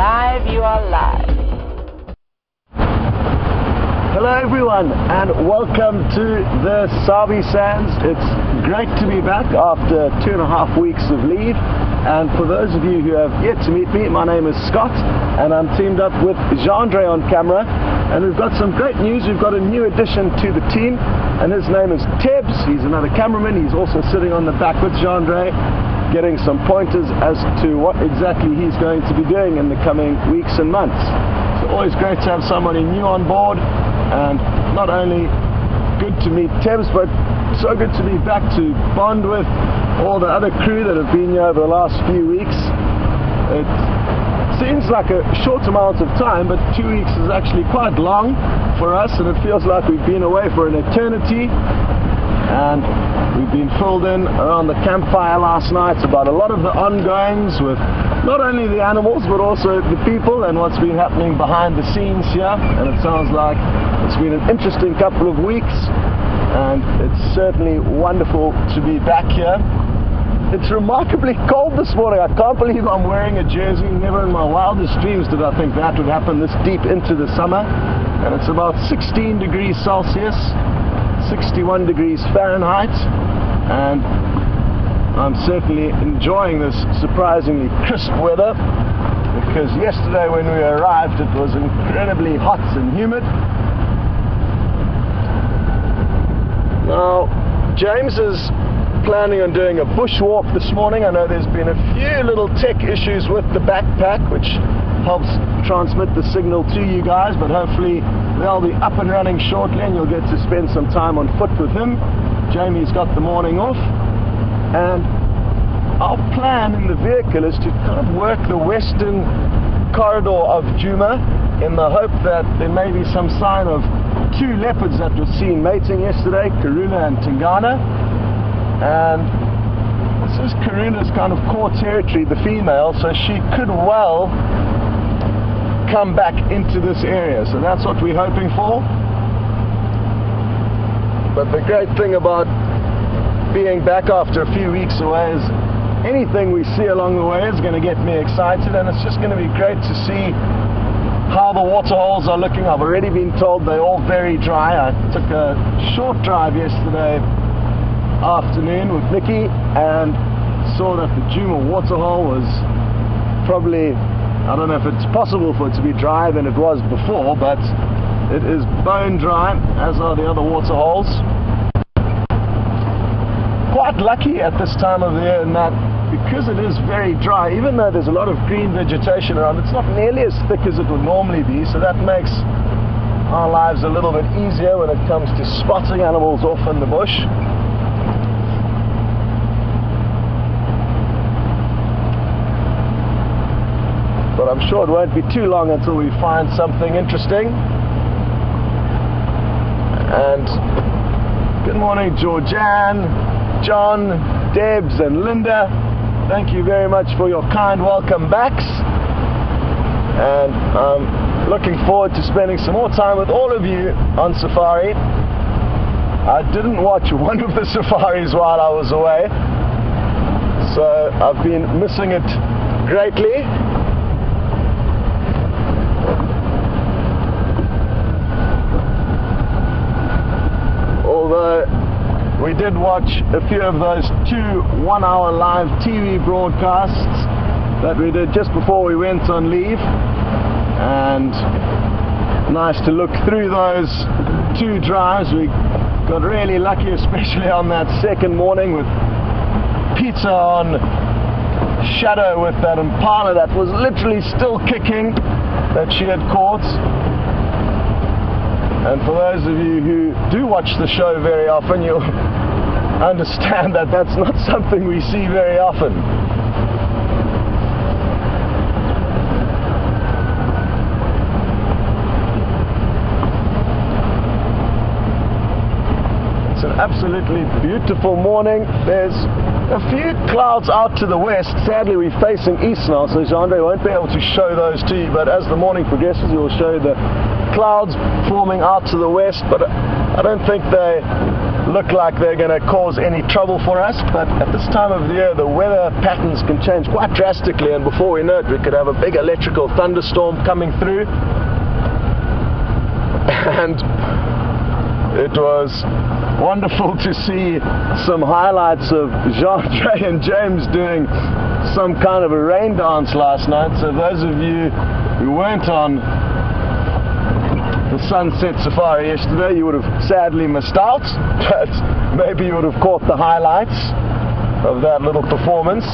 live, you are live. Hello everyone and welcome to the Sabi Sands. It's great to be back after 2.5 weeks of leave, and for those of you who have yet to meet me, my name is Scott and I'm teamed up with Jean-Andre on camera, and we've got some great news. We've got a new addition to the team and his name is Tebs. He's another cameraman. He's also sitting on the back with Jean-Andre, getting some pointers as to what exactly he's going to be doing in the coming weeks and months. It's always great to have somebody new on board, and not only good to meet Tebs, but so good to be back to bond with all the other crew that have been here over the last few weeks. It seems like a short amount of time, but 2 weeks is actually quite long for us, and it feels like we've been away for an eternity. And we've been filled in around the campfire last night about a lot of the ongoings with not only the animals but also the people and what's been happening behind the scenes here. And it sounds like it's been an interesting couple of weeks, and it's certainly wonderful to be back here. It's remarkably cold this morning. I can't believe I'm wearing a jersey. Never in my wildest dreams did I think that would happen this deep into the summer. And it's about 16 degrees Celsius, 61 degrees Fahrenheit, and I'm certainly enjoying this surprisingly crisp weather, because yesterday when we arrived it was incredibly hot and humid. Now James is planning on doing a bushwalk this morning. I know there's been a few little tech issues with the backpack which helps transmit the signal to you guys, but hopefully they'll be up and running shortly and you'll get to spend some time on foot with him. Jamie's got the morning off, and our plan in the vehicle is to kind of work the western corridor of Djuma in the hope that there may be some sign of two leopards that were seen mating yesterday, Karuna and Tingana. And this is Karuna's kind of core territory, the female, so she could well come back into this area, so that's what we're hoping for. But the great thing about being back after a few weeks away is anything we see along the way is going to get me excited, and it's just going to be great to see how the waterholes are looking. I've already been told they're all very dry. I took a short drive yesterday afternoon with Nikki and saw that the Djuma waterhole was probably, I don't know if it's possible for it to be drier than it was before, but it is bone dry, as are the other water holes. Quite lucky at this time of the year in that, because it is very dry, even though there's a lot of green vegetation around, it's not nearly as thick as it would normally be, so that makes our lives a little bit easier when it comes to spotting animals off in the bush. But I'm sure it won't be too long until we find something interesting. And good morning, Georgianne, John, Debs and Linda. Thank you very much for your kind welcome backs. And I'm looking forward to spending some more time with all of you on safari. I didn't watch one of the safaris while I was away, so I've been missing it greatly. Although we did watch a few of those 2 one-hour live TV broadcasts that we did just before we went on leave, and nice to look through those 2 drives. We got really lucky, especially on that second morning, with Peter on shadow with that impala that was literally still kicking that she had caught. And for those of you who do watch the show very often, you'll understand that that's not something we see very often. It's an absolutely beautiful morning. There's a few clouds out to the west. Sadly, we're facing east now, so Jean-Andre won't be able to show those to you, but as the morning progresses, he will show the clouds forming out to the west, but I don't think they look like they're going to cause any trouble for us, but at this time of the year the weather patterns can change quite drastically, and before we know it we could have a big electrical thunderstorm coming through. And it was wonderful to see some highlights of Jean-Jay and James doing some kind of a rain dance last night. So those of you who weren't on the sunset safari yesterday, you would have sadly missed out, but maybe you would have caught the highlights of that little performance.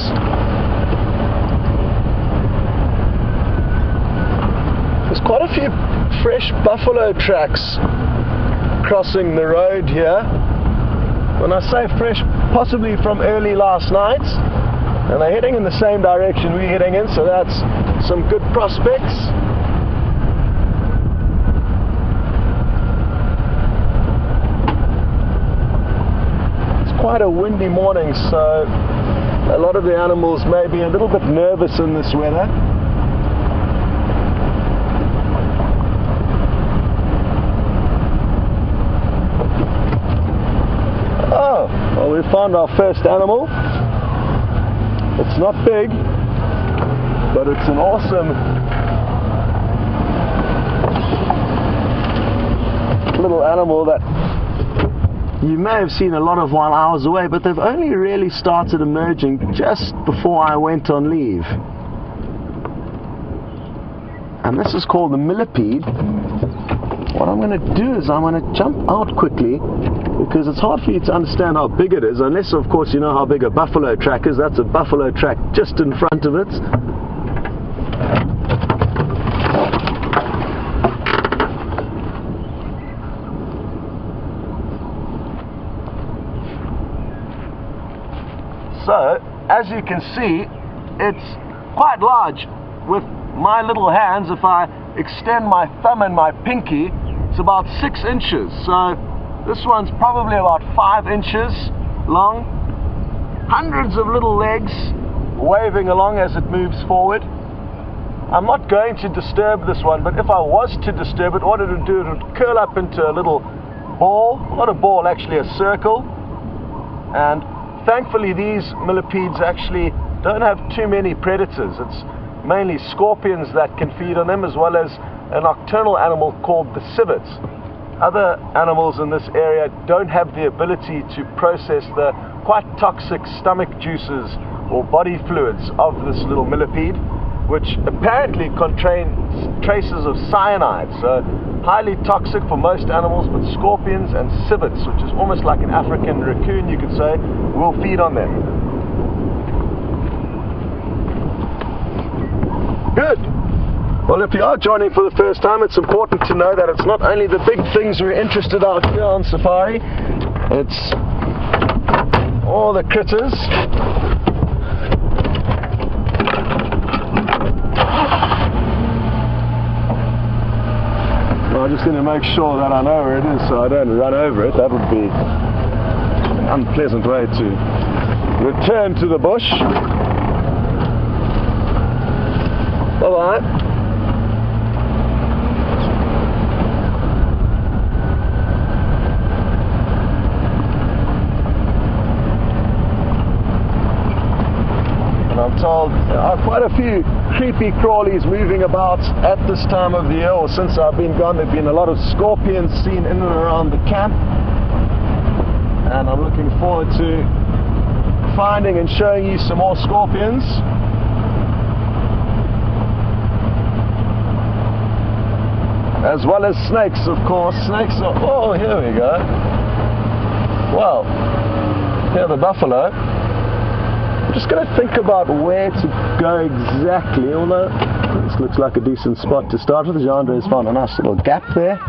There's quite a few fresh buffalo tracks crossing the road here. When I say fresh, possibly from early last night, and they're heading in the same direction we're heading in, so that's some good prospects. It's quite a windy morning, so a lot of the animals may be a little bit nervous in this weather. Well, we found our first animal. It's not big, but it's an awesome little animal that you may have seen a lot of while I was away, but they've only really started emerging just before I went on leave. And this is called the millipede. What I'm going to do is I'm going to jump out quickly, because it's hard for you to understand how big it is, unless of course you know how big a buffalo track is. That's a buffalo track just in front of it. So, as you can see, it's quite large. With my little hands, if I extend my thumb and my pinky, it's about 6 inches. So this one's probably about 5 inches long. Hundreds of little legs waving along as it moves forward. I'm not going to disturb this one, but if I was to disturb it, what it would do, it would curl up into a little ball. Not a ball, actually a circle. And thankfully these millipedes actually don't have too many predators. It's mainly scorpions that can feed on them, as well as a nocturnal animal called the civets. Other animals in this area don't have the ability to process the quite toxic stomach juices or body fluids of this little millipede, which apparently contains traces of cyanide, so highly toxic for most animals, but scorpions and civets, which is almost like an African raccoon you could say, will feed on them. Good. Well, if you are joining for the first time, it's important to know that it's not only the big things we're interested out here on safari, it's all the critters. Well, I'm just going to make sure that I know where it is so I don't run over it. That would be an unpleasant way to return to the bush. Bye-bye. I'm told there are quite a few creepy crawlies moving about at this time of the year, or since I've been gone. There have been a lot of scorpions seen in and around the camp, and I'm looking forward to finding and showing you some more scorpions. As well as snakes, of course. Snakes are, oh, here we go. Well, here are the buffalo. I'm just going to think about where to go exactly, although this looks like a decent spot to start with. Jean-Jay's found a nice little gap there.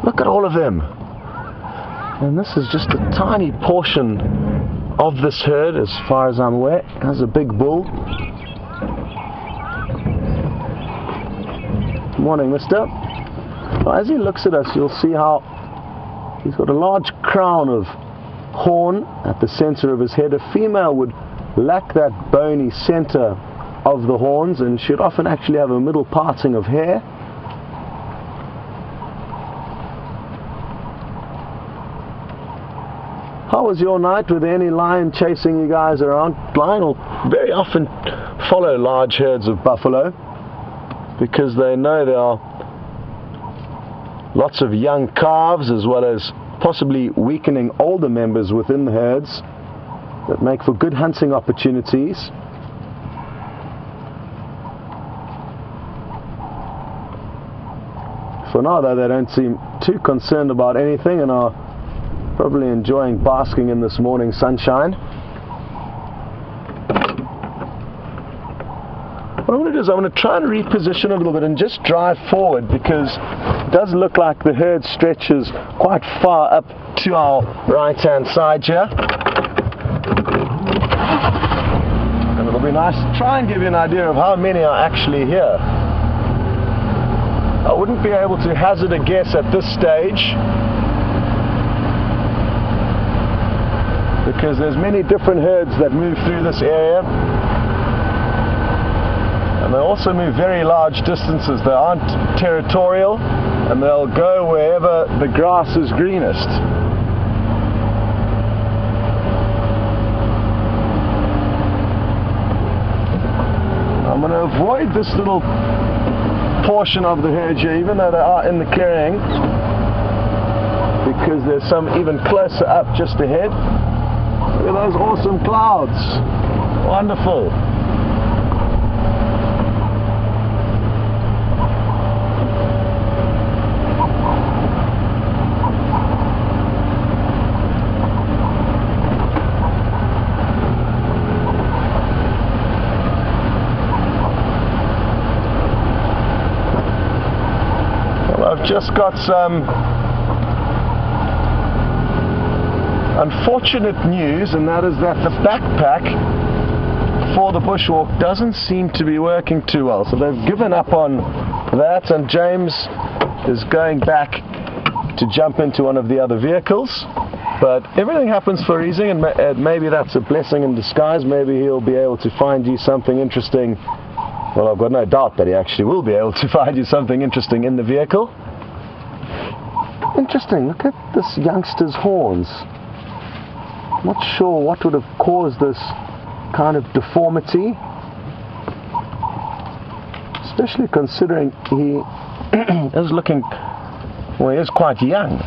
Look at all of them. And this is just a tiny portion of this herd, as far as I'm aware. There's a big bull. Good morning, mister. Well, as he looks at us, you'll see how he's got a large crown of horn at the center of his head. A female would lack that bony center of the horns and should often actually have a middle parting of hair. How was your night? Were there any lion chasing you guys around? Lion will very often follow large herds of buffalo because they know there are lots of young calves as well as possibly weakening older members within the herds that make for good hunting opportunities. For now though, they don't seem too concerned about anything and are probably enjoying basking in this morning sunshine. What I'm going to do is I'm going to try and reposition a little bit and just drive forward, because it does look like the herd stretches quite far up to our right hand side here. And it'll be nice to try and give you an idea of how many are actually here. I wouldn't be able to hazard a guess at this stage, because there's many different herds that move through this area, and they also move very large distances. They aren't territorial, and they'll go wherever the grass is greenest. I'm going to avoid this little portion of the herd here, even though they are in the clearing, because there's some even closer up just ahead. Look at those awesome clouds. Wonderful. Well, I've just got some unfortunate news, and that is that the backpack for the bushwalk doesn't seem to be working too well. So they've given up on that, and James is going back to jump into one of the other vehicles. But everything happens for a reason, and maybe that's a blessing in disguise. Maybe he'll be able to find you something interesting. Well, I've got no doubt that he actually will be able to find you something interesting in the vehicle. Interesting, look at this youngster's horns. Not sure what would have caused this kind of deformity, especially considering he is looking, well, he is quite young.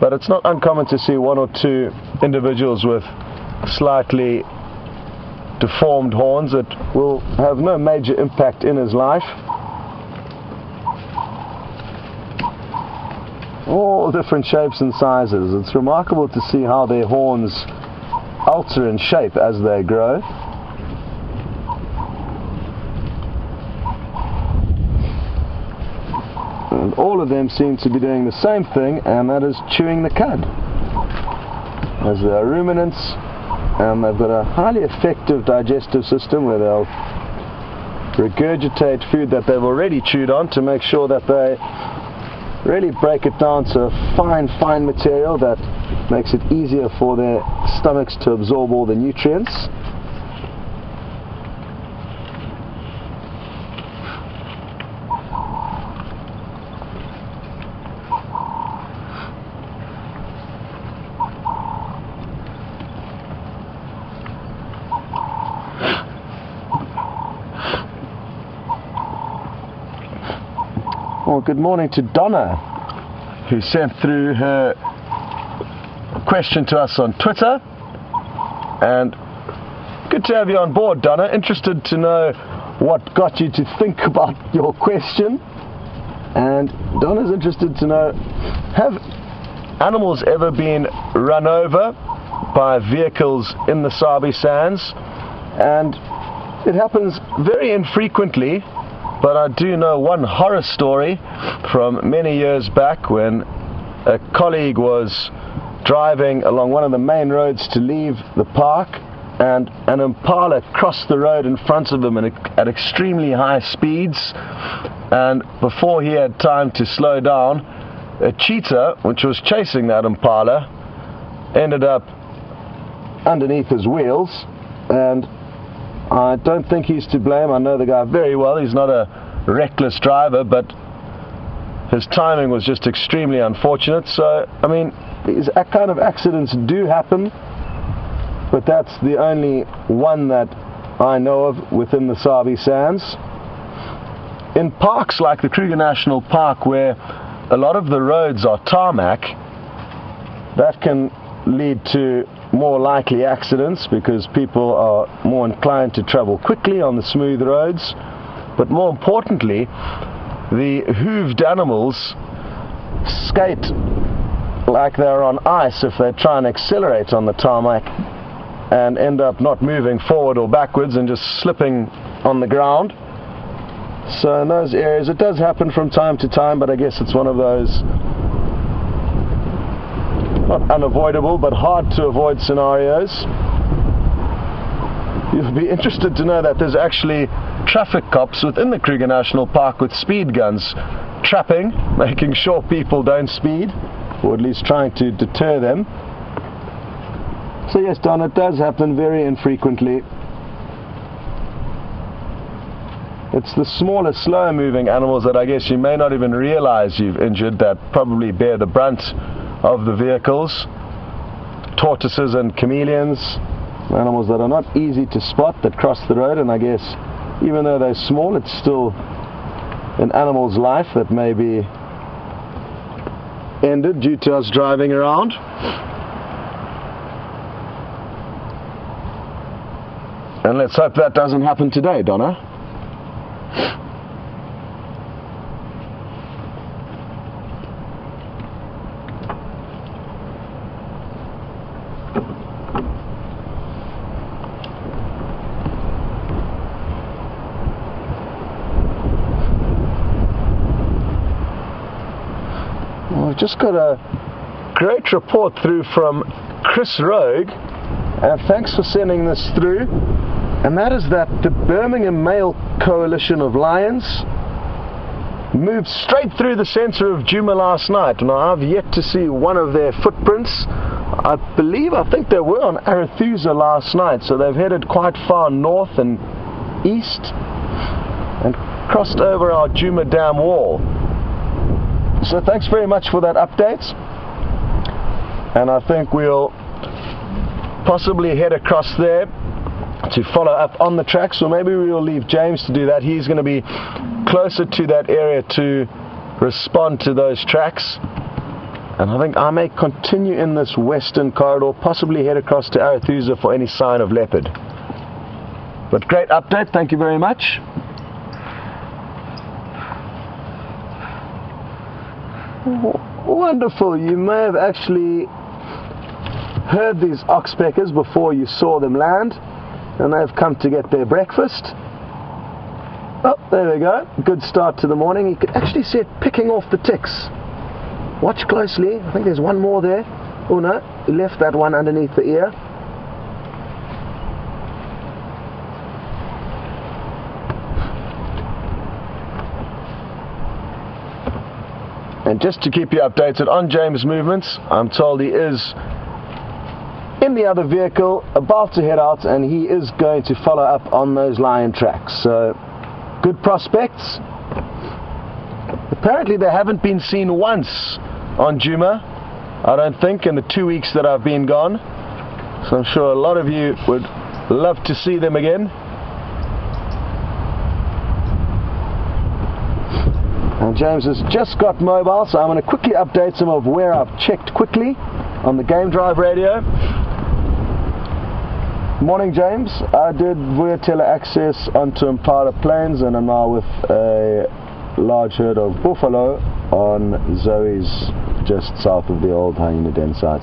But it's not uncommon to see one or two individuals with slightly deformed horns that will have no major impact in his life. All different shapes and sizes. It's remarkable to see how their horns alter in shape as they grow. And all of them seem to be doing the same thing, and that is chewing the cud. As they are ruminants, and they've got a highly effective digestive system where they'll regurgitate food that they've already chewed on to make sure that they really break it down to a fine material that makes it easier for their stomachs to absorb all the nutrients. Well, good morning to Donna, who sent through her question to us on Twitter. And good to have you on board, Donna. Interested to know what got you to think about your question. And Donna's interested to know, have animals ever been run over by vehicles in the Sabi Sands? And it happens very infrequently. But I do know one horror story from many years back when a colleague was driving along one of the main roads to leave the park, and an impala crossed the road in front of him at extremely high speeds, and before he had time to slow down, a cheetah, which was chasing that impala, ended up underneath his wheels. And I don't think he's to blame. I know the guy very well. He's not a reckless driver, but his timing was just extremely unfortunate. So, I mean, these kind of accidents do happen, but that's the only one that I know of within the Sabi Sands. In parks like the Kruger National Park, where a lot of the roads are tarmac, that can lead to more likely accidents because people are more inclined to travel quickly on the smooth roads. But more importantly, the hooved animals skate like they're on ice if they try and accelerate on the tarmac and end up not moving forward or backwards and just slipping on the ground. So in those areas it does happen from time to time, but I guess it's one of those not unavoidable but hard to avoid scenarios. You'll be interested to know that there's actually traffic cops within the Kruger National Park with speed guns trapping, making sure people don't speed, or at least trying to deter them. So yes, Don, it does happen very infrequently. It's the smaller, slower moving animals that I guess you may not even realize you've injured that probably bear the brunt of the vehicles. Tortoises and chameleons, animals that are not easy to spot that cross the road, and I guess even though they're small, it's still an animal's life that may be ended due to us driving around. And let's hope that doesn't happen today, Donna. We've just got a great report through from Chris Rogue, and thanks for sending this through, and that is that the Birmingham Male Coalition of Lions moved straight through the centre of Djuma last night. Now, I've yet to see one of their footprints. I think they were on Arethusa last night, so they've headed quite far north and east and crossed over our Djuma Dam wall. So thanks very much for that update, and I think we'll possibly head across there to follow up on the tracks, or maybe we'll leave James to do that. He's going to be closer to that area to respond to those tracks, and I think I may continue in this western corridor, possibly head across to Arethusa for any sign of leopard. But great update, thank you very much. Wonderful. You may have actually heard these oxpeckers before you saw them land, and they've come to get their breakfast. Oh, there we go. Good start to the morning. You can actually see it picking off the ticks. Watch closely. I think there's one more there. Oh no, he left that one underneath the ear. And just to keep you updated on James' movements, I'm told he is in the other vehicle, about to head out, and he is going to follow up on those lion tracks. So, good prospects. Apparently they haven't been seen once on Djuma, I don't think, in the 2 weeks that I've been gone. So I'm sure a lot of you would love to see them again. And James has just got mobile, so I'm going to quickly update some of where I've checked quickly on the Game Drive radio. Morning, James. I did via tele-access onto Impala Plains, and I'm now with a large herd of buffalo on Zoe's just south of the old hyena den site.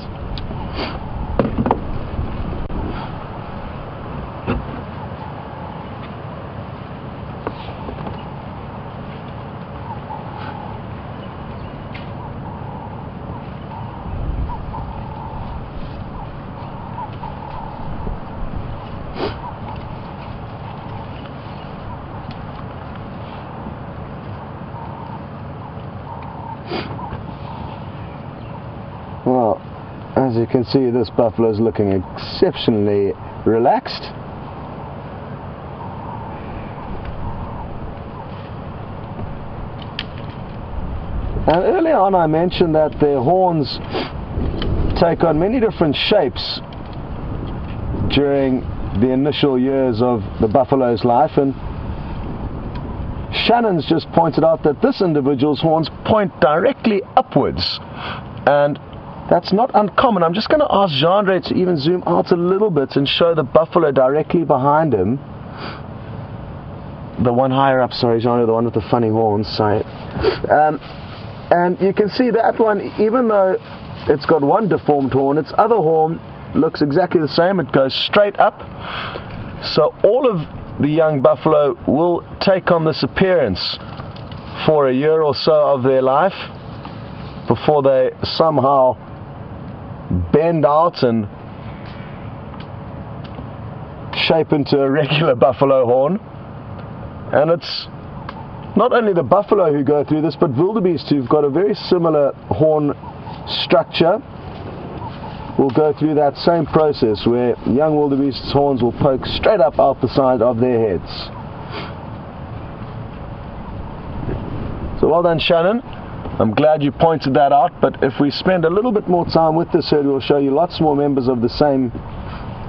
Well, as you can see, this buffalo is looking exceptionally relaxed. And earlier on I mentioned that their horns take on many different shapes during the initial years of the buffalo's life, and Shannon's just pointed out that this individual's horns point directly upwards, and that's not uncommon. I'm just going to ask Jean-Ray to even zoom out a little bit and show the buffalo directly behind him. The one higher up, sorry, Jean-Ray, the one with the funny horns, sorry. And you can see that one, even though it's got one deformed horn, its other horn looks exactly the same. It goes straight up. So all of the young buffalo will take on this appearance for a year or so of their life before they somehow bend out and shape into a regular buffalo horn. And it's not only the buffalo who go through this, but wildebeest who've got a very similar horn structure will go through that same process, where young wildebeest's horns will poke straight up out the side of their heads. So well done, Shannon. I'm glad you pointed that out, but if we spend a little bit more time with this herd, we'll show you lots more members of the same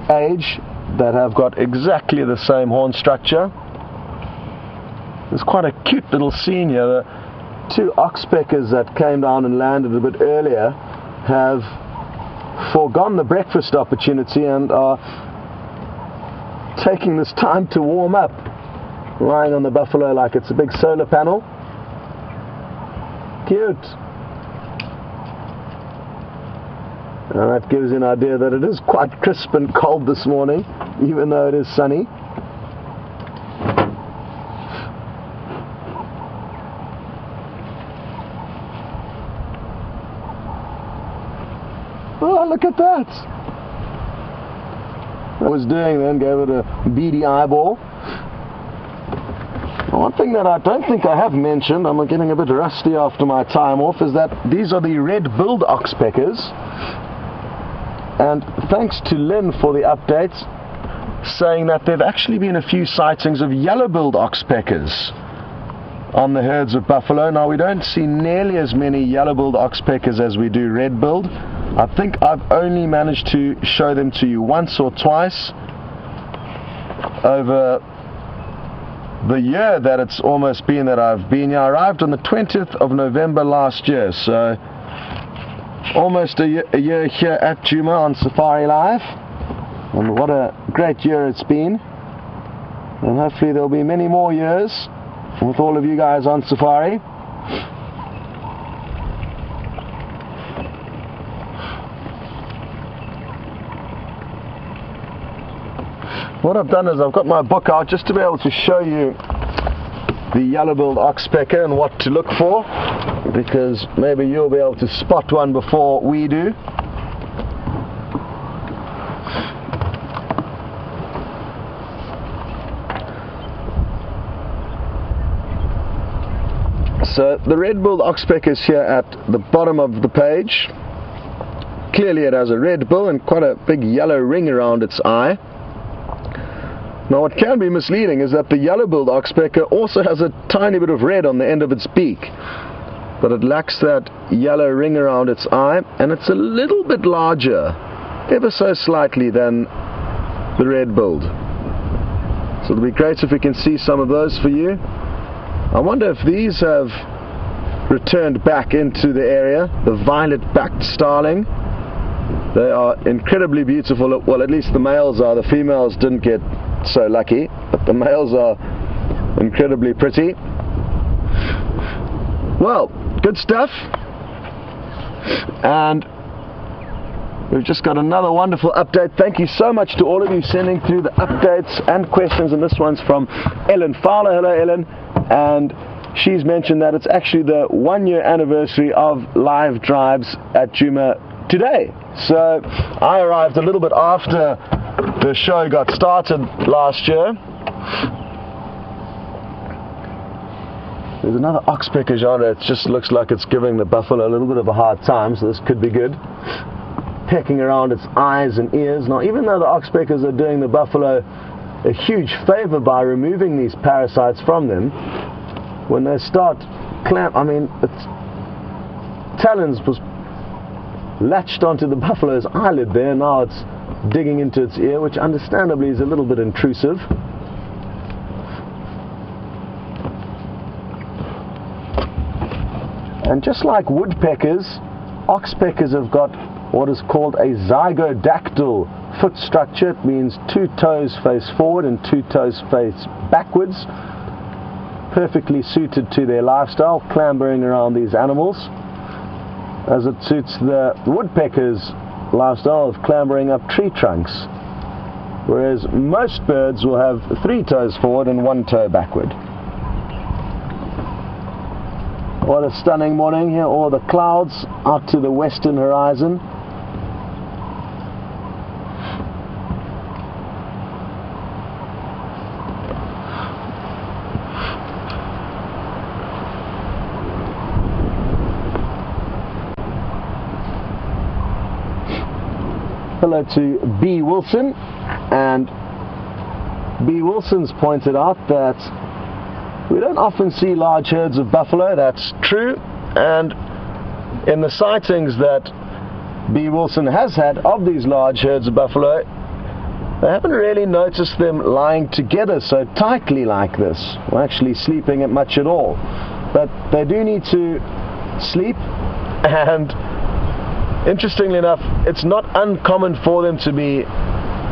age that have got exactly the same horn structure. There's quite a cute little scene here. The two oxpeckers that came down and landed a bit earlier have forgone the breakfast opportunity and are taking this time to warm up, lying on the buffalo like it's a big solar panel. Cute. And that gives you an idea that it is quite crisp and cold this morning, even though it is sunny. Oh, look at that! I was doing then, gave it a beady eyeball. One thing that I don't think I have mentioned, I'm getting a bit rusty after my time off, is that these are the red-billed oxpeckers. And thanks to Lynn for the updates, saying that there have actually been a few sightings of yellow-billed oxpeckers on the herds of buffalo. Now, we don't see nearly as many yellow-billed oxpeckers as we do red-billed. I think I've only managed to show them to you once or twice over the year that it's almost been that I've been here. I arrived on the 20th of November last year, so almost a year here at Djuma on Safari Live, and what a great year it's been, and hopefully there'll be many more years with all of you guys on Safari. What I've done is I've got my book out just to be able to show you the yellow-billed oxpecker and what to look for, because maybe you'll be able to spot one before we do. So the red-billed oxpecker is here at the bottom of the page. Clearly it has a red bill and quite a big yellow ring around its eye. Now what can be misleading is that the yellow-billed oxpecker also has a tiny bit of red on the end of its beak, but it lacks that yellow ring around its eye, and it's a little bit larger, ever so slightly, than the red-billed. So it'll be great if we can see some of those for you. I wonder if these have returned back into the area, the violet-backed starling. They are incredibly beautiful. Well, at least the males are. The females didn't get so lucky, but the males are incredibly pretty. Well, good stuff. And we've just got another wonderful update. Thank you so much to all of you sending through the updates and questions, and this one's from Ellen Fowler. Hello, Ellen. And she's mentioned that it's actually the 1-year anniversary of live drives at Djuma today. So I arrived a little bit after the show got started last year. There's another oxpecker genre. It just looks like it's giving the buffalo a little bit of a hard time, so this could be good. Pecking around its eyes and ears. Now, even though the oxpeckers are doing the buffalo a huge favor by removing these parasites from them, when they start it's talons was latched onto the buffalo's eyelid there. Now it's digging into its ear, which understandably is a little bit intrusive. And just like woodpeckers, oxpeckers have got what is called a zygodactyl foot structure. It means 2 toes face forward and 2 toes face backwards. Perfectly suited to their lifestyle, clambering around these animals, as it suits the woodpecker's lifestyle of clambering up tree trunks, whereas most birds will have 3 toes forward and 1 toe backward. What a stunning morning here, all the clouds out to the western horizon. Hello to B. Wilson, and B. Wilson's pointed out that we don't often see large herds of buffalo. That's true, and in the sightings that B. Wilson has had of these large herds of buffalo, they haven't really noticed them lying together so tightly like this, or actually sleeping at much at all. But they do need to sleep, and interestingly enough, it's not uncommon for them to be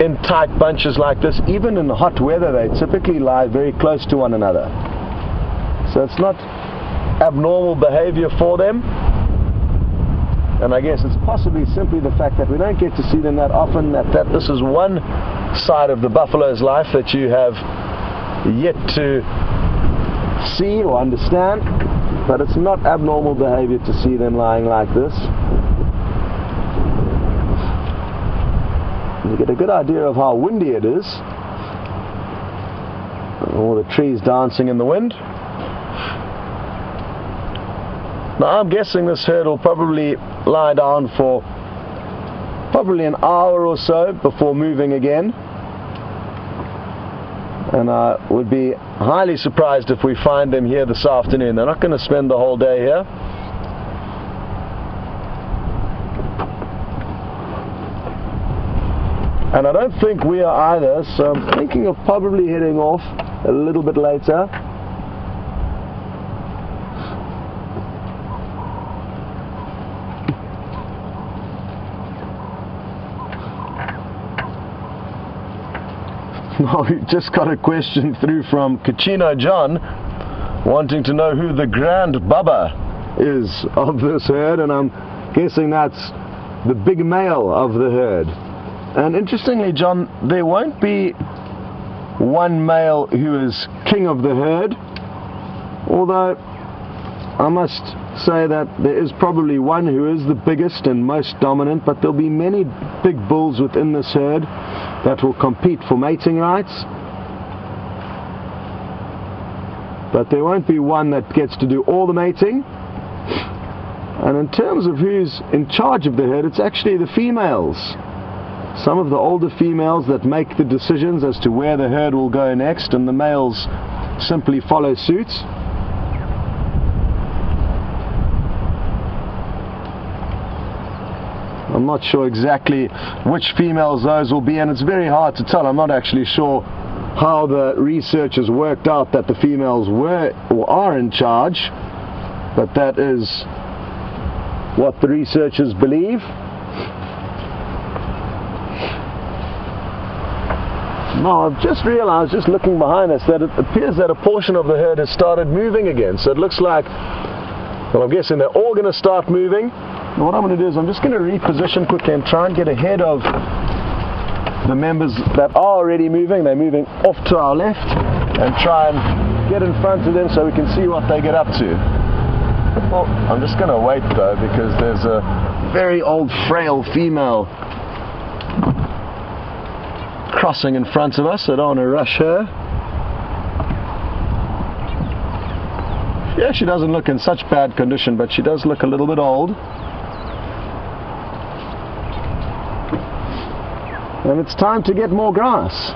in tight bunches like this. Even in hot weather, they typically lie very close to one another. So it's not abnormal behavior for them. And I guess it's possibly simply the fact that we don't get to see them that often, that this is one side of the buffalo's life that you have yet to see or understand. But it's not abnormal behavior to see them lying like this. You get a good idea of how windy it is. All the trees dancing in the wind. Now I'm guessing this herd will probably lie down for probably an hour or so before moving again. And I would be highly surprised if we find them here this afternoon. They're not going to spend the whole day here. And I don't think we are either, so I'm thinking of probably heading off a little bit later. Now we just got a question through from Kachino John, wanting to know who the grand Bubba is of this herd, and I'm guessing that's the big male of the herd. And interestingly, John, there won't be one male who is king of the herd, although I must say that there is probably one who is the biggest and most dominant, but there'll be many big bulls within this herd that will compete for mating rights. But there won't be one that gets to do all the mating. And in terms of who's in charge of the herd, it's actually the females. Some of the older females that make the decisions as to where the herd will go next, and the males simply follow suit. I'm not sure exactly which females those will be, and it's very hard to tell. I'm not actually sure how the researchers worked out that the females were or are in charge, but that is what the researchers believe. Now I've just realized, just looking behind us, that it appears that a portion of the herd has started moving again. So it looks like, well, I'm guessing they're all going to start moving. And what I'm going to do is I'm just going to reposition quickly and try and get ahead of the members that are already moving. They're moving off to our left, and try and get in front of them so we can see what they get up to. Well, I'm just going to wait though, because there's a very old frail female crossing in front of us, so I don't want to rush her. She actually doesn't look in such bad condition, but she does look a little bit old. And it's time to get more grass.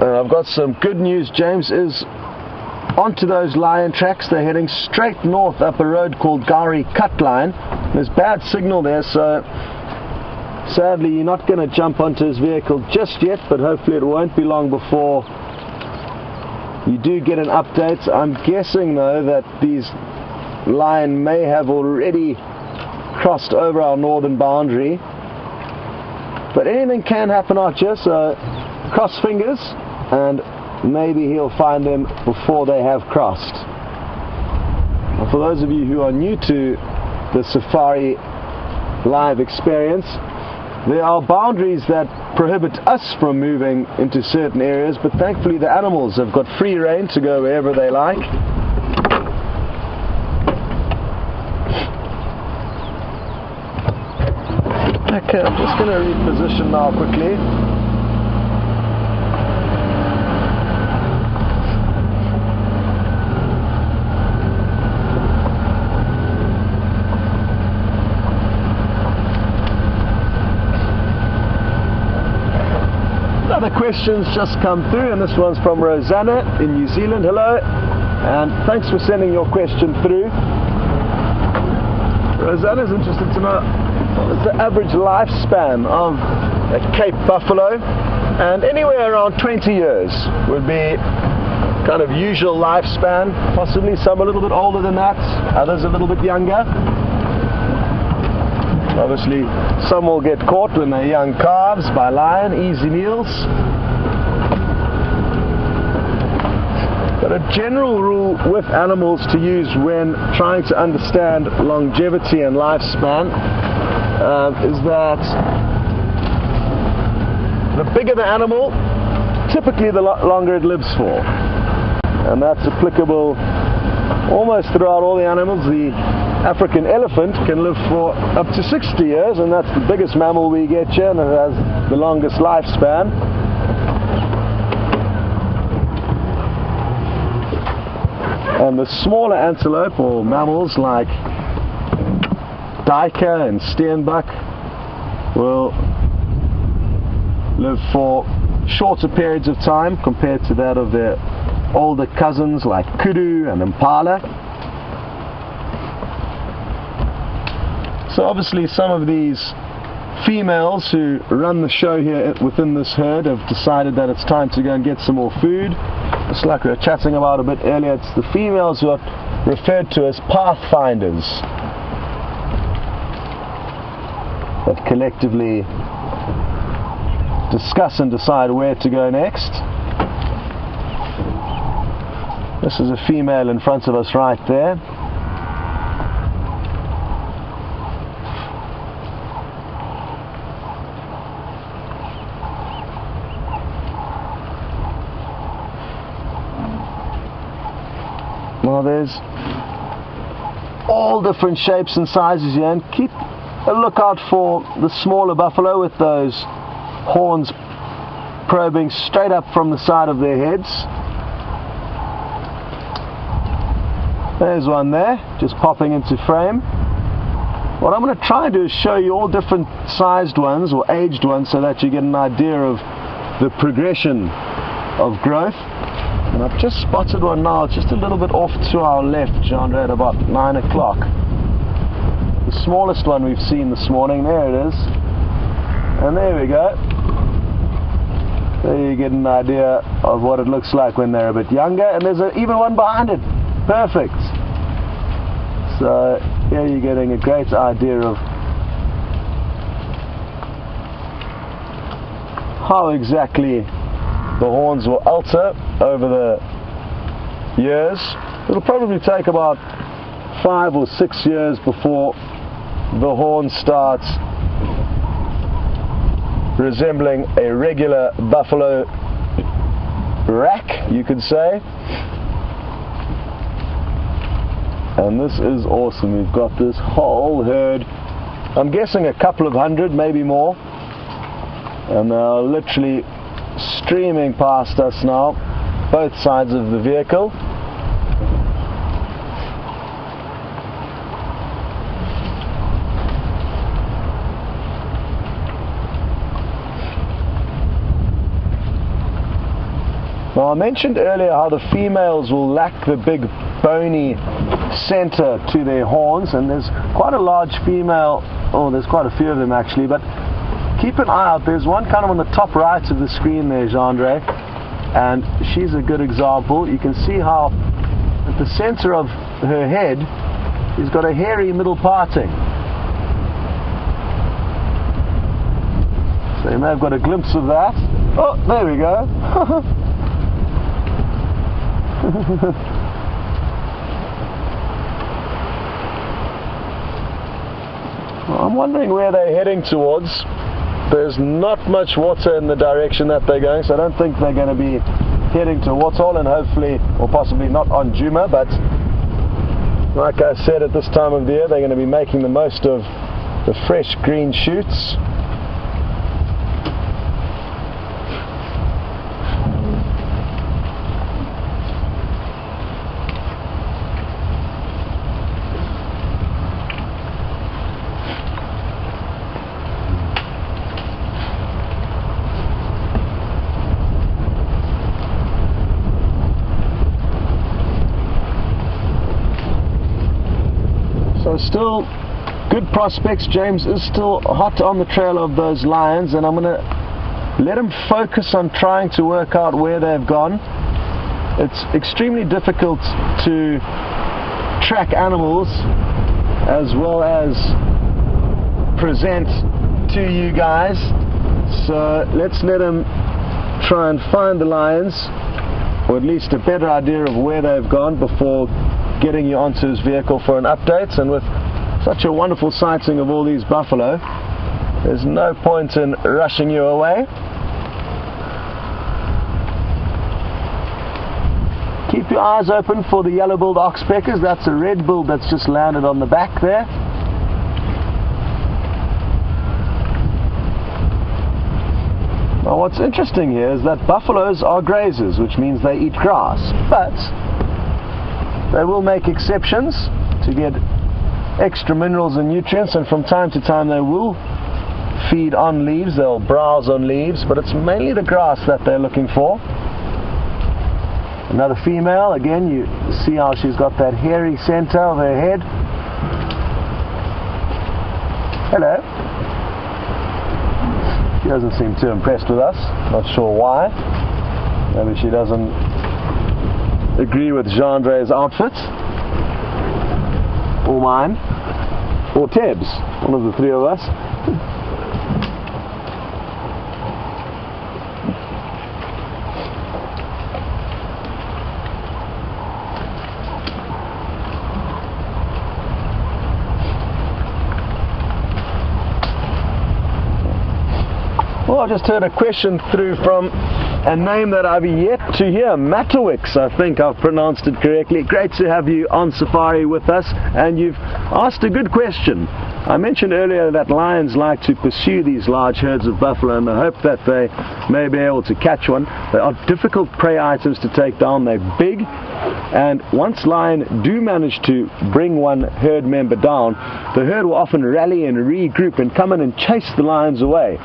I've got some good news. James is onto those lion tracks. They're heading straight north up a road called Gari Cut Line. There's bad signal there, so sadly you're not going to jump onto his vehicle just yet, but hopefully it won't be long before you do get an update. I'm guessing though that these lion may have already crossed over our northern boundary, but anything can happen out here, so cross fingers and maybe he'll find them before they have crossed. Now, for those of you who are new to the safari live experience, there are boundaries that prohibit us from moving into certain areas, but thankfully the animals have got free rein to go wherever they like. Okay, I'm just going to reposition now quickly. Other questions just come through, and this one's from Rosanna in New Zealand. Hello, and thanks for sending your question through. Rosanna's interested to know what's the average lifespan of a Cape buffalo, and anywhere around 20 years would be kind of usual lifespan. Possibly some a little bit older than that, others a little bit younger. Obviously, some will get caught when they're young calves by lion, easy meals. But a general rule with animals to use when trying to understand longevity and lifespan is that the bigger the animal, typically the longer it lives for. And that's applicable almost throughout all the animals. The African elephant can live for up to 60 years, and that's the biggest mammal we get here, and it has the longest lifespan. And the smaller antelope or mammals like duiker and steenbok will live for shorter periods of time compared to that of their older cousins like kudu and impala. So obviously some of these females who run the show here within this herd have decided that it's time to go and get some more food. Just like we were chatting about a bit earlier, it's the females who are referred to as pathfinders that collectively discuss and decide where to go next. This is a female in front of us right there. Well, there's all different shapes and sizes here, and keep a lookout for the smaller buffalo with those horns probing straight up from the side of their heads. There's one there, just popping into frame. What I'm going to try and do is show you all different sized ones or aged ones so that you get an idea of the progression of growth. And I've just spotted one now, just a little bit off to our left, Chandra, at about 9 o'clock. The smallest one we've seen this morning, there it is. And there we go. There you get an idea of what it looks like when they're a bit younger. And there's even one behind it. Perfect. So here you're getting a great idea of how exactly the horns will alter over the years. It'll probably take about 5 or 6 years before the horn starts resembling a regular buffalo rack, you could say. And this is awesome. We've got this whole herd, I'm guessing a couple of hundred, maybe more, and they're literally streaming past us now, both sides of the vehicle. Now I mentioned earlier how the females will lack the big bony center to their horns, and there's quite a large female, oh there's quite a few of them actually, but keep an eye out. There's one kind of on the top right of the screen there, Gendre, and she's a good example. You can see how at the center of her head she's got a hairy middle parting. So you may have got a glimpse of that. Oh, there we go. Well, I'm wondering where they're heading towards. There's not much water in the direction that they're going, so I don't think they're going to be heading to waterhole, and hopefully, or possibly not on Juma, but like I said, at this time of the year they're going to be making the most of the fresh green shoots. So still good prospects. James is still hot on the trail of those lions, and I'm going to let him focus on trying to work out where they've gone. It's extremely difficult to track animals as well as present to you guys, so let's let him try and find the lions, or at least a better idea of where they've gone, before getting you onto his vehicle for an update. And with such a wonderful sighting of all these buffalo, there's no point in rushing you away. Keep your eyes open for the yellow-billed oxpeckers. That's a red-billed that's just landed on the back there. Now what's interesting here is that buffaloes are grazers, which means they eat grass, but they will make exceptions to get extra minerals and nutrients, and from time to time they will feed on leaves, they'll browse on leaves, but it's mainly the grass that they're looking for. Another female, again you see how she's got that hairy center of her head. Hello. She doesn't seem too impressed with us, not sure why. Maybe she doesn't agree with Gendre's outfit, or mine, or Teb's, one of the three of us. Well, I just heard a question through from a name that I've yet to hear, Matowix, I think I've pronounced it correctly. Great to have you on safari with us, and you've asked a good question. I mentioned earlier that lions like to pursue these large herds of buffalo in the hope that they may be able to catch one. They are difficult prey items to take down. They're big, and once lion do manage to bring one herd member down, the herd will often rally and regroup and come in and chase the lions away.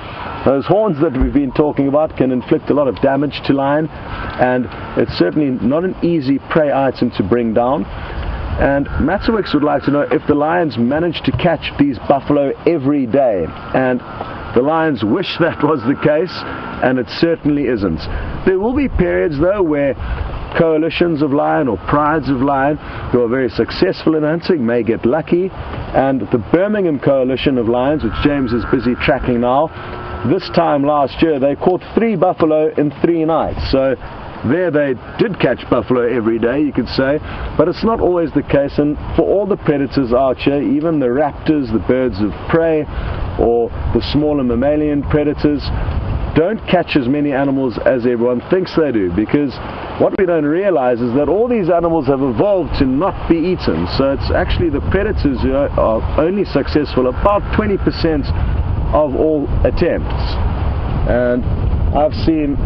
Those horns that we've been talking about can inflict a lot of damage to lion, and it's certainly not an easy prey item to bring down. And Matowix would like to know if the lions manage to catch these buffalo every day, and the lions wish that was the case, and it certainly isn't. There will be periods though where coalitions of lion or prides of lion who are very successful in hunting may get lucky, and the Birmingham Coalition of Lions, which James is busy tracking now, this time last year they caught 3 buffalo in 3 nights. So there they did catch buffalo every day, you could say, but it's not always the case. And for all the predators out here, even the raptors, the birds of prey, or the smaller mammalian predators, don't catch as many animals as everyone thinks they do, because what we don't realize is that all these animals have evolved to not be eaten. So it's actually the predators who are only successful about 20% of all attempts. And I've seen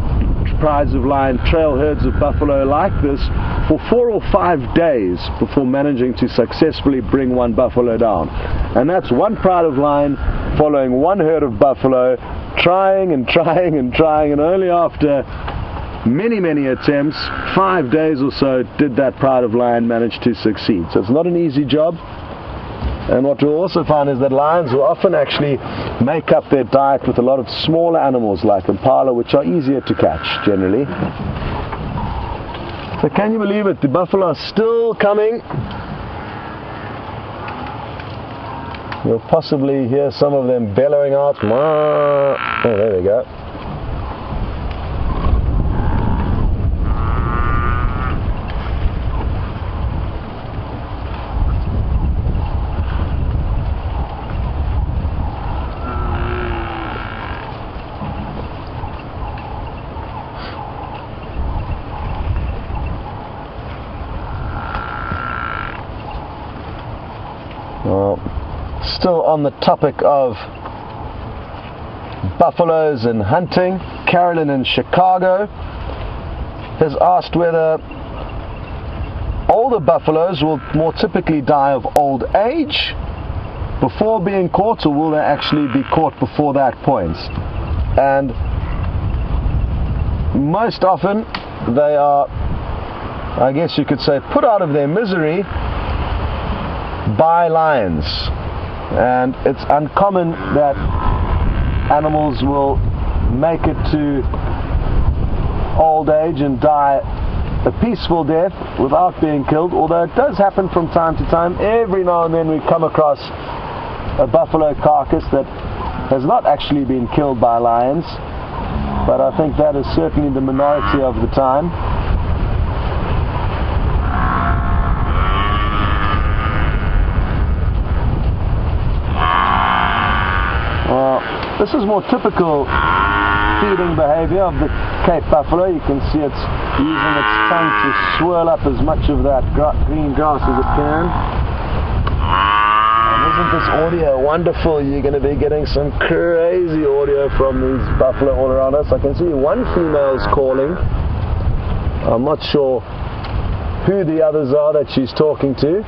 prides of lion trail herds of buffalo like this for 4 or 5 days before managing to successfully bring one buffalo down. And that's one pride of lion following one herd of buffalo, trying and trying and trying, and only after many attempts, 5 days or so, did that pride of lion manage to succeed. So it's not an easy job. And what we'll also find is that lions will often actually make up their diet with a lot of smaller animals like impala, which are easier to catch generally. So can you believe it? The buffalo are still coming. You'll possibly hear some of them bellowing out. Oh, there we go. Well, still on the topic of buffaloes and hunting, Carolyn in Chicago has asked whether older buffaloes will more typically die of old age before being caught, or will they actually be caught before that point? And most often they are, I guess you could say, put out of their misery by lions. And it's uncommon that animals will make it to old age and die a peaceful death without being killed, although it does happen from time to time. Every now and then we come across a buffalo carcass that has not actually been killed by lions, but I think that is certainly the minority of the time. This is more typical feeding behavior of the Cape buffalo. You can see it's using its tongue to swirl up as much of that green grass as it can. And isn't this audio wonderful? You're going to be getting some crazy audio from these buffalo all around us. I can see one female is calling. I'm not sure who the others are that she's talking to,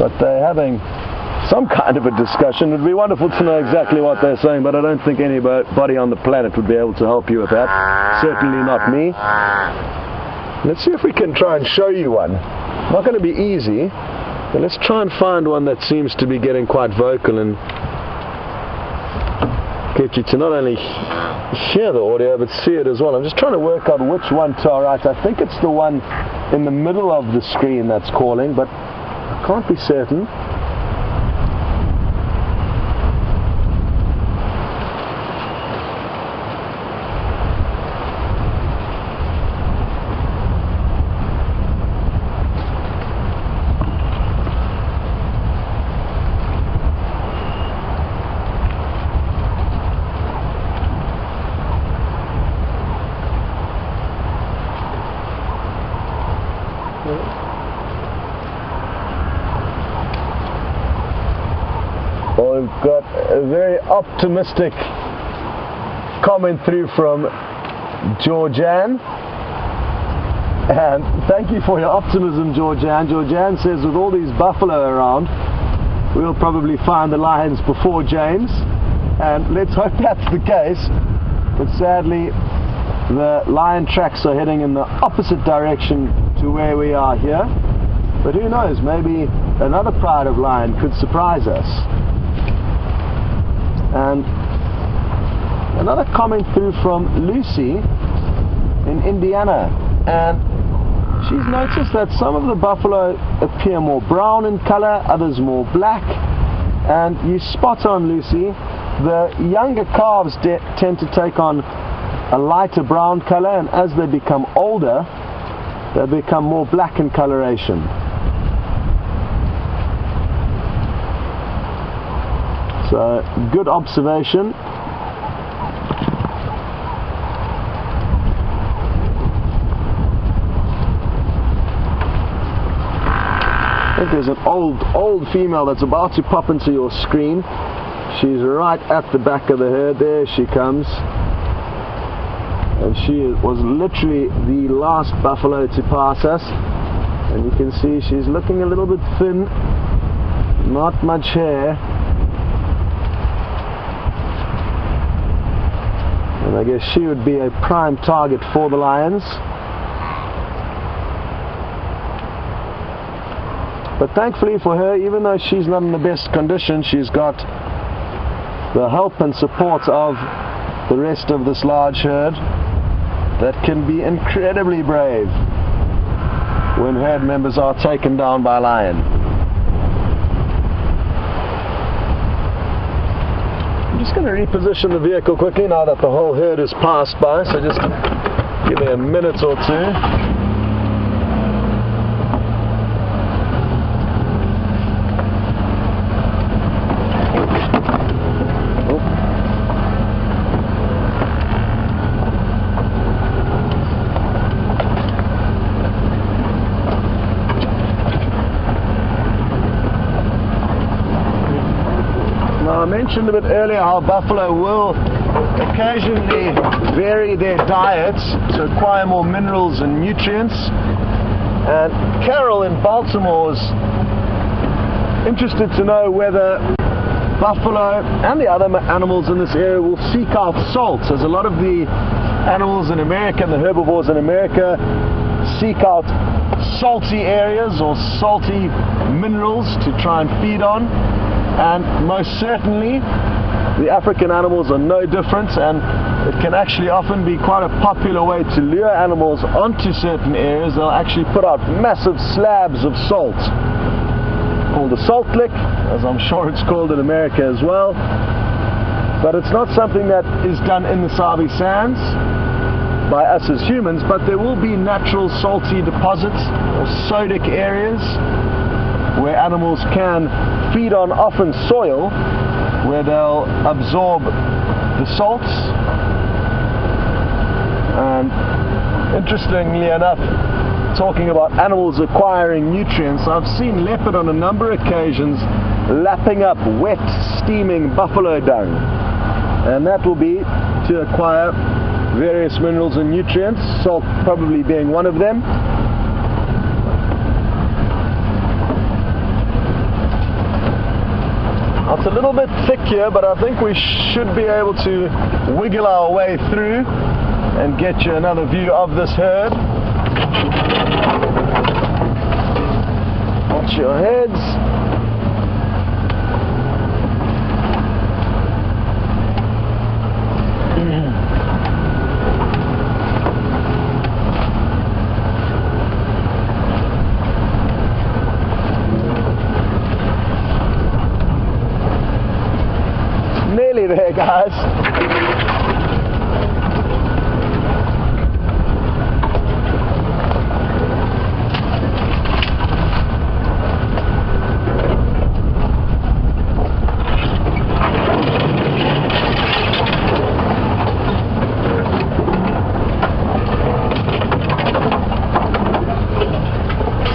but they're having some kind of a discussion. It would be wonderful to know exactly what they're saying, but I don't think anybody on the planet would be able to help you with that. Certainly not me. Let's see if we can try and show you one. Not going to be easy, but let's try and find one that seems to be getting quite vocal and get you to not only hear the audio but see it as well. I'm just trying to work out which one to our right. I think it's the one in the middle of the screen that's calling, but I can't be certain. Well, we've got a very optimistic comment through from Georgianne, and thank you for your optimism, Georgianne. Georgianne says with all these buffalo around, we'll probably find the lions before James, and let's hope that's the case. But sadly, the lion tracks are heading in the opposite direction to where we are here. But who knows, maybe another pride of lion could surprise us. And another comment through from Lucy in Indiana, and she's noticed that some of the buffalo appear more brown in color, others more black. And you spot on, Lucy, the younger calves tend to take on a lighter brown color, and as they become older they become more black in coloration. So, good observation. I think there's an old female that's about to pop into your screen. She's right at the back of the herd. There she comes. And she was literally the last buffalo to pass us. And you can see she's looking a little bit thin. Not much hair. And I guess she would be a prime target for the lions. But thankfully for her, even though she's not in the best condition, she's got the help and support of the rest of this large herd that can be incredibly brave when herd members are taken down by a lion. I'm just going to reposition the vehicle quickly now that the whole herd has passed by, so just give me a minute or two. I mentioned a bit earlier how buffalo will occasionally vary their diets to acquire more minerals and nutrients, and Carol in Baltimore is interested to know whether buffalo and the other animals in this area will seek out salt, as a lot of the animals in America and the herbivores in America seek out salty areas or salty minerals to try and feed on. And most certainly the African animals are no different, and it can actually often be quite a popular way to lure animals onto certain areas. They'll actually put out massive slabs of salt called a salt lick, as I'm sure it's called in America as well. But it's not something that is done in the Sabi Sands by us as humans, but there will be natural salty deposits or sodic areas where animals can feed on, often soil, where they'll absorb the salts. And interestingly enough, talking about animals acquiring nutrients, I've seen leopard on a number of occasions lapping up wet, steaming buffalo dung, and that will be to acquire various minerals and nutrients, salt probably being one of them. It's a little bit thick here, but I think we should be able to wiggle our way through and get you another view of this herd. Watch your heads. Nearly there, guys.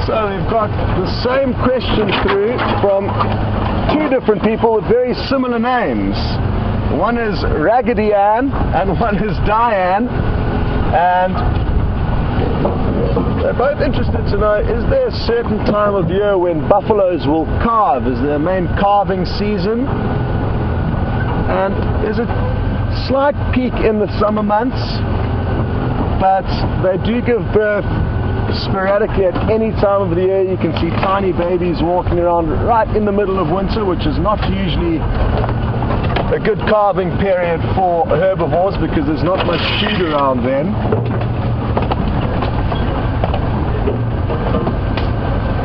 So we've got the same question through from two different people with very similar names. One is Raggedy Ann and one is Diane, and they're both interested to know, is there a certain time of year when buffaloes will calve? Is there a main calving season? And there's a slight peak in the summer months, but they do give birth sporadically at any time of the year. You can see tiny babies walking around right in the middle of winter, which is not usually a good calving period for herbivores because there's not much food around then.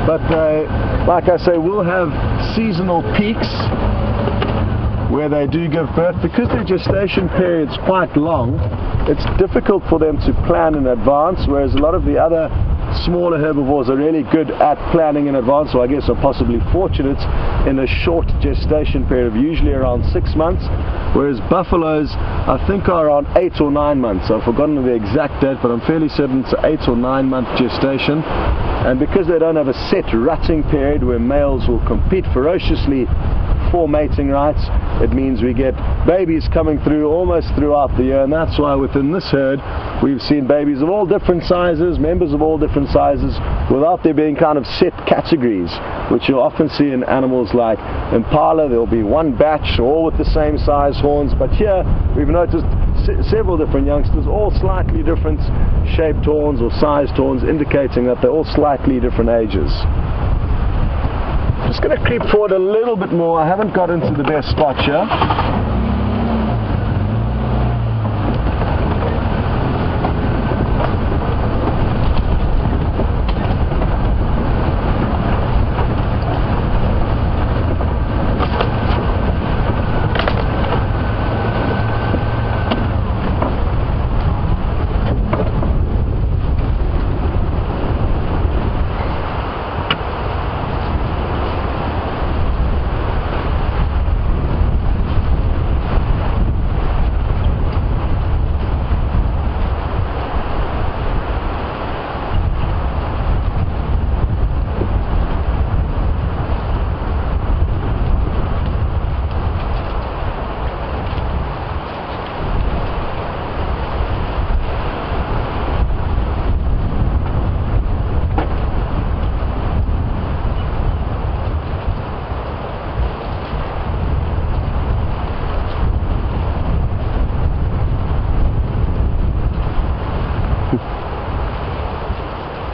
But like I say, we'll have seasonal peaks where they do give birth. Because their gestation period's quite long, it's difficult for them to plan in advance, whereas a lot of the other smaller herbivores are really good at planning in advance, so I guess are possibly fortunate in a short gestation period of usually around 6 months, whereas buffaloes I think are around 8 or 9 months. I've forgotten the exact date, but I'm fairly certain it's an 8 or 9 month gestation. And because they don't have a set rutting period where males will compete ferociously for mating rights, it means we get babies coming through almost throughout the year, and that's why within this herd we've seen babies of all different sizes, members of all different sizes, without there being kind of set categories, which you'll often see in animals like impala. There'll be one batch all with the same size horns, but here we've noticed several different youngsters, all slightly different shaped horns or sized horns, indicating that they're all slightly different ages. Just going to creep forward a little bit more. I haven't got into the best spot here.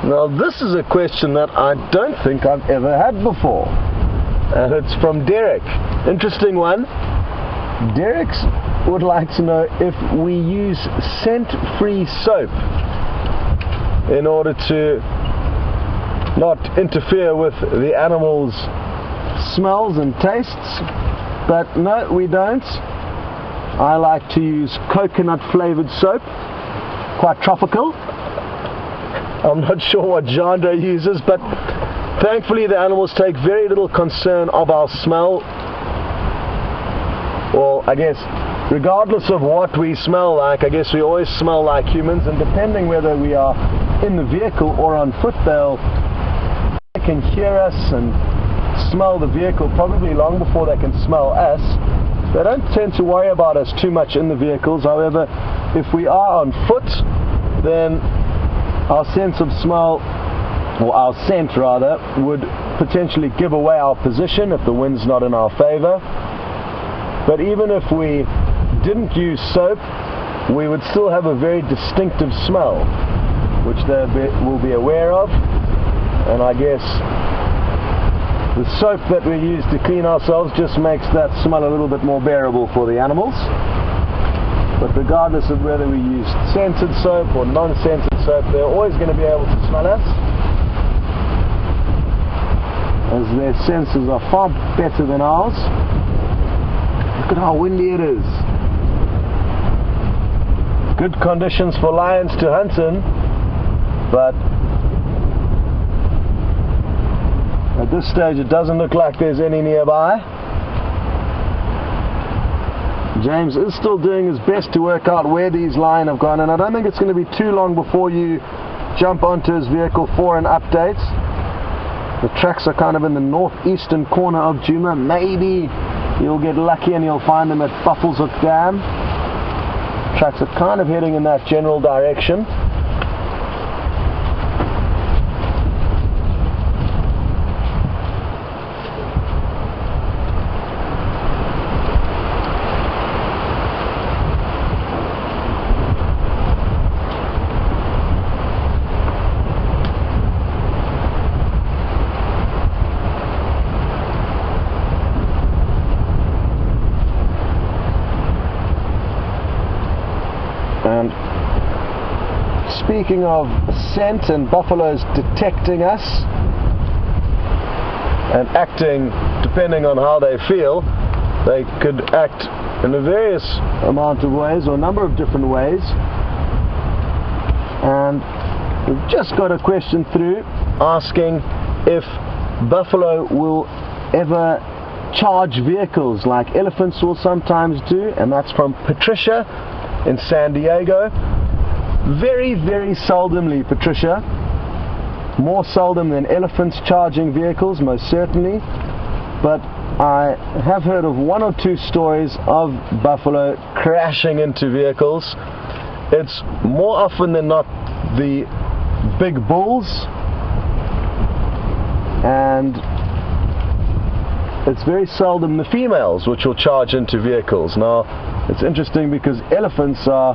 Now this is a question that I don't think I've ever had before, and it's from Derek. Interesting one. Derek would like to know if we use scent-free soap in order to not interfere with the animal's smells and tastes. But no, we don't. I like to use coconut flavored soap, quite tropical. I'm not sure what genre uses, but thankfully the animals take very little concern of our smell. Well, I guess regardless of what we smell like, I guess we always smell like humans, and depending whether we are in the vehicle or on foot, they can hear us and smell the vehicle probably long before they can smell us. They don't tend to worry about us too much in the vehicles. However, if we are on foot, then our sense of smell, or our scent rather, would potentially give away our position if the wind's not in our favor. But even if we didn't use soap, we would still have a very distinctive smell, which they will be aware of. And I guess the soap that we use to clean ourselves just makes that smell a little bit more bearable for the animals. But regardless of whether we use scented soap or non-scented soap, they're always going to be able to smell us, as their senses are far better than ours. Look at how windy it is. Good conditions for lions to hunt in, but at this stage it doesn't look like there's any nearby. James is still doing his best to work out where these lions have gone, and I don't think it's going to be too long before you jump onto his vehicle for an update. The tracks are kind of in the northeastern corner of Djuma. Maybe you'll get lucky and you'll find them at Buffelshoek Dam. Tracks are kind of heading in that general direction. And speaking of scent and buffaloes detecting us and acting depending on how they feel, they could act in a various amount of ways, or a number of different ways. And we've just got a question through asking if buffalo will ever charge vehicles like elephants will sometimes do, and that's from Patricia in San Diego. Very, very seldomly, Patricia. More seldom than elephants charging vehicles, most certainly. But I have heard of one or two stories of buffalo crashing into vehicles. It's more often than not the big bulls, and it's very seldom the females which will charge into vehicles. Now, it's interesting because elephants are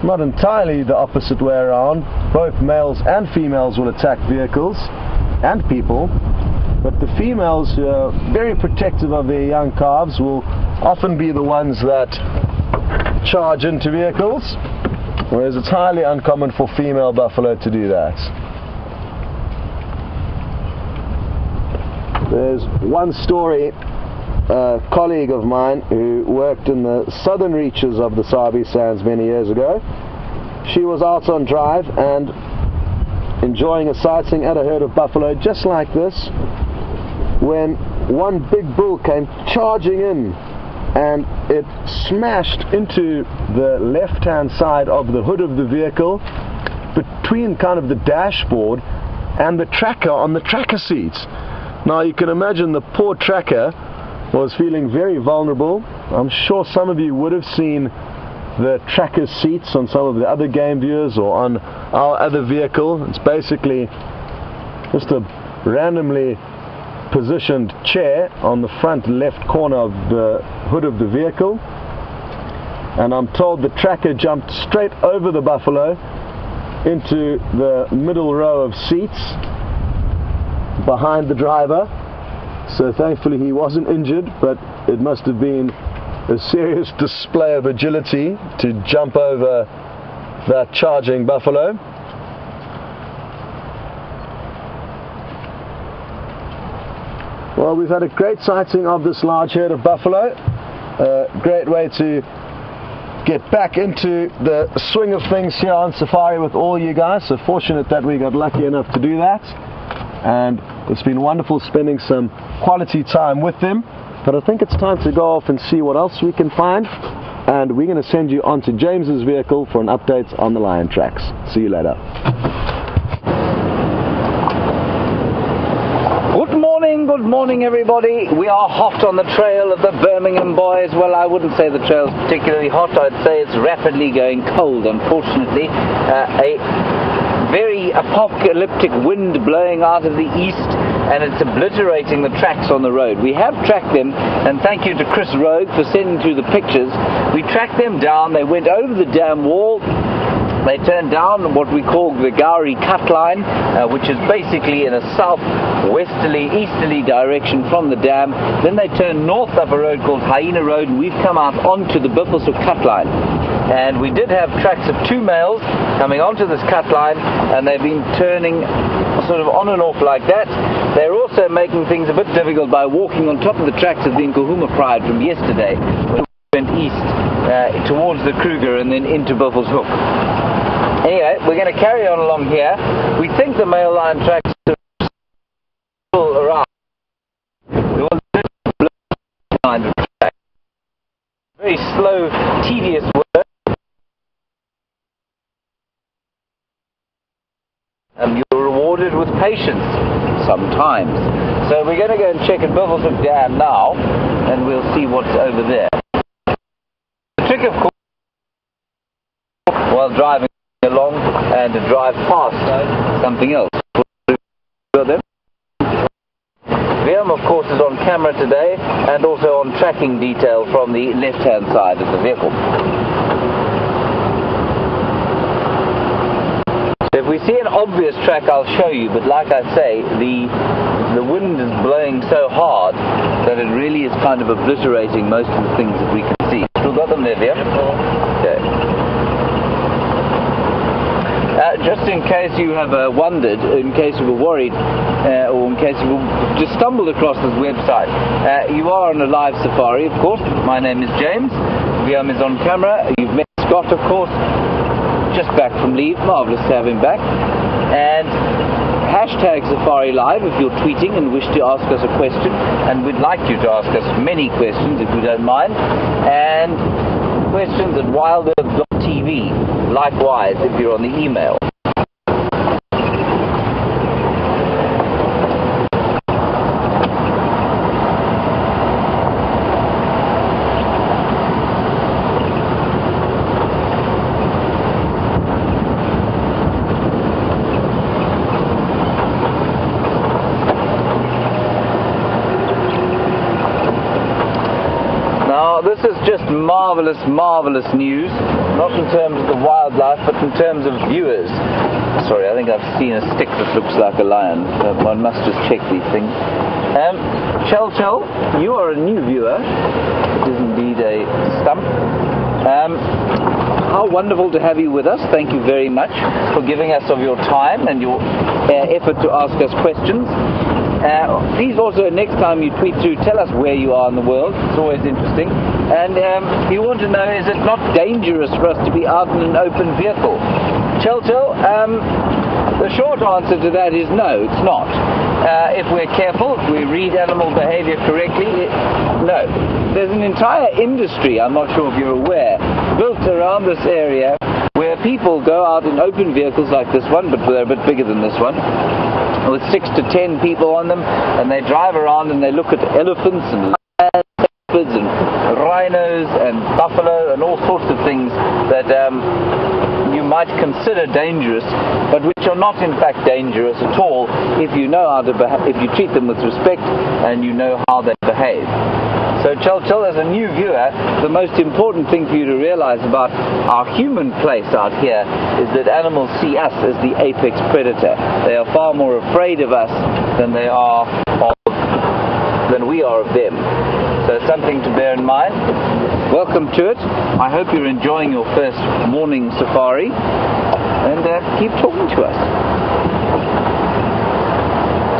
not entirely the opposite way around. Both males and females will attack vehicles and people, but the females, who are very protective of their young calves, will often be the ones that charge into vehicles, whereas it's highly uncommon for female buffalo to do that. There's one story, a colleague of mine who worked in the southern reaches of the Sabi Sands many years ago. She was out on drive and enjoying a sighting at a herd of buffalo just like this, when one big bull came charging in, and it smashed into the left hand side of the hood of the vehicle, between kind of the dashboard and the tracker on the tracker seats. Now you can imagine the poor tracker was feeling very vulnerable. I'm sure some of you would have seen the tracker seats on some of the other game viewers or on our other vehicle. It's basically just a randomly positioned chair on the front left corner of the hood of the vehicle, and I'm told the tracker jumped straight over the buffalo into the middle row of seats behind the driver. So thankfully he wasn't injured, but it must have been a serious display of agility to jump over that charging buffalo. Well, we've had a great sighting of this large herd of buffalo. A great way to get back into the swing of things here on safari with all you guys. So fortunate that we got lucky enough to do that, and it's been wonderful spending some quality time with them. But I think it's time to go off and see what else we can find, and we're going to send you on to James's vehicle for an update on the lion tracks. See you later. Good morning everybody. We are hot on the trail of the Birmingham boys. Well, I wouldn't say the trail's particularly hot, I'd say it's rapidly going cold, unfortunately. A very apocalyptic wind blowing out of the east, and it's obliterating the tracks on the road. We have tracked them, and thank you to Chris Rogue for sending through the pictures. We tracked them down, they went over the dam wall. They turned down what we call the Gowrie cut line, which is basically in a south-westerly, easterly direction from the dam. Then they turned north up a road called Hyena Road, and we've come out onto the Biffleshoek cut line. And we did have tracks of 2 males coming onto this cut line, and they've been turning sort of on and off like that. They're also making things a bit difficult by walking on top of the tracks of the Nkuhuma Pride from yesterday, when we went east towards the Kruger and then into Biffleshoek. Anyway, we're going to carry on along here. We think the male lion tracks are still around. We want to find the track. Very slow, tedious work. And you're rewarded with patience, sometimes. So we're going to go and check at Biffleshoek Dam now, and we'll see what's over there. The trick, of course, while driving along and to drive past something else. Liam, of course, is on camera today and also on tracking detail from the left-hand side of the vehicle. So if we see an obvious track, I'll show you, but like I say, the wind is blowing so hard that it really is kind of obliterating most of the things that we can see. Still got them there, Liam? Okay. Just in case you have wondered, in case you were worried, or in case you just stumbled across this website, you are on a live safari, of course. My name is James. Liam is on camera. You've met Scott, of course, just back from leave. Marvellous to have him back. And hashtag Safari Live if you're tweeting and wish to ask us a question, and we'd like you to ask us many questions if you don't mind. And questions at WildEarth.tv. Likewise, if you're on the email. Well, this is just marvelous, marvelous news. Not in terms of the wildlife, but in terms of viewers. Sorry, I think I've seen a stick that looks like a lion. One must just check these things. Chel, you are a new viewer. It is indeed a stump. How wonderful to have you with us. Thank you very much for giving us of your time and your effort to ask us questions. Please also, next time you tweet through, tell us where you are in the world. It's always interesting. And you want to know, is it not dangerous for us to be out in an open vehicle? Chel, the short answer to that is no, it's not. If we're careful, if we read animal behavior correctly, no. There's an entire industry, I'm not sure if you're aware, built around this area where people go out in open vehicles like this one, but they're a bit bigger than this one, with 6 to 10 people on them, and they drive around and they look at elephants and lions, leopards and rhinos and buffalo and all sorts of things that you might consider dangerous, but which are not in fact dangerous at all if you know how to if you treat them with respect and you know how they behave. So Chel, as a new viewer, the most important thing for you to realize about our human place out here is that animals see us as the apex predator. They are far more afraid of us than we are of them. So something to bear in mind. Welcome to it. I hope you're enjoying your first morning safari, and keep talking to us.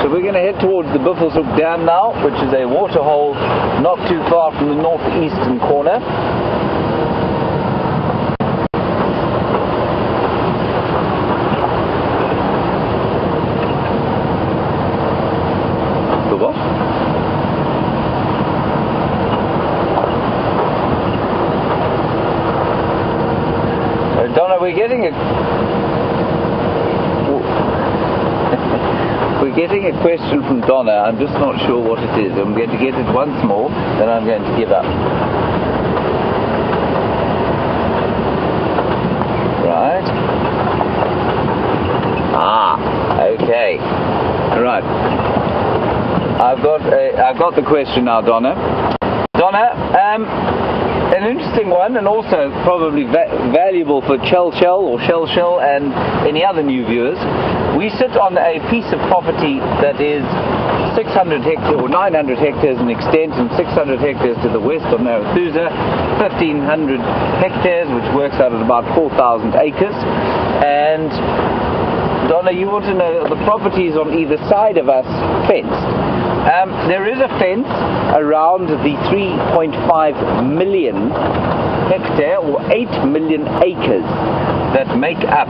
So we're going to head towards the Buffelshoek Dam now, which is a waterhole not too far from the northeastern corner. The what? Donna, we're getting a question from Donna. I'm just not sure what it is. I'm going to get it once more, then I'm going to give up. Right. Okay. Right. I've got the question now, Donna. Donna, an interesting one, and also probably valuable for Chel or Shell and any other new viewers. We sit on a piece of property that is 600 hectares or 900 hectares in extent and 600 hectares to the west of Narathusa, 1,500 hectares, which works out at about 4,000 acres. And Donna, you want to know the properties on either side of us fenced. There is a fence around the 3.5 million hectare or 8 million acres that make up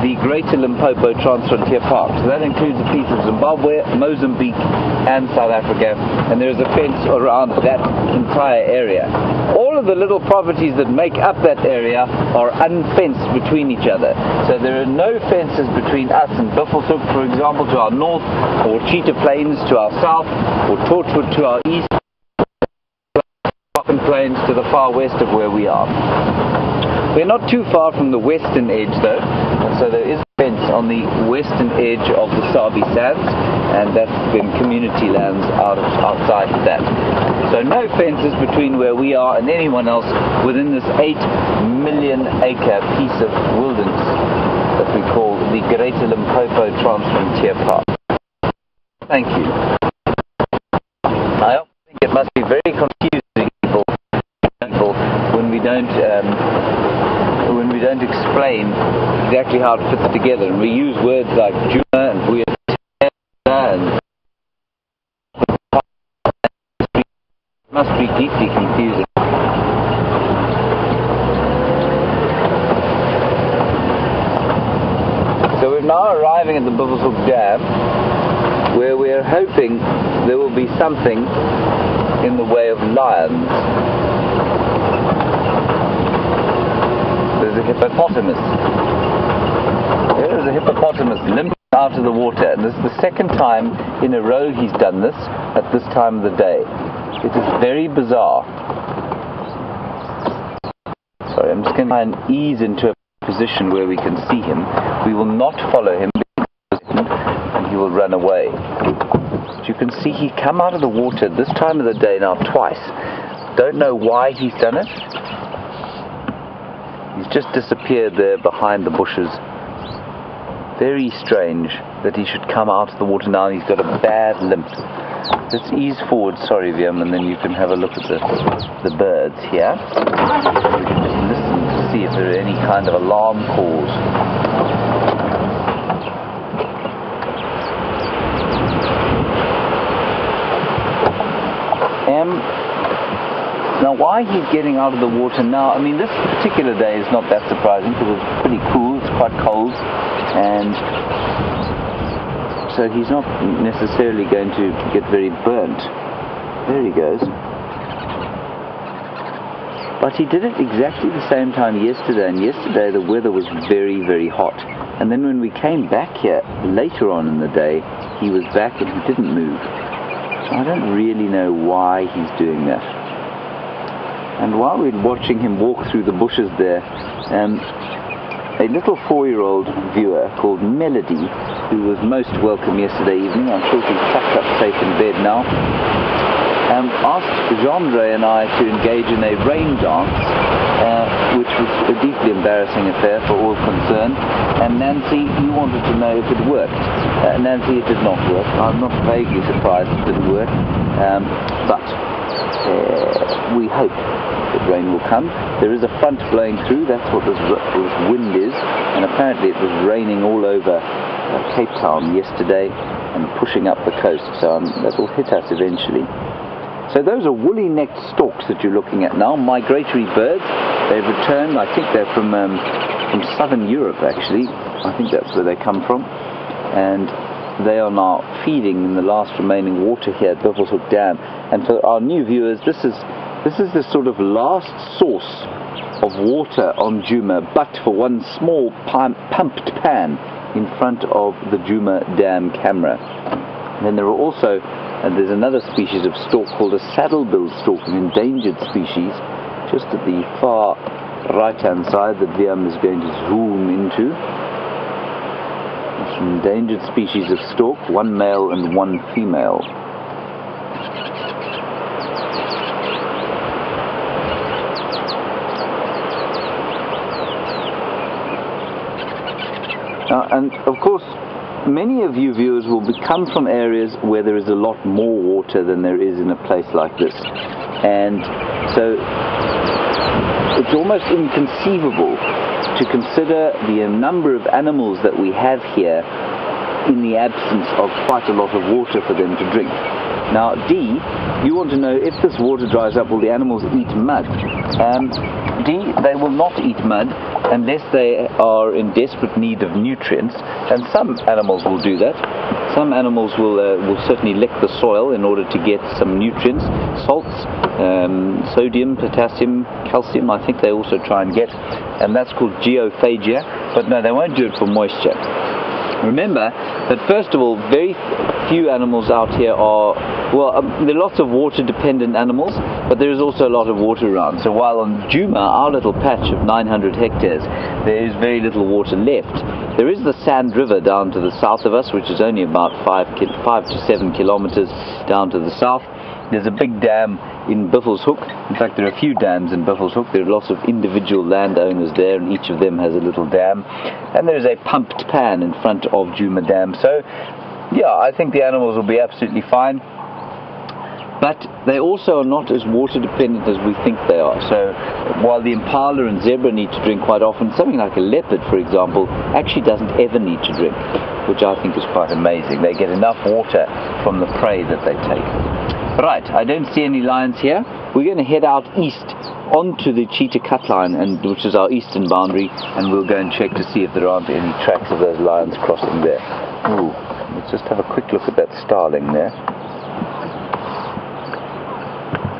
the Greater Limpopo Transfrontier Park. So that includes a piece of Zimbabwe, Mozambique and South Africa, and there is a fence around that entire area. All of the little properties that make up that area are unfenced between each other. So there are no fences between us and Buffelshoek, for example, to our north, or Cheetah Plains to our south, or Torchwood to our east, Plains to the far west of where we are. We're not too far from the western edge though, and so there is a fence on the western edge of the Sabi Sands, and that's been community lands outside of that. So no fences between where we are and anyone else within this 8 million acre piece of wilderness that we call the Greater Limpopo Transfrontier Park. Thank you. I think it must be very confusing when we don't explain exactly how it fits together, and we use words like Juna and Buya and it must be deeply confusing. So we're now arriving at the Buffelshoek Dam, where we're hoping there will be something in the way of lions. There's a hippopotamus. There is a hippopotamus limping out of the water, and this is the second time in a row he's done this at this time of the day. It is very bizarre. Sorry, I'm just going to try and ease into a position where we can see him. We will not follow him, and he will run away. But you can see he come out of the water this time of the day now twice. Don't know why he's done it. He's just disappeared there behind the bushes. Very strange that he should come out of the water now. He's got a bad limp. Let's ease forward, sorry Viam, and then you can have a look at the birds here. We can just listen to see if there are any kind of alarm calls. Now why he's getting out of the water now, I mean this particular day is not that surprising because it's pretty cool, it's quite cold, and so he's not necessarily going to get very burnt. There he goes. But he did it exactly the same time yesterday, and yesterday the weather was very, very hot. And then when we came back here later on in the day, he was back and he didn't move. So I don't really know why he's doing that. And while we're watching him walk through the bushes there, a little 4-year-old viewer called Melody, who was most welcome yesterday evening, I'm sure she's tucked up safe in bed now, asked Jean-Ray and I to engage in a rain dance, which was a deeply embarrassing affair for all concerned. And Nancy, you wanted to know if it worked. Nancy, it did not work. I'm not vaguely surprised it didn't work, but we hope that rain will come. There is a front blowing through, that's what this wind is, and apparently it was raining all over Cape Town yesterday and pushing up the coast, so that will hit us eventually. So those are woolly-necked storks that you're looking at now, migratory birds. They've returned, I think they're from southern Europe actually, I think that's where they come from, and they are now feeding in the last remaining water here at Buffelshoek Dam. And for our new viewers, this is the sort of last source of water on Djuma, but for one small pumped pan in front of the Djuma Dam camera. And then there are also, there's another species of stork called a saddle-billed stork, an endangered species, just at the far right-hand side that Viam is going to zoom into. It's an endangered species of stork, one male and one female. And of course, many of you viewers will come from areas where there is a lot more water than there is in a place like this. And so it's almost inconceivable to consider the number of animals that we have here in the absence of quite a lot of water for them to drink. Now, D, you want to know if this water dries up, will the animals eat mud? D, they will not eat mud unless they are in desperate need of nutrients, and some animals will do that. Some animals will certainly lick the soil in order to get some nutrients, salts, sodium, potassium, calcium, I think they also try and get, and that's called geophagia, but no, they won't do it for moisture. Remember that first of all, very few animals out here are, well, there are lots of water dependent animals, but there is also a lot of water around. So while on Djuma, our little patch of 900 hectares, there is very little water left. There is the Sand River down to the south of us, which is only about 5 to 7 kilometers down to the south. There's a big dam in Buffelshoek. In fact, there are a few dams in Buffelshoek. There are lots of individual landowners there, and each of them has a little dam. And there is a pumped pan in front of Djuma Dam. So, yeah, I think the animals will be absolutely fine. But they also are not as water dependent as we think they are. So while the impala and zebra need to drink quite often, something like a leopard, for example, actually doesn't ever need to drink, which I think is quite amazing. They get enough water from the prey that they take. Right, I don't see any lions here. We're going to head out east onto the cheetah cut line, which is our eastern boundary, and we'll go and check to see if there aren't any tracks of those lions crossing there. Ooh, let's just have a quick look at that starling there.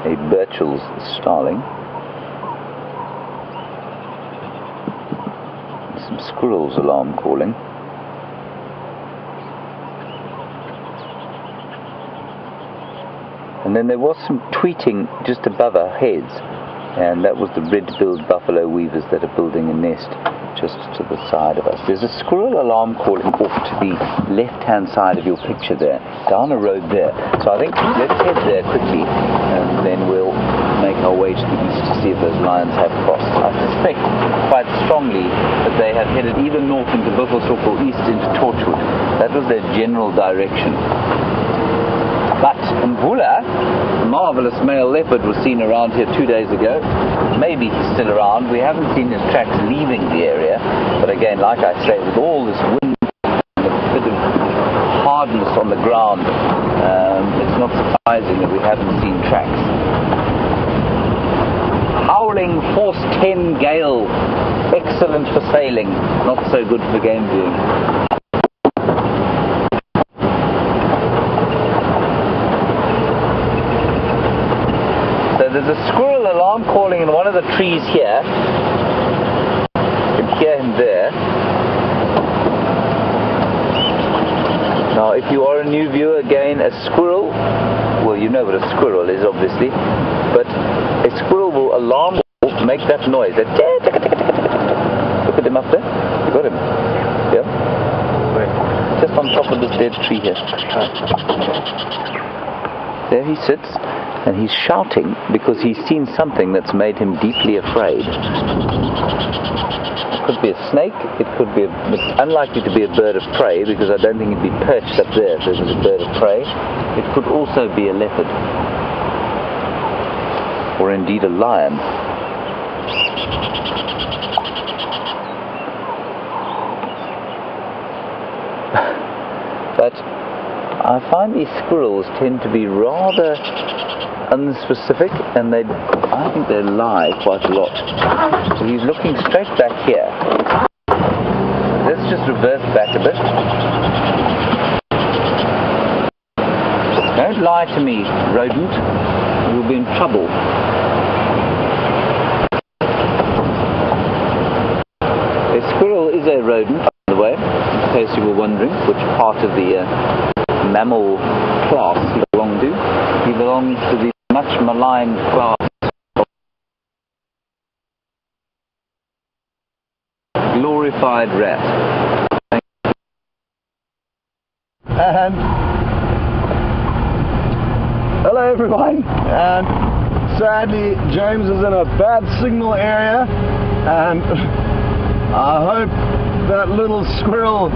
A Birchall's starling. Some squirrels alarm calling. And then there was some tweeting just above our heads, and that was the red-billed buffalo weavers that are building a nest just to the side of us. There's a squirrel alarm calling off to the left-hand side of your picture there, down a road there. So I think let's head there quickly, and then we'll make making our way to the east to see if those lions have crossed. I suspect quite strongly that they have headed either north into Buffelshoek or east into Torchwood. That was their general direction. But Mvula, a marvelous male leopard, was seen around here 2 days ago. Maybe he's still around. We haven't seen his tracks leaving the area. But again, like I say, with all this wind and a bit of hardness on the ground, it's not surprising that we haven't seen tracks. Howling force 10 gale. Excellent for sailing, not so good for game viewing. There's a squirrel alarm calling in one of the trees here. You can hear him there. Now, if you are a new viewer, again, a squirrel, well, you know what a squirrel is, obviously, but a squirrel will alarm or make that noise. Look at him up there. You got him? Yeah? Just on top of this dead tree here. There he sits. And he's shouting because he's seen something that's made him deeply afraid. It could be a snake, it's unlikely to be a bird of prey because I don't think it'd be perched up there if it was a bird of prey. It could also be a leopard. Or indeed a lion. But I find these squirrels tend to be rather unspecific, and I think they lie quite a lot. So he's looking straight back here. Let's just reverse back a bit. Don't lie to me, rodent. You'll be in trouble. A squirrel is a rodent, by the way, in case you were wondering which part of the mammal class he belonged to. He belongs to the much maligned class of glorified rat. And hello everyone, and sadly James is in a bad signal area, and I hope that little squirrel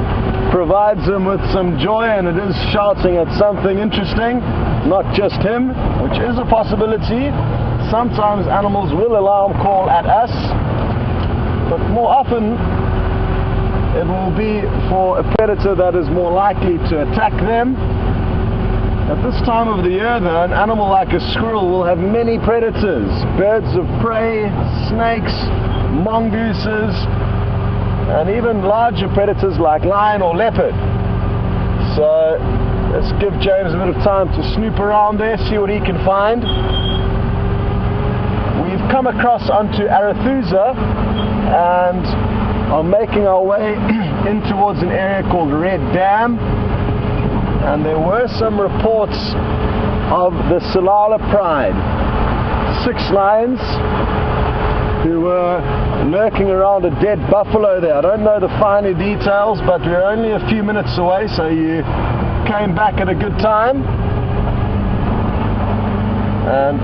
provides him with some joy, and it is shouting at something interesting, not just him, which is a possibility. Sometimes animals will alarm call at us, but more often it will be for a predator that is more likely to attack them. At this time of the year though, an animal like a squirrel will have many predators: birds of prey, snakes, mongooses, and even larger predators like lion or leopard. So let's give James a bit of time to snoop around there, see what he can find. We've come across onto Arathusa and are making our way in towards an area called Red Dam, and there were some reports of the Tsalala pride. 6 lions who were lurking around a dead buffalo there. I don't know the finer details, but we're only a few minutes away, so you came back at a good time. And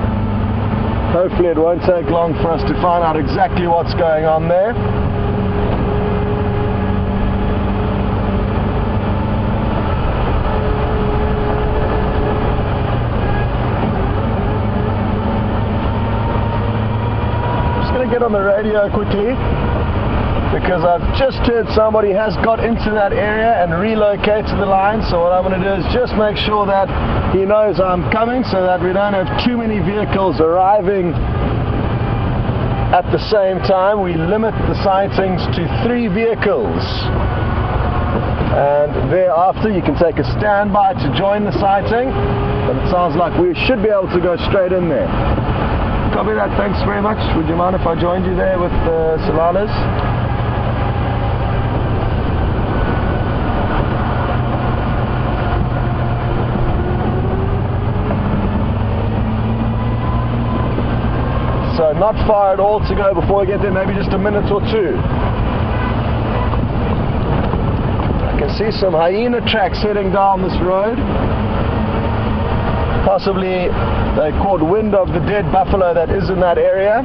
hopefully it won't take long for us to find out exactly what's going on there. Get on the radio quickly, because I've just heard somebody has got into that area and relocated the line. So what I'm going to do is just make sure that he knows I'm coming, so that we don't have too many vehicles arriving at the same time. We limit the sightings to 3 vehicles, and thereafter you can take a standby to join the sighting, but it sounds like we should be able to go straight in there. Copy that, thanks very much. Would you mind if I joined you there with the Tsalalas? So not far at all to go before we get there, maybe just a minute or 2. I can see some hyena tracks heading down this road. possibly they caught wind of the dead buffalo that is in that area.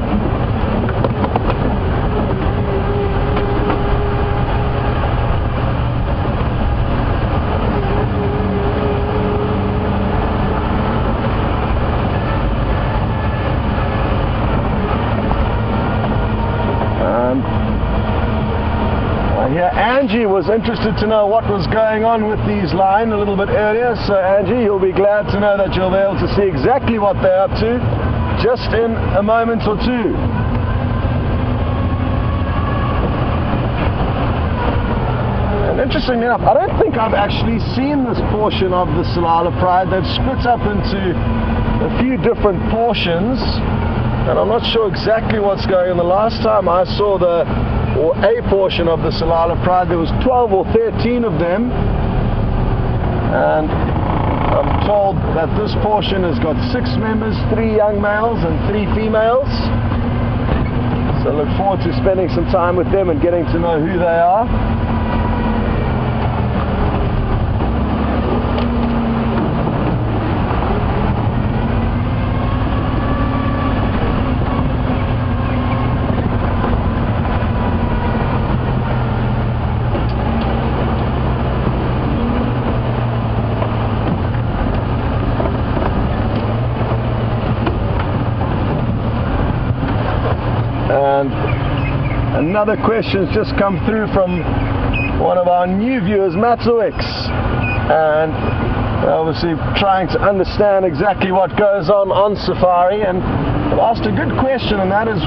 Here, Angie was interested to know what was going on with these line a little bit earlier. So Angie, you'll be glad to know that you'll be able to see exactly what they're up to just in a moment or two. And interestingly enough, I don't think I've actually seen this portion of the Tsalala Pride. They've split up into a few different portions, and I'm not sure exactly what's going on. The last time I saw a portion of the Tsalala Pride, there was 12 or 13 of them, and I'm told that this portion has got 6 members, 3 young males and 3 females. So I look forward to spending some time with them and getting to know who they are. And another question's just come through from one of our new viewers, Matsuix, and obviously trying to understand exactly what goes on Safari. And I've asked a good question, and that is,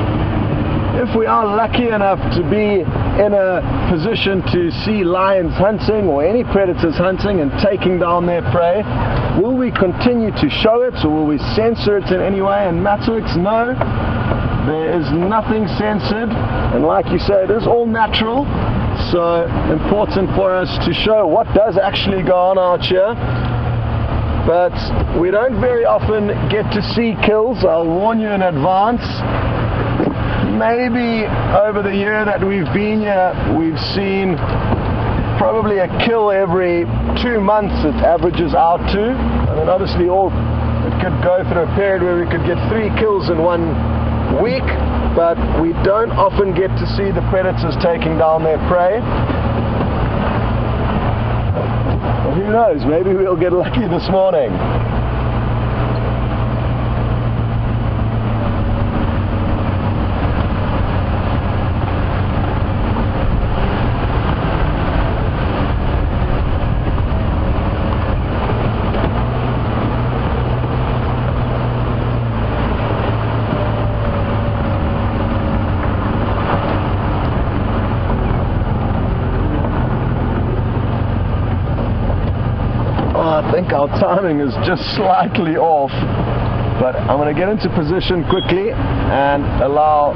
if we are lucky enough to be in a position to see lions hunting or any predators hunting and taking down their prey, will we continue to show it, or will we censor it in any way? And Matsuix, no. There is nothing censored, and like you say, it is all natural, so important for us to show what does actually go on out here. But we don't very often get to see kills, I'll warn you in advance. Maybe over the year that we've been here, we've seen probably a kill every 2 months it averages out to. I mean, obviously it could go through a period where we could get 3 kills in 1 week, but we don't often get to see the predators taking down their prey. Well, who knows, maybe we'll get lucky this morning. I think our timing is just slightly off, but I'm going to get into position quickly and allow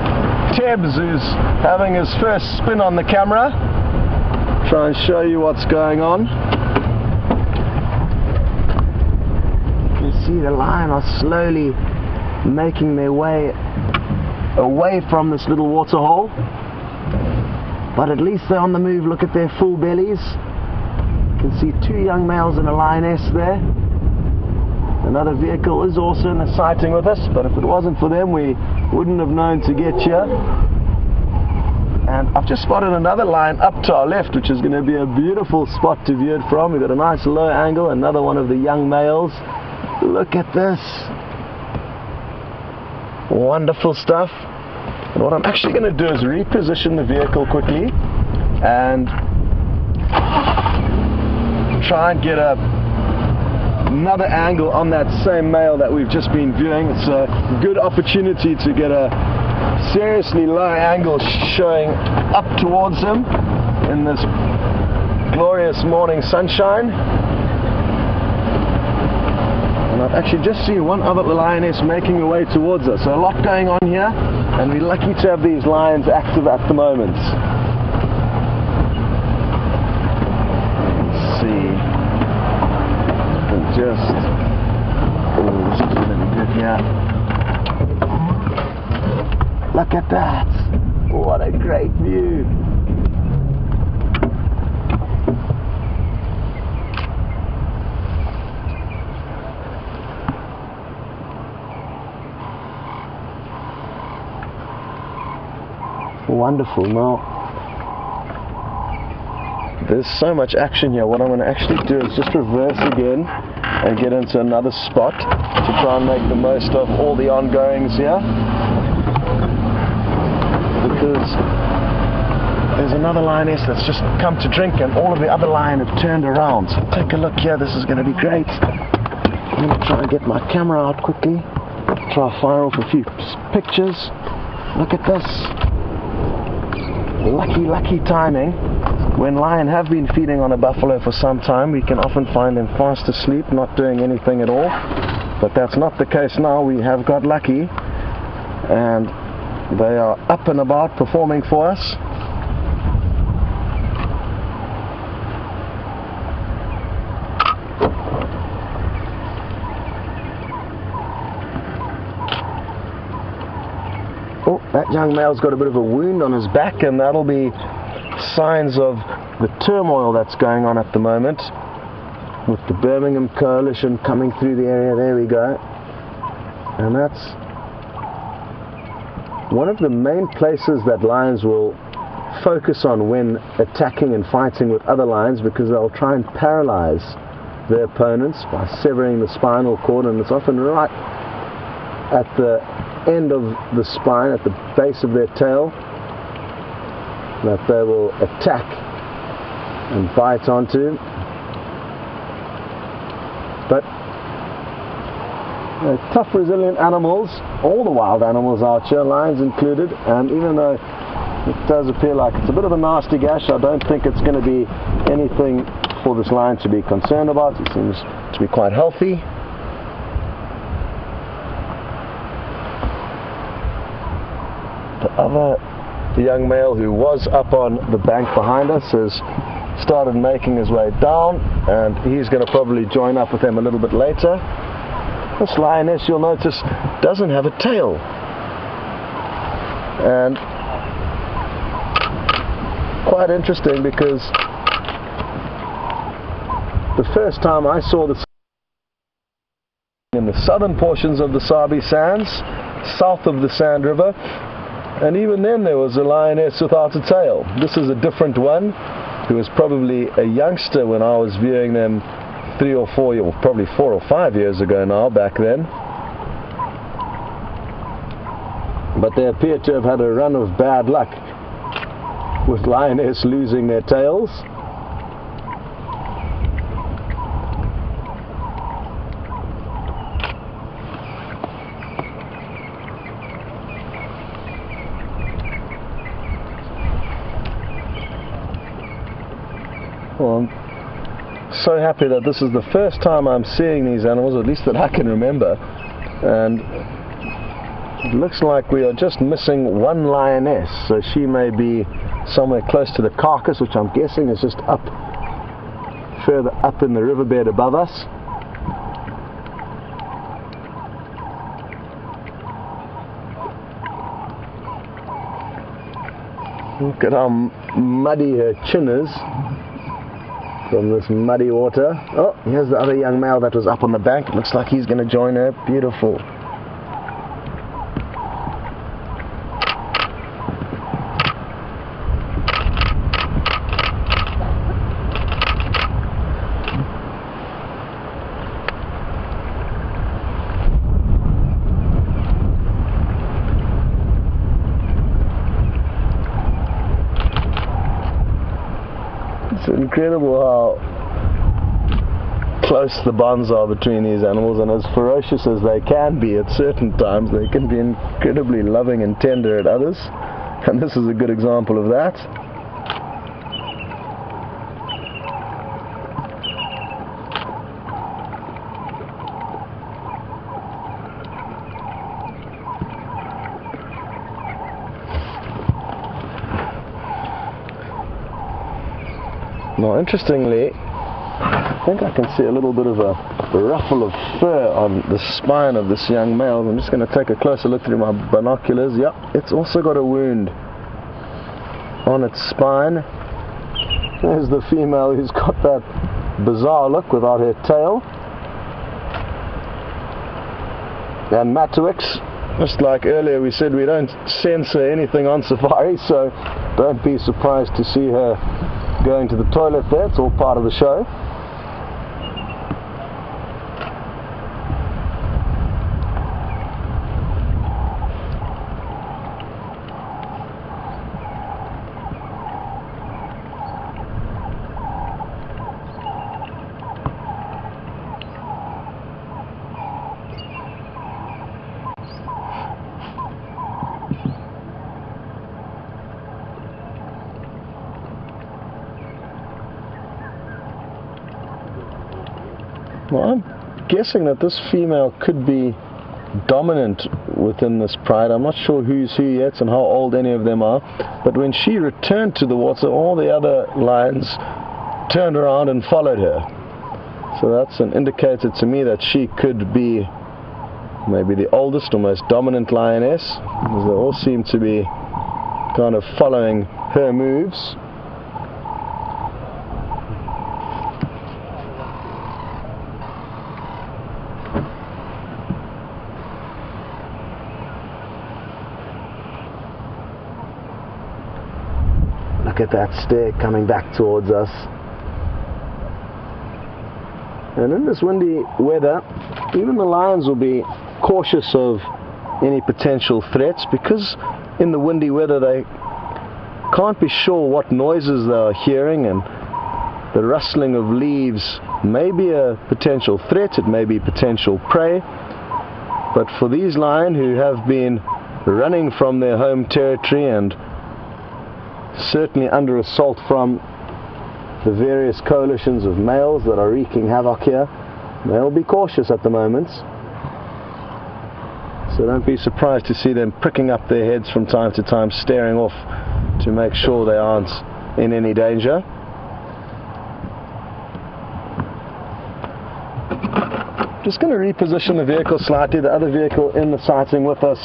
Tebs, who's having his first spin on the camera, try and show you what's going on. You can see the lion are slowly making their way away from this little water hole, but at least they're on the move. Look at their full bellies. You can see 2 young males and a lioness there. Another vehicle is also in the sighting with us, but if it wasn't for them, we wouldn't have known to get here. And I've just spotted another lion up to our left, which is going to be a beautiful spot to view it from. We've got a nice low angle, another one of the young males. Look at this. Wonderful stuff. And what I'm actually going to do is reposition the vehicle quickly and try and get another angle on that same male that we've just been viewing. It's a good opportunity to get a seriously low angle showing up towards him in this glorious morning sunshine. And I've actually just seen one other lioness making her way towards us, so a lot going on here, and we're lucky to have these lions active at the moment. Just, oh, this is going to be good here. Look at that. What a great view. Wonderful. Now, there's so much action here. What I'm going to actually do is just reverse again and get into another spot to try and make the most of all the ongoings here, because there's another lioness that's just come to drink and all of the other lion have turned around. So take a look here. This is going to be great. I'm going to try and get my camera out quickly, try to fire off a few pictures. Look at this. Lucky timing. When lion have been feeding on a buffalo for some time, we can often find them fast asleep, not doing anything at all. But that's not the case now. We have got lucky, and they are up and about performing for us. Oh, that young male's got a bit of a wound on his back, and that'll be signs of the turmoil that's going on at the moment with the Birmingham coalition coming through the area. There we go. And that's one of the main places that lions will focus on when attacking and fighting with other lions, because they'll try and paralyze their opponents by severing the spinal cord, and it's often right at the end of the spine, at the base of their tail, that they will attack and bite onto. But tough, resilient animals, all the wild animals out here, lions included, and even though it does appear like it's a bit of a nasty gash, I don't think it's going to be anything for this lion to be concerned about. It seems to be quite healthy. The young male who was up on the bank behind us has started making his way down, and he's going to probably join up with them a little bit later. This lioness, you'll notice, doesn't have a tail, and quite interesting, because the first time I saw this in the southern portions of the Sabi Sands, south of the Sand River, and even then there was a lioness without a tail. This is a different one, who was probably a youngster when I was viewing them 3 or 4 years, probably 4 or 5 years ago now, back then. But they appear to have had a run of bad luck with lioness losing their tails. Well, I'm so happy that this is the first time I'm seeing these animals, at least that I can remember, and it looks like we are just missing one lioness, so she may be somewhere close to the carcass, which I'm guessing is just up, further up in the riverbed above us. Look at how muddy her chin is from this muddy water. Oh, here's the other young male that was up on the bank. It looks like he's going to join her. Beautiful. It's incredible how close the bonds are between these animals, and as ferocious as they can be at certain times, they can be incredibly loving and tender at others, and this is a good example of that. Now, interestingly, I think I can see a little bit of a ruffle of fur on the spine of this young male. I'm just going to take a closer look through my binoculars. Yep, it's also got a wound on its spine. There's the female who's got that bizarre look without her tail. And Matwix Just like earlier we said, we don't censor anything on safari, so don't be surprised to see her going to the toilet there. It's all part of the show. Well, I'm guessing that this female could be dominant within this pride. I'm not sure who's who yet and how old any of them are, but when she returned to the water, all the other lions turned around and followed her. So that's an indicator to me that she could be maybe the oldest or most dominant lioness, because they all seem to be kind of following her moves. Look at that stare coming back towards us. And in this windy weather, even the lions will be cautious of any potential threats, because in the windy weather they can't be sure what noises they are hearing, and the rustling of leaves may be a potential threat, it may be potential prey. But for these lions who have been running from their home territory and certainly under assault from the various coalitions of males that are wreaking havoc here, they'll be cautious at the moment. So don't be surprised to see them pricking up their heads from time to time, staring off to make sure they aren't in any danger. Just going to reposition the vehicle slightly. The other vehicle in the sighting with us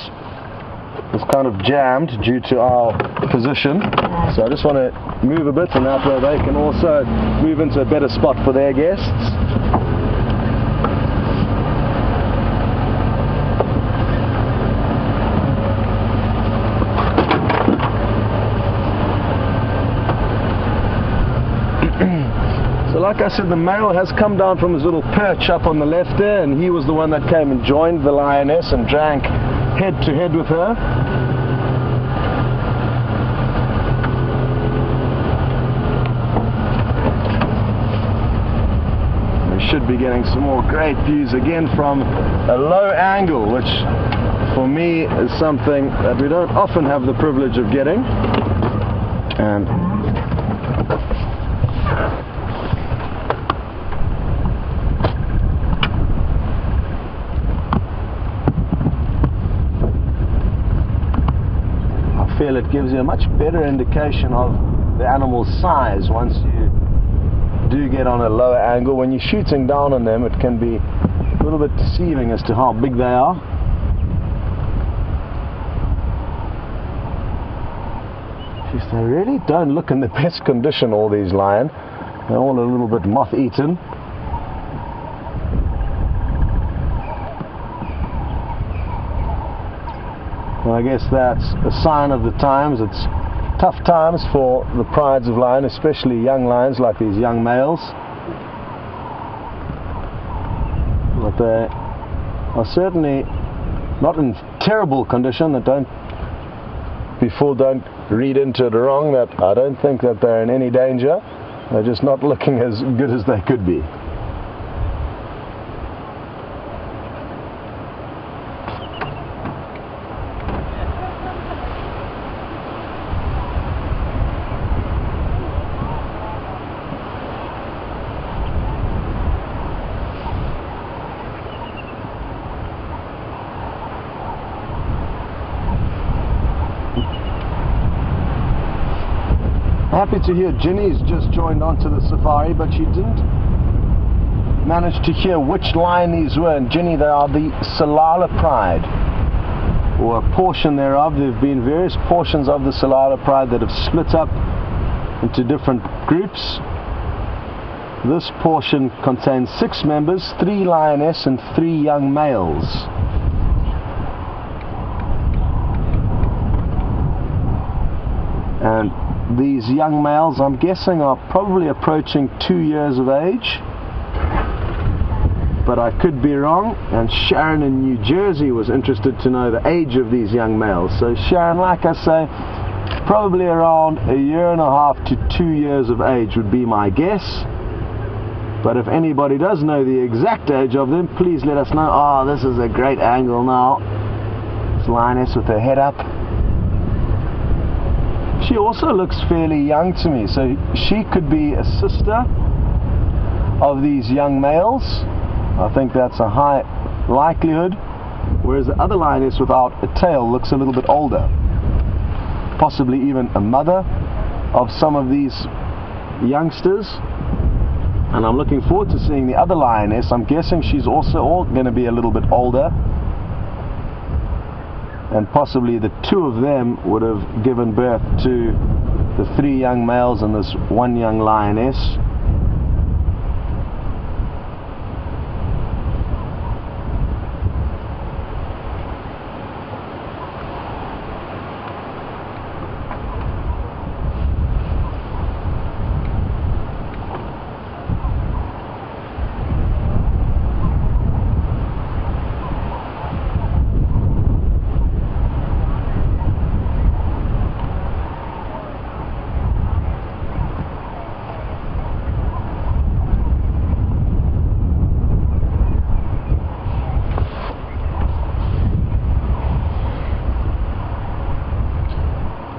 is kind of jammed due to our position, so I just want to move a bit, and that way they can also move into a better spot for their guests. So like I said, the male has come down from his little perch up on the left there, and he was the one that came and joined the lioness and drank head to head with her. We should be getting some more great views again from a low angle, which for me is something that we don't often have the privilege of getting. And feel it gives you a much better indication of the animal's size once you do get on a lower angle. When you're shooting down on them, it can be a little bit deceiving as to how big they are. Jeez, they really don't look in the best condition, all these lions. They're all a little bit moth-eaten. Well, I guess that's a sign of the times. It's tough times for the prides of lion, especially young lions like these young males. But they are certainly not in terrible condition. That don't read into it wrong, that I don't think that they're in any danger. They're just not looking as good as they could be. Happy to hear Ginny's just joined onto the safari, but she didn't manage to hear which lion these were. And Ginny, they are the Tsalala pride, or a portion thereof. There have been various portions of the Tsalala pride that have split up into different groups. This portion contains 6 members, 3 lioness and 3 young males. And these young males, I'm guessing, are probably approaching 2 years of age, but I could be wrong. And Sharon in New Jersey was interested to know the age of these young males. So Sharon, like I say, probably around 1.5 to 2 years of age would be my guess. But if anybody does know the exact age of them, please let us know. Oh, this is a great angle now. This lioness with her head up. She also looks fairly young to me, so she could be a sister of these young males. I think that's a high likelihood. Whereas the other lioness without a tail looks a little bit older. Possibly even a mother of some of these youngsters. And I'm looking forward to seeing the other lioness. I'm guessing she's also going to be a little bit older. And possibly the two of them would have given birth to the 3 young males and this 1 young lioness.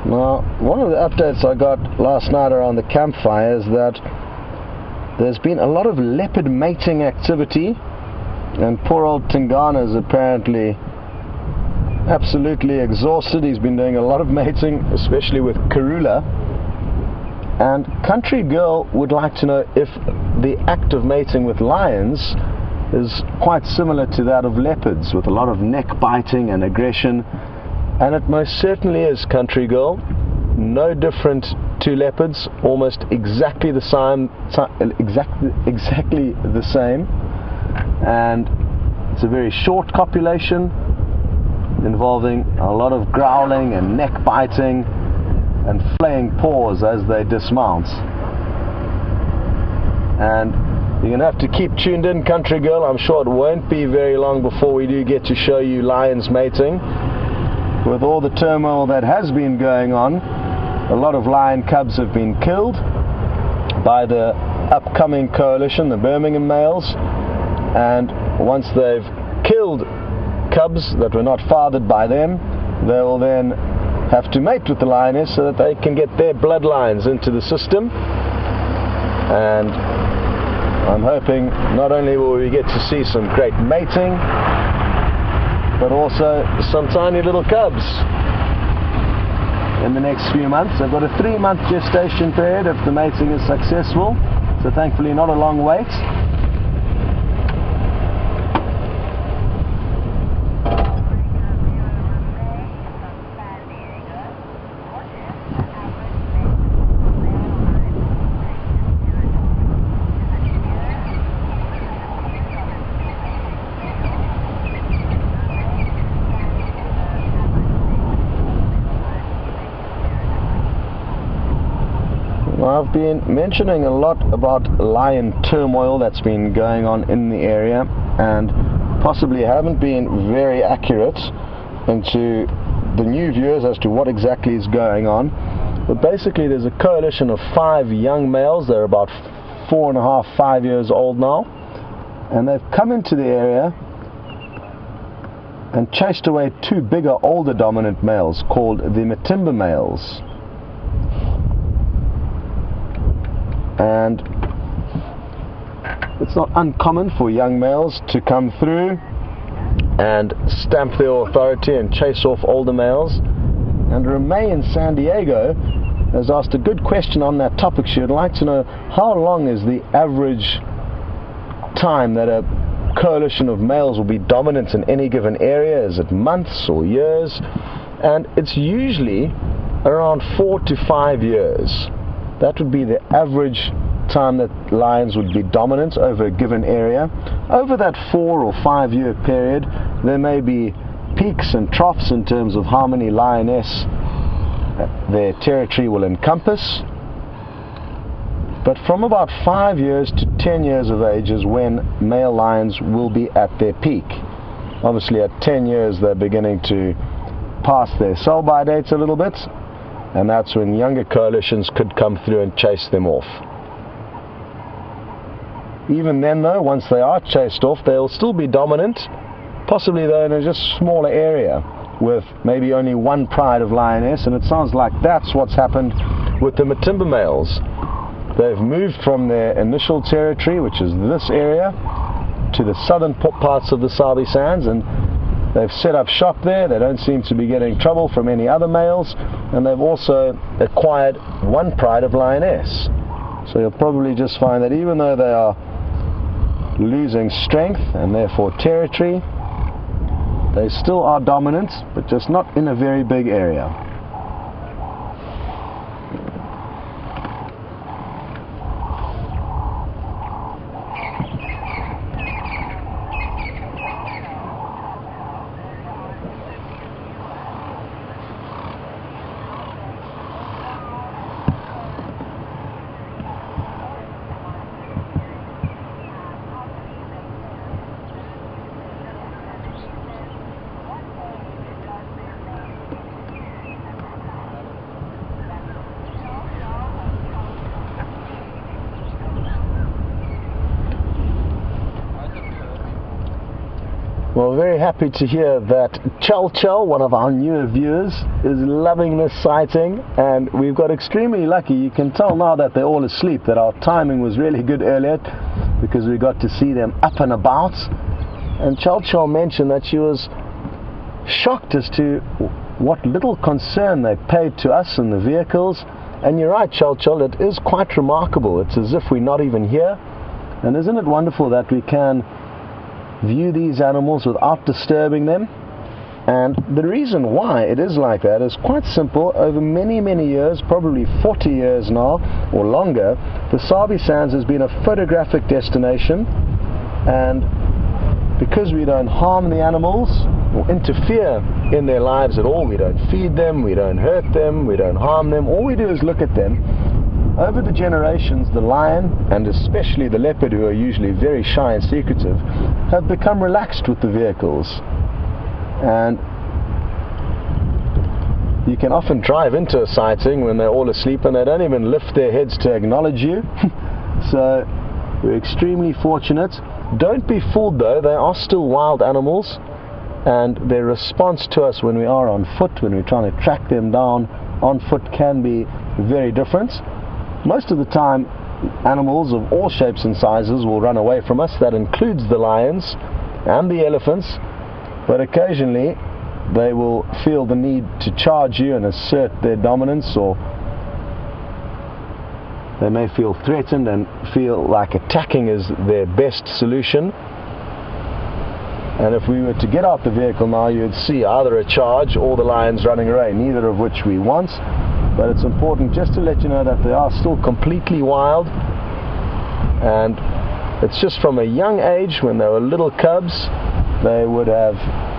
Now, one of the updates I got last night around the campfire is that there's been a lot of leopard mating activity, and poor old Tingana is apparently absolutely exhausted. He's been doing a lot of mating, especially with Karula. And Country Girl would like to know if the act of mating with lions is quite similar to that of leopards, with a lot of neck biting and aggression. And it most certainly is, Country Girl. No different to leopards, almost exactly the same, exactly the same. And it's a very short copulation involving a lot of growling and neck biting and flaying paws as they dismount. And you're going to have to keep tuned in, Country Girl. I'm sure it won't be very long before we do get to show you lions mating. With all the turmoil that has been going on, a lot of lion cubs have been killed by the upcoming coalition, the Birmingham males. And once they've killed cubs that were not fathered by them, they will then have to mate with the lioness so that they can get their bloodlines into the system. And I'm hoping not only will we get to see some great mating, but also some tiny little cubs in the next few months. They've got a 3-month gestation period if the mating is successful, so thankfully not a long wait. I've been mentioning a lot about lion turmoil that's been going on in the area, and possibly haven't been very accurate into the new viewers as to what exactly is going on. But basically there's a coalition of 5 young males. They're about 4.5, 5 years old now, and they've come into the area and chased away 2 bigger, older dominant males called the Matimba males. And it's not uncommon for young males to come through and stamp their authority and chase off older males. And Renee in San Diego has asked a good question on that topic. She would like to know, how long is the average time that a coalition of males will be dominant in any given area? Is it months or years? And it's usually around 4 to 5 years. That would be the average time that lions would be dominant over a given area. Over that 4 or 5 year period, there may be peaks and troughs in terms of how many lioness their territory will encompass. But from about 5 years to 10 years of age is when male lions will be at their peak. Obviously at 10 years they're beginning to pass their sell-by dates a little bit, and that's when younger coalitions could come through and chase them off. Even then though, once they are chased off, they'll still be dominant, possibly though in a just smaller area with maybe only one pride of lioness, and it sounds like that's what's happened with the Matimba males. They've moved from their initial territory, which is this area, to the southern parts of the Sabi Sands, and they've set up shop there. They don't seem to be getting trouble from any other males, and they've also acquired one pride of lioness. So you'll probably just find that even though they are losing strength and therefore territory, they still are dominant, but just not in a very big area. Well, very happy to hear that Chal, one of our newer viewers, is loving this sighting, and we've got extremely lucky. You can tell now that they're all asleep that our timing was really good earlier, because we got to see them up and about. And Chal mentioned that she was shocked as to what little concern they paid to us in the vehicles. And you're right, Chal, it is quite remarkable. It's as if we're not even here. And isn't it wonderful that we can view these animals without disturbing them? And the reason why it is like that is quite simple. Over many years, probably 40 years now or longer, the Sabi Sands has been a photographic destination, and because we don't harm the animals or interfere in their lives at all, we don't feed them, we don't hurt them, we don't harm them, all we do is look at them. Over the generations, the lion, and especially the leopard, who are usually very shy and secretive, have become relaxed with the vehicles. And you can often drive into a sighting when they're all asleep and they don't even lift their heads to acknowledge you. So we're extremely fortunate. Don't be fooled though, they are still wild animals, and their response to us when we are on foot, when we're trying to track them down on foot, can be very different. Most of the time, animals of all shapes and sizes will run away from us. That includes the lions and the elephants, but occasionally they will feel the need to charge you and assert their dominance, or they may feel threatened and feel like attacking is their best solution. And if we were to get out the vehicle now, you'd see either a charge or the lions running away, neither of which we want. But it's important just to let you know that they are still completely wild, and it's just from a young age, when they were little cubs, they would have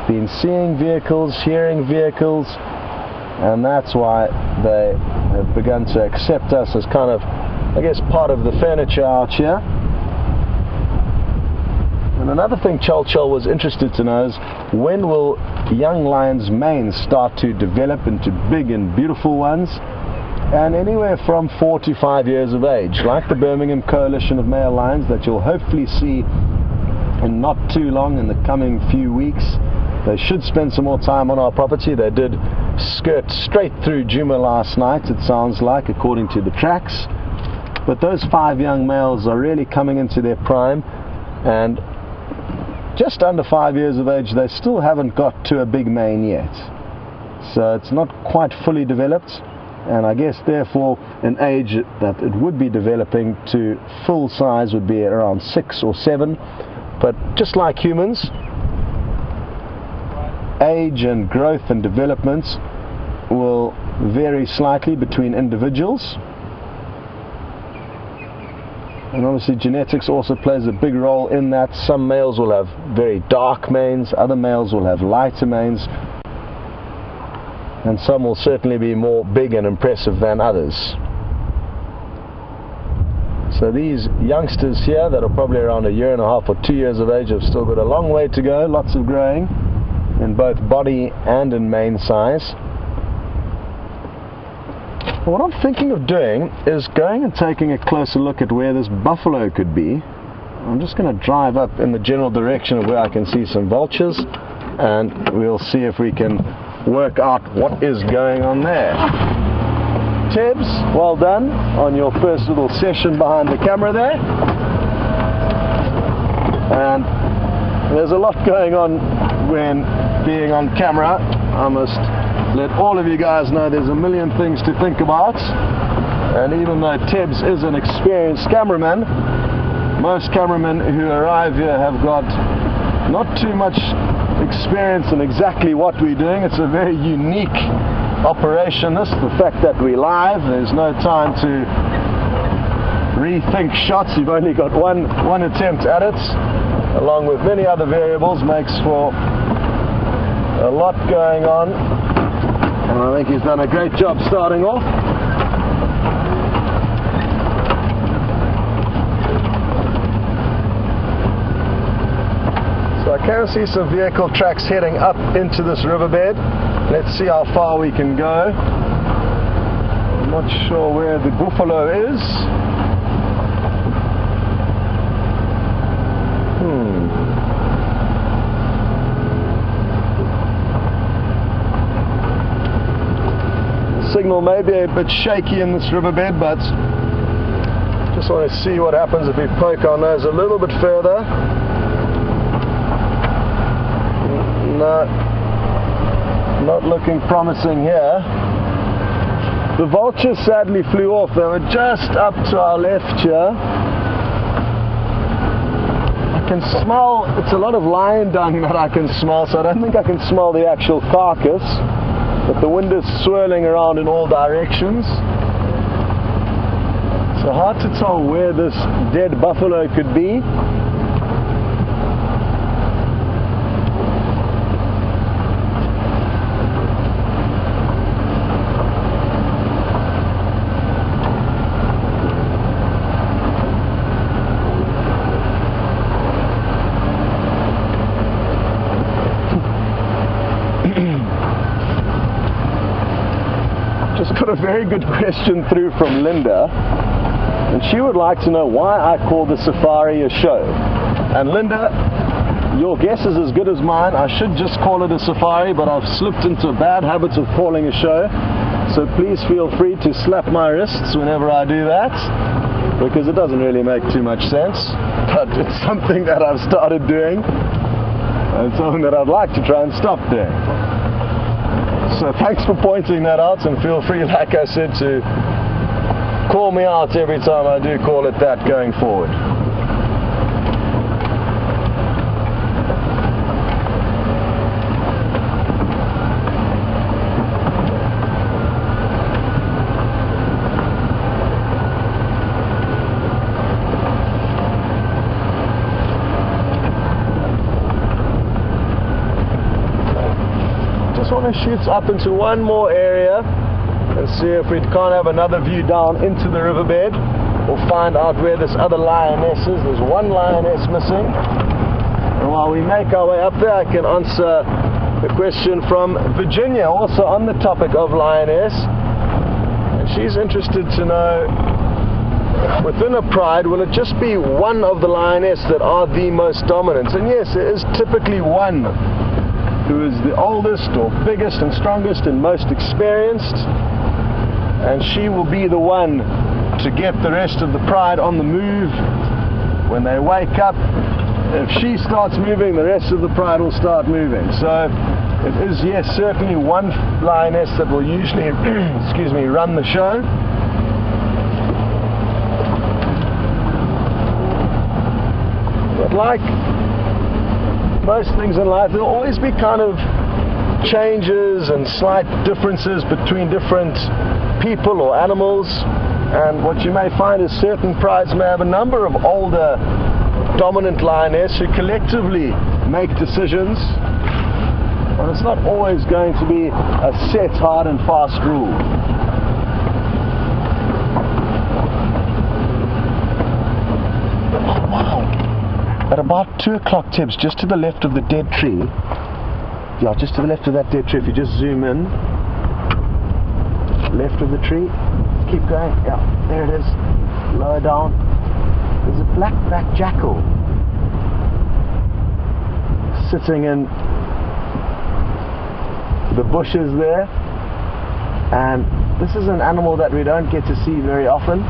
been seeing vehicles, hearing vehicles, and that's why they have begun to accept us as kind of, I guess, part of the furniture out here. And another thing Chal was interested to know is, when will young lions' manes start to develop into big and beautiful ones? And anywhere from 4 to 5 years of age, like the Birmingham Coalition of Male Lions that you'll hopefully see in not too long, in the coming few weeks. They should spend some more time on our property. They did skirt straight through Juma last night, it sounds like, according to the tracks. But those 5 young males are really coming into their prime, and just under 5 years of age, they still haven't got to a big mane yet. So it's not quite fully developed, and I guess therefore an age that it would be developing to full size would be around 6 or 7. But just like humans, age and growth and development will vary slightly between individuals. And obviously genetics also plays a big role in that. Some males will have very dark manes, other males will have lighter manes. and some will certainly be more big and impressive than others. So these youngsters here that are probably around 1.5 or 2 years of age have still got a long way to go, lots of growing in both body and in mane size. What I'm thinking of doing is going and taking a closer look at where this buffalo could be. I'm just going to drive up in the general direction of where I can see some vultures, and we'll see if we can work out what is going on there. Tibbs, well done on your first little session behind the camera there. And there's a lot going on when being on camera. I must let all of you guys know there's a million things to think about. And even though Tibbs is an experienced cameraman, most cameramen who arrive here have got not too much experience in exactly what we're doing. It's a very unique operation, this, the fact that we're live. There's no time to rethink shots. You've only got one attempt at it, along with many other variables, makes for a lot going on, and I think he's done a great job starting off. So I can see some vehicle tracks heading up into this riverbed. Let's see how far we can go. I'm not sure where the buffalo is. The signal may be a bit shaky in this riverbed, but just want to see what happens if we poke our nose a little bit further. No. Not looking promising here. The vultures sadly flew off. They were just up to our left here. I can smell, it's a lot of lion dung that I can smell, so I don't think I can smell the actual carcass, but the wind is swirling around in all directions. So hard to tell where this dead buffalo could be. Just got a very good question through from Linda, and she would like to know why I call the safari a show. And Linda, your guess is as good as mine. I should just call it a safari, but I've slipped into a bad habit of calling a show, so please feel free to slap my wrists whenever I do that, because it doesn't really make too much sense, but it's something that I've started doing and something that I'd like to try and stop doing. So thanks for pointing that out, and feel free, like I said, to call me out every time I do call it that going forward. Shoots up into one more area and see if we can't have another view down into the riverbed, or find out where this other lioness is. There's one lioness missing, and while we make our way up there, I can answer the question from Virginia, also on the topic of lioness, and she's interested to know, within a pride, will it just be one of the lioness that are the most dominant? And yes, there is typically one who is the oldest or biggest and strongest and most experienced, and she will be the one to get the rest of the pride on the move. When they wake up, if she starts moving, the rest of the pride will start moving. So it is, yes, certainly one lioness that will usually excuse me, run the show. But like most things in life, there will always be kind of changes and slight differences between different people or animals, and what you may find is certain prides may have a number of older dominant lioness who collectively make decisions And it's not always going to be a set, hard and fast rule. Oh, wow. At about 2 o'clock tips, just to the left of the dead tree, yeah, just to the left of that dead tree, if you just zoom in, left of the tree, keep going, yeah, there it is, lower down, there's a black-backed jackal sitting in the bushes there, and this is an animal that we don't get to see very often,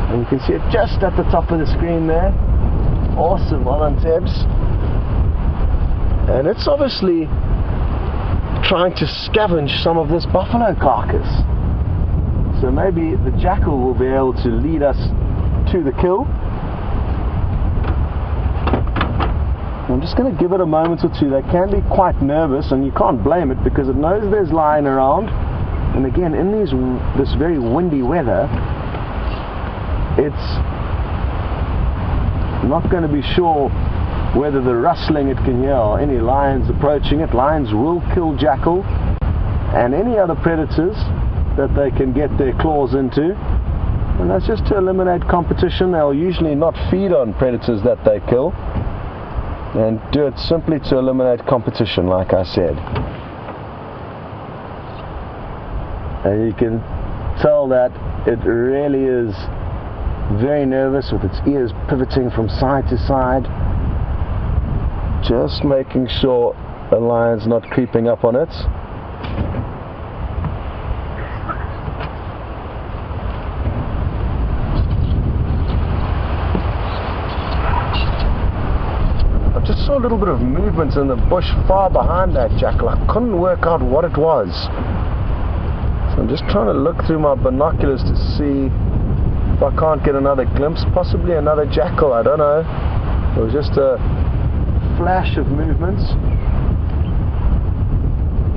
and you can see it just at the top of the screen there. Awesome, well done Tebs. And it's obviously trying to scavenge some of this buffalo carcass, so maybe the jackal will be able to lead us to the kill. I'm just going to give it a moment or two. They can be quite nervous, and you can't blame it because it knows there's lion around. And again, in this very windy weather, it's not going to be sure whether the rustling it can hear or any lions approaching it. Lions will kill jackal and any other predators that they can get their claws into. And that's just to eliminate competition. They'll usually not feed on predators that they kill, and do it simply to eliminate competition, like I said. And you can tell that it really is very nervous, with its ears pivoting from side to side, just making sure the lion's not creeping up on it. Saw a little bit of movement in the bush far behind that jackal. I couldn't work out what it was, so I'm just trying to look through my binoculars to see if I can't get another glimpse, possibly another jackal, I don't know. It was just a flash of movements,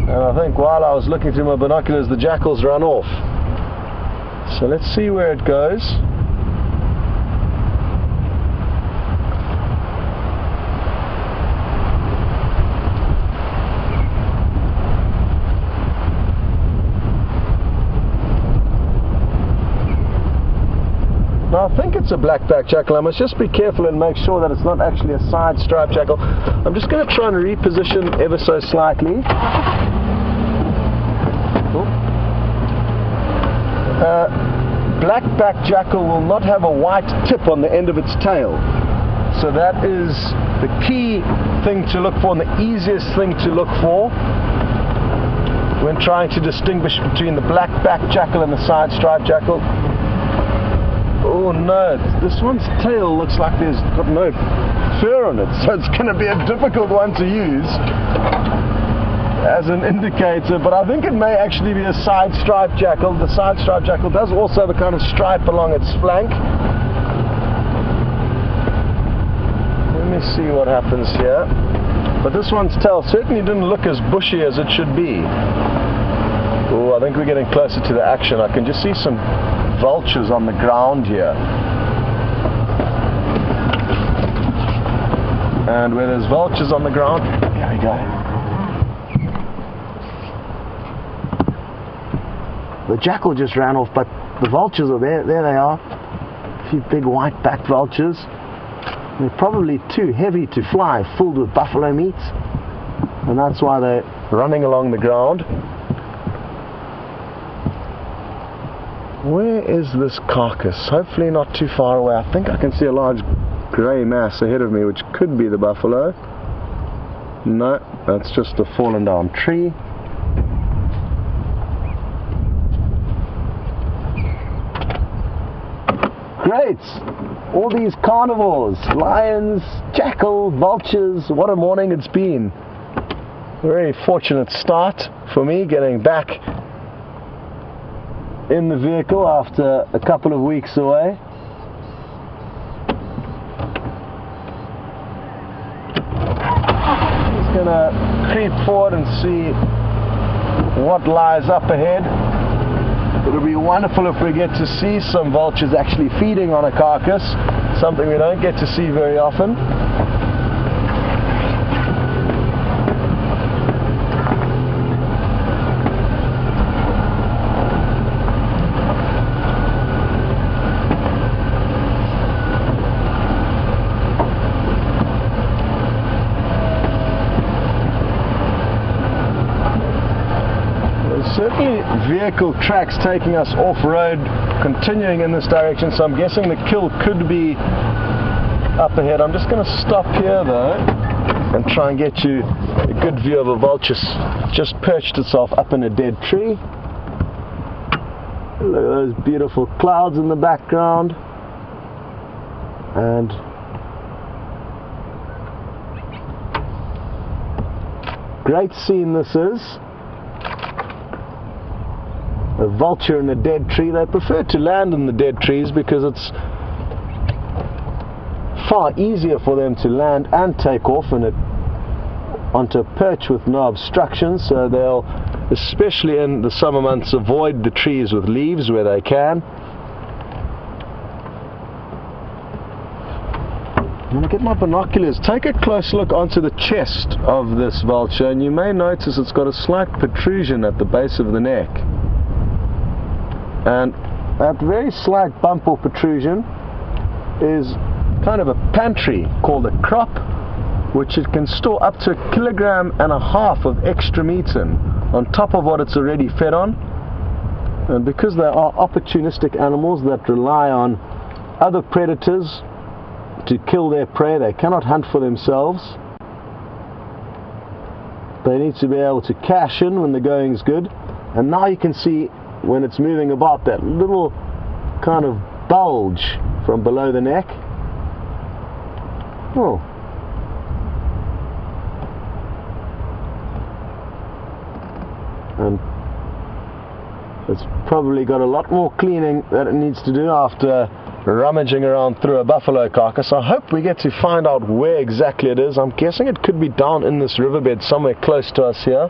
and I think while I was looking through my binoculars, the jackal's run off. So let's see where it goes. Now, I think it's a black-backed jackal. I must just be careful and make sure that it's not actually a side-striped jackal. I'm just going to try and reposition ever so slightly. Black-backed jackal will not have a white tip on the end of its tail. So that is the key thing to look for, and the easiest thing to look for when trying to distinguish between the black-backed jackal and the side-striped jackal. Oh no, this one's tail looks like there's got no fur on it, so it's going to be a difficult one to use as an indicator, but I think it may actually be a side-striped jackal. The side-striped jackal does also have a kind of stripe along its flank. Let me see what happens here. But this one's tail certainly didn't look as bushy as it should be. Oh, I think we're getting closer to the action. I can just see some vultures on the ground here, and where there's vultures on the ground, here we go. The jackal just ran off, but the vultures are there. There they are, a few big white-backed vultures. They're probably too heavy to fly, filled with buffalo meat, and that's why they're running along the ground. Where is this carcass? Hopefully not too far away. I think I can see a large grey mass ahead of me, which could be the buffalo. No, that's just a fallen down tree. Great! All these carnivores, lions, jackal, vultures, what a morning it's been. A very fortunate start for me, getting back in the vehicle after a couple of weeks away. Just gonna creep forward and see what lies up ahead. It'll be wonderful if we get to see some vultures actually feeding on a carcass, something we don't get to see very often. vehicle tracks taking us off-road, continuing in this direction, so I'm guessing the kill could be up ahead. I'm just going to stop here though and try and get you a good view of a vulture just perched itself up in a dead tree. Look at those beautiful clouds in the background, and great scene this is. A vulture in a dead tree. They prefer to land in the dead trees because it's far easier for them to land and take off onto a perch with no obstructions, so they'll, especially in the summer months, avoid the trees with leaves where they can. I'm going to get my binoculars, take a close look onto the chest of this vulture, and you may notice it's got a slight protrusion at the base of the neck. And that very slight bump or protrusion is kind of a pantry called a crop, which it can store up to 1.5 kilograms of extra meat in, on top of what it's already fed on. And because they are opportunistic animals that rely on other predators to kill their prey, they cannot hunt for themselves. They need to be able to cash in when the going's good. And now you can see when it's moving about that little kind of bulge from below the neck. Oh. And it's probably got a lot more cleaning that it needs to do after rummaging around through a buffalo carcass. I hope we get to find out where exactly it is. I'm guessing it could be down in this riverbed somewhere close to us here.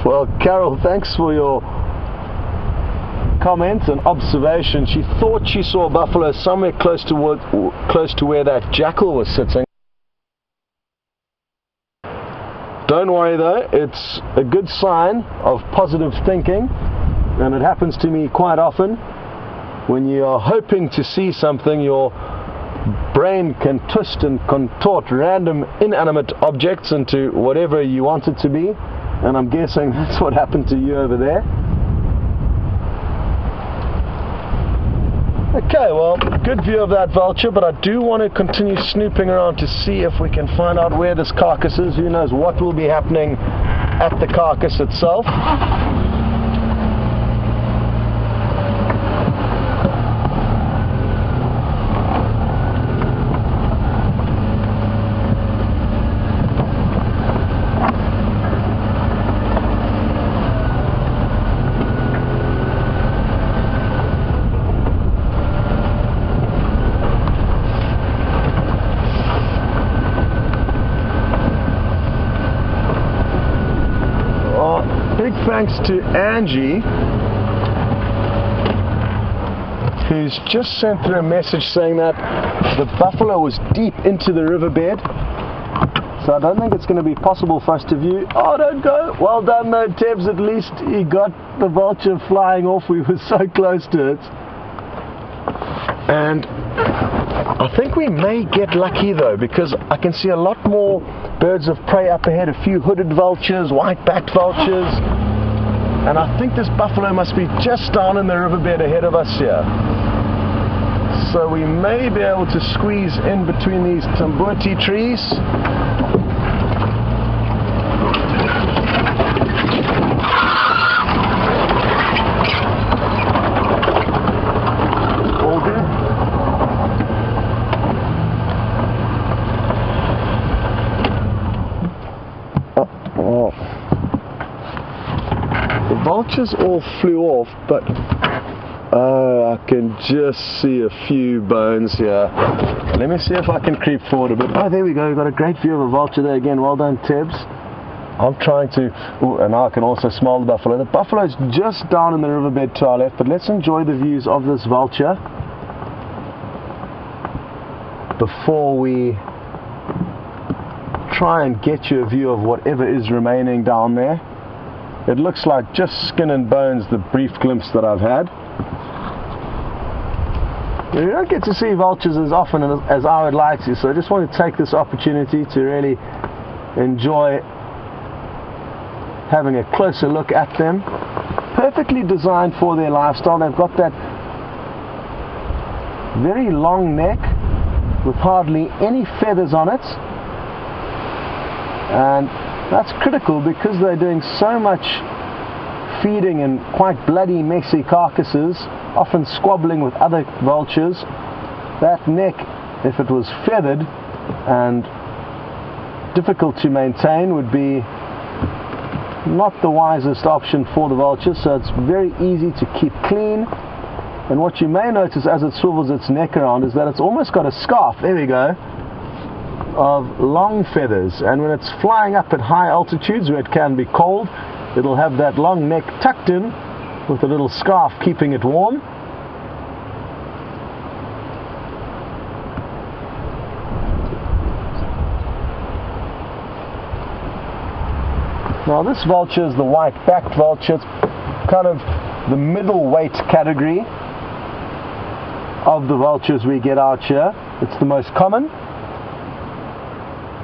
Well, Carol, thanks for your comment and observation. She thought she saw a buffalo somewhere close to where that jackal was sitting. Don't worry though, it's a good sign of positive thinking, and it happens to me quite often. When you are hoping to see something, your brain can twist and contort random inanimate objects into whatever you want it to be. And I'm guessing that's what happened to you over there. Okay, well, good view of that vulture, but I do want to continue snooping around to see if we can find out where this carcass is. Who knows what will be happening at the carcass itself. Big thanks to Angie, who's just sent through a message saying that the buffalo was deep into the riverbed, so I don't think it's going to be possible for us to view. Oh, don't go! Well done though, Tebs, at least he got the vulture flying off. We were so close to it. And I think we may get lucky though, because I can see a lot more birds of prey up ahead, a few hooded vultures, white-backed vultures, and I think this buffalo must be just down in the riverbed ahead of us here. So we may be able to squeeze in between these tambuti trees. All good. The vultures all flew off, but I can just see a few bones here. Let me see if I can creep forward a bit. Oh, there we go. We've got a great view of a vulture there again. Well done, Tebs. I'm trying to... Ooh, and now I can also smell the buffalo. The buffalo's just down in the riverbed to our left, but let's enjoy the views of this vulture before we try and get you a view of whatever is remaining down there. it looks like just skin and bones, the brief glimpse that I've had. You don't get to see vultures as often as I would like to, so I just want to take this opportunity to really enjoy having a closer look at them. Perfectly designed for their lifestyle. They've got that very long neck with hardly any feathers on it, and that's critical because they're doing so much feeding in quite bloody, messy carcasses, often squabbling with other vultures. That neck, if it was feathered and difficult to maintain, would be not the wisest option for the vultures. So it's very easy to keep clean. And what you may notice as it swivels its neck around is that it's almost got a scarf, there we go, of long feathers. And when it's flying up at high altitudes where it can be cold, it'll have that long neck tucked in with a little scarf keeping it warm. Now this vulture is the white-backed vulture. It's kind of the middleweight category of the vultures we get out here. It's the most common.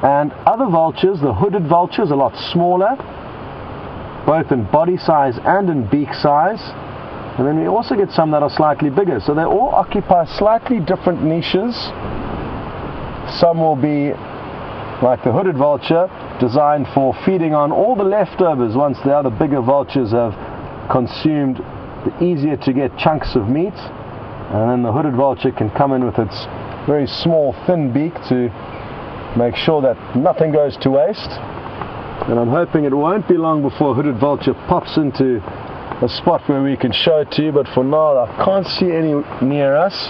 And other vultures, the hooded vultures, are a lot smaller, both in body size and in beak size. And then we also get some that are slightly bigger. So they all occupy slightly different niches. Some will be like the hooded vulture, designed for feeding on all the leftovers once the other bigger vultures have consumed the easier to get chunks of meat. And then the hooded vulture can come in with its very small thin beak to make sure that nothing goes to waste. And I'm hoping it won't be long before a hooded vulture pops into a spot where we can show it to you, but for now I can't see any near us.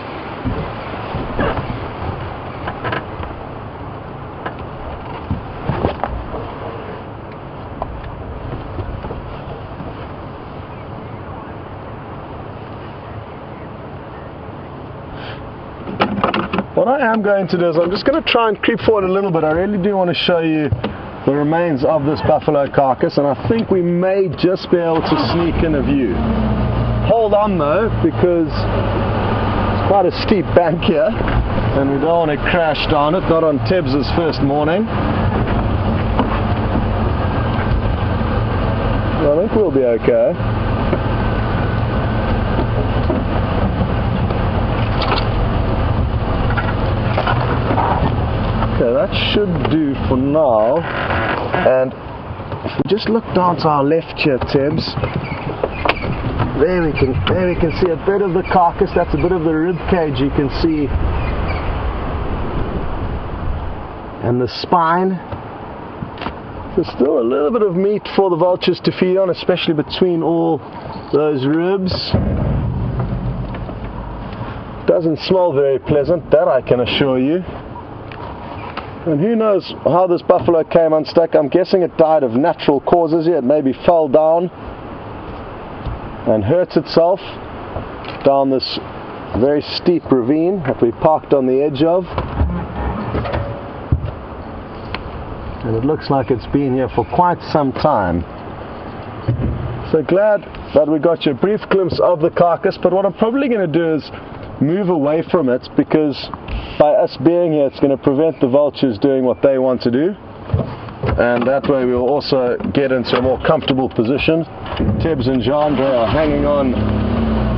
What I am going to do is I'm just going to try and creep forward a little bit. I really do want to show you the remains of this buffalo carcass, and I think we may just be able to sneak in a view. Hold on though, because it's quite a steep bank here and we don't want to crash down it, not on Teb's first morning. I think we'll be okay. Okay, that should do for now. And if we just look down to our left here, Tebs, there we can see a bit of the carcass. That's a bit of the rib cage you can see, and the spine. There's still a little bit of meat for the vultures to feed on, especially between all those ribs. Doesn't smell very pleasant, that I can assure you. And who knows how this buffalo came unstuck. I'm guessing it died of natural causes here. It maybe fell down and hurt itself down this very steep ravine that we parked on the edge of. And it looks like it's been here for quite some time. So glad that we got you a brief glimpse of the carcass, but what I'm probably going to do is move away from it, because by us being here it's going to prevent the vultures doing what they want to do, and that way we'll also get into a more comfortable position. Tebs and Jandre are hanging on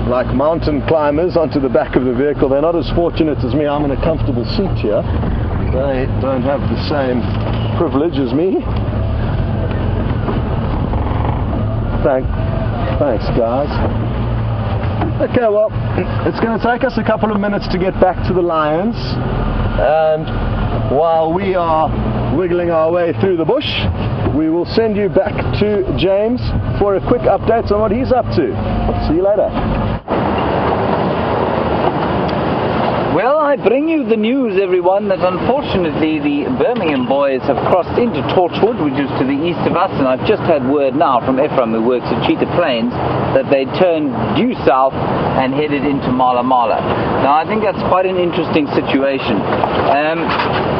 like mountain climbers onto the back of the vehicle. They're not as fortunate as me. I'm in a comfortable seat here. They don't have the same privilege as me. Thanks guys. Okay, well, it's going to take us a couple of minutes to get back to the lions, and while we are wiggling our way through the bush, we will send you back to James for a quick update on what he's up to. See you later. Well, I bring you the news, everyone, that unfortunately the Birmingham boys have crossed into Torchwood, which is to the east of us, and I've just had word now from Ephraim, who works at Cheetah Plains, that they turned due south and headed into Mala Mala. Now, I think that's quite an interesting situation.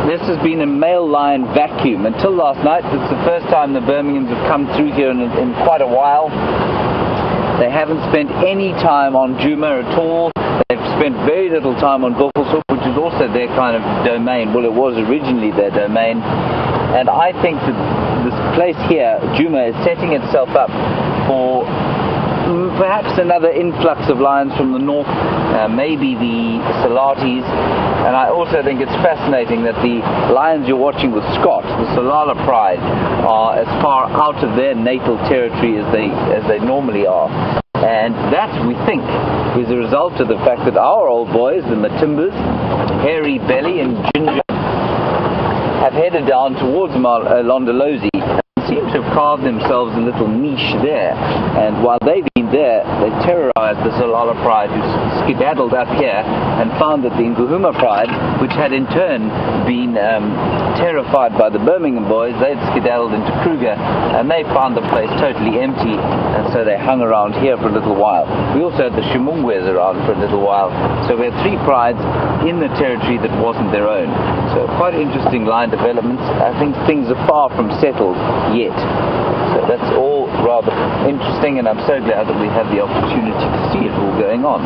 This has been a male lion vacuum. Until last night, it's the first time the Birminghams have come through here in quite a while. They haven't spent any time on Djuma at all. They've spent very little time on Buffelshoek, which is also their kind of domain. Well, it was originally their domain. And I think that this place here, Djuma, is setting itself up for perhaps another influx of lions from the north, maybe the Salatis. And I also think it's fascinating that the lions you're watching with Scott, the Tsalala pride, are as far out of their natal territory as they normally are. And that, we think, is a result of the fact that our old boys, the Matimbas, Hairy Belly and Ginger, have headed down towards Londolozi and seem to have carved themselves a little niche there. And while they've been there, they terrorized the Tsalala pride, who skedaddled up here and found that the Nguhuma pride, which had in turn been terrified by the Birmingham boys, they'd skedaddled into Kruger, and they found the place totally empty, and so they hung around here for a little while. We also had the Shimungwes around for a little while, so we had three prides in the territory that wasn't their own. So quite interesting line developments. I think things are far from settled yet. So that's all rather interesting, and I'm so glad that we had the opportunity to see it all going on.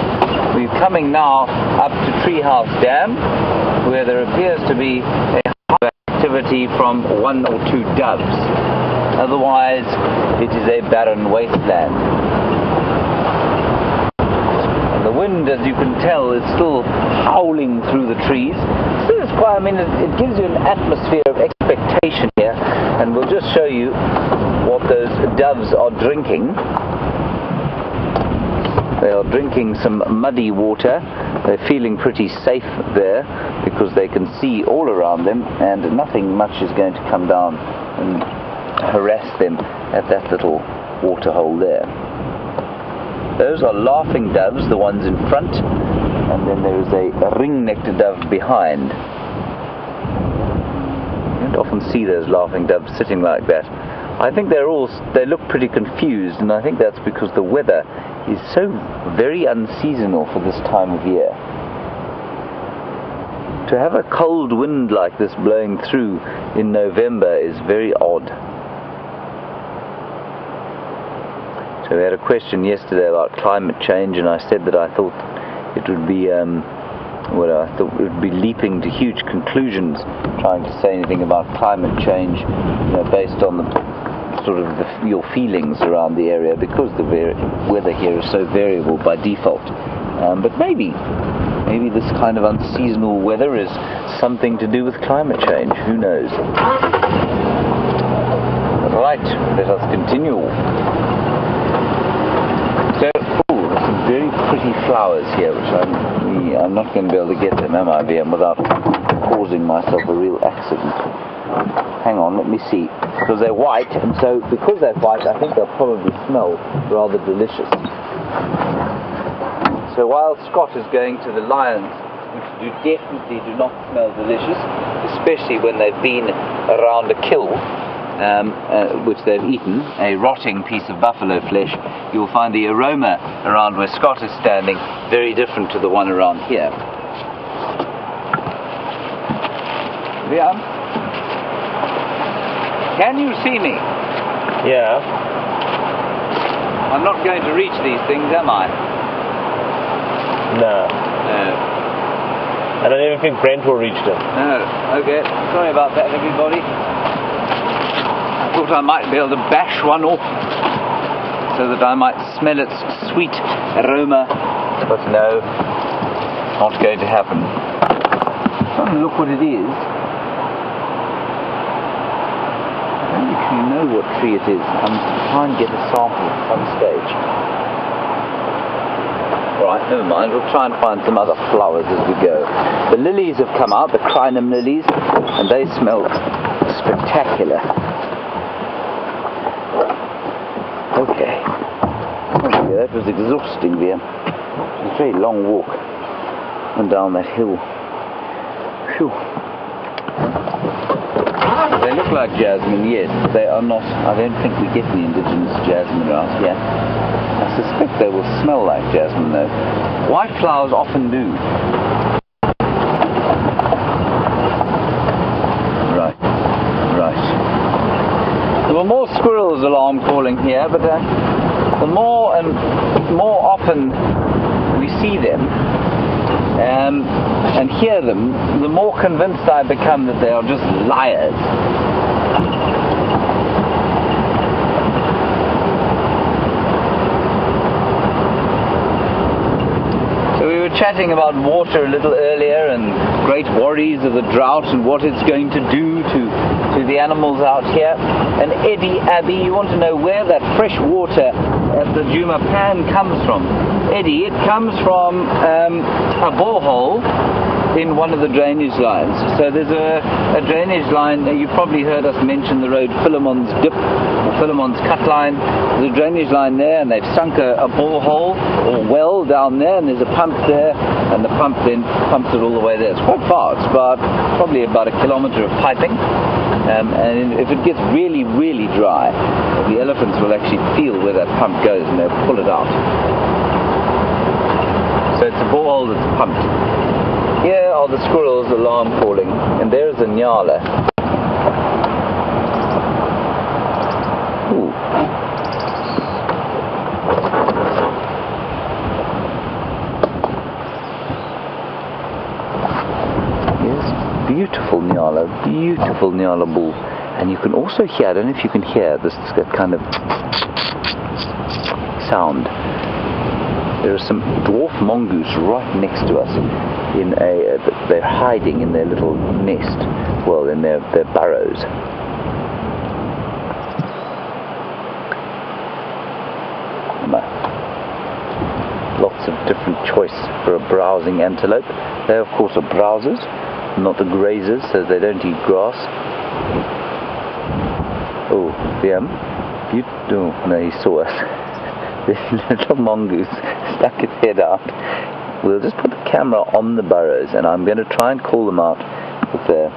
We're coming now up to Treehouse Dam, where there appears to be a high activity from one or two doves. Otherwise, it is a barren wasteland. And the wind, as you can tell, is still howling through the trees. So it's quite, I mean, it gives you an atmosphere of expectation here, and we'll just show you what those doves are drinking. They are drinking some muddy water. They're feeling pretty safe there because they can see all around them, and nothing much is going to come down and harass them at that little waterhole there. Those are laughing doves, the ones in front, and then there is a ring-necked dove behind. You don't often see those laughing doves sitting like that. I think they look pretty confused, and I think that's because the weather is so very unseasonal for this time of year. To have a cold wind like this blowing through in November is very odd. So we had a question yesterday about climate change, and I said that I thought it would be I thought it would be leaping to huge conclusions trying to say anything about climate change, based on your feelings around the area, because the weather here is so variable by default. But maybe this kind of unseasonal weather is something to do with climate change. Who knows? Right, let us continue. So, there's some very pretty flowers here, which I'm not going to be able to get them, am I, VM, without causing myself a real accident. Hang on, let me see. Because they're white, and so because they're white, I think they'll probably smell rather delicious. So while Scott is going to the lions, which definitely do not smell delicious, especially when they've been around a kill, which they've eaten, a rotting piece of buffalo flesh, you'll find the aroma around where Scott is standing very different to the one around here. Liam, can you see me? Yeah. I'm not going to reach these things, am I? No. No. I don't even think Brent will reach them. No. Okay. Sorry about that, everybody. I thought I might be able to bash one off so that I might smell its sweet aroma, but no, not going to happen. I'm trying to look what it is. I don't actually know what tree it is. I'm trying to get a sample at some stage. Right, never mind, we'll try and find some other flowers as we go. The lilies have come out, the crinum lilies, and they smell spectacular. Okay, that was exhausting there. It was a very long walk. and down that hill. Phew. They look like jasmine, yes. They are not. I don't think we get any indigenous jasmine around here. I suspect they will smell like jasmine though. White flowers often do. Right. There were more squirrels alarm calling here, but the more and more often we see them and hear them, the more convinced I become that they are just liars. So we were chatting about water a little earlier and great worries of the drought and what it's going to do to the animals out here. And Eddie, Abby, you want to know where that fresh water at the Juma Pan comes from? Eddie, it comes from a borehole in one of the drainage lines. So there's a drainage line. You've probably heard us mention the road Philemon's Dip or Philemon's Cut Line. There's a drainage line there, and they've sunk a borehole or well down there, and there's a pump there, and the pump then pumps it all the way there. It's quite far. It's probably about 1 kilometer of piping. And if it gets really, really dry, the elephants will actually feel where that pump goes and they'll pull it out. So it's a borehole that's pumped. Here are the squirrels alarm calling, and there's a nyala. Ooh. Yes, beautiful nyala bull. And you can also hear, I don't know if you can hear this kind of sound. There are some dwarf mongoose right next to us. They're hiding in their little nest, well, in their burrows. Lots of different choice for a browsing antelope. They of course are browsers, not the grazers, so they don't eat grass. Oh, no, he saw us. This little mongoose stuck its head out. We'll just put the camera on the burrows, and I'm going to try and call them out with a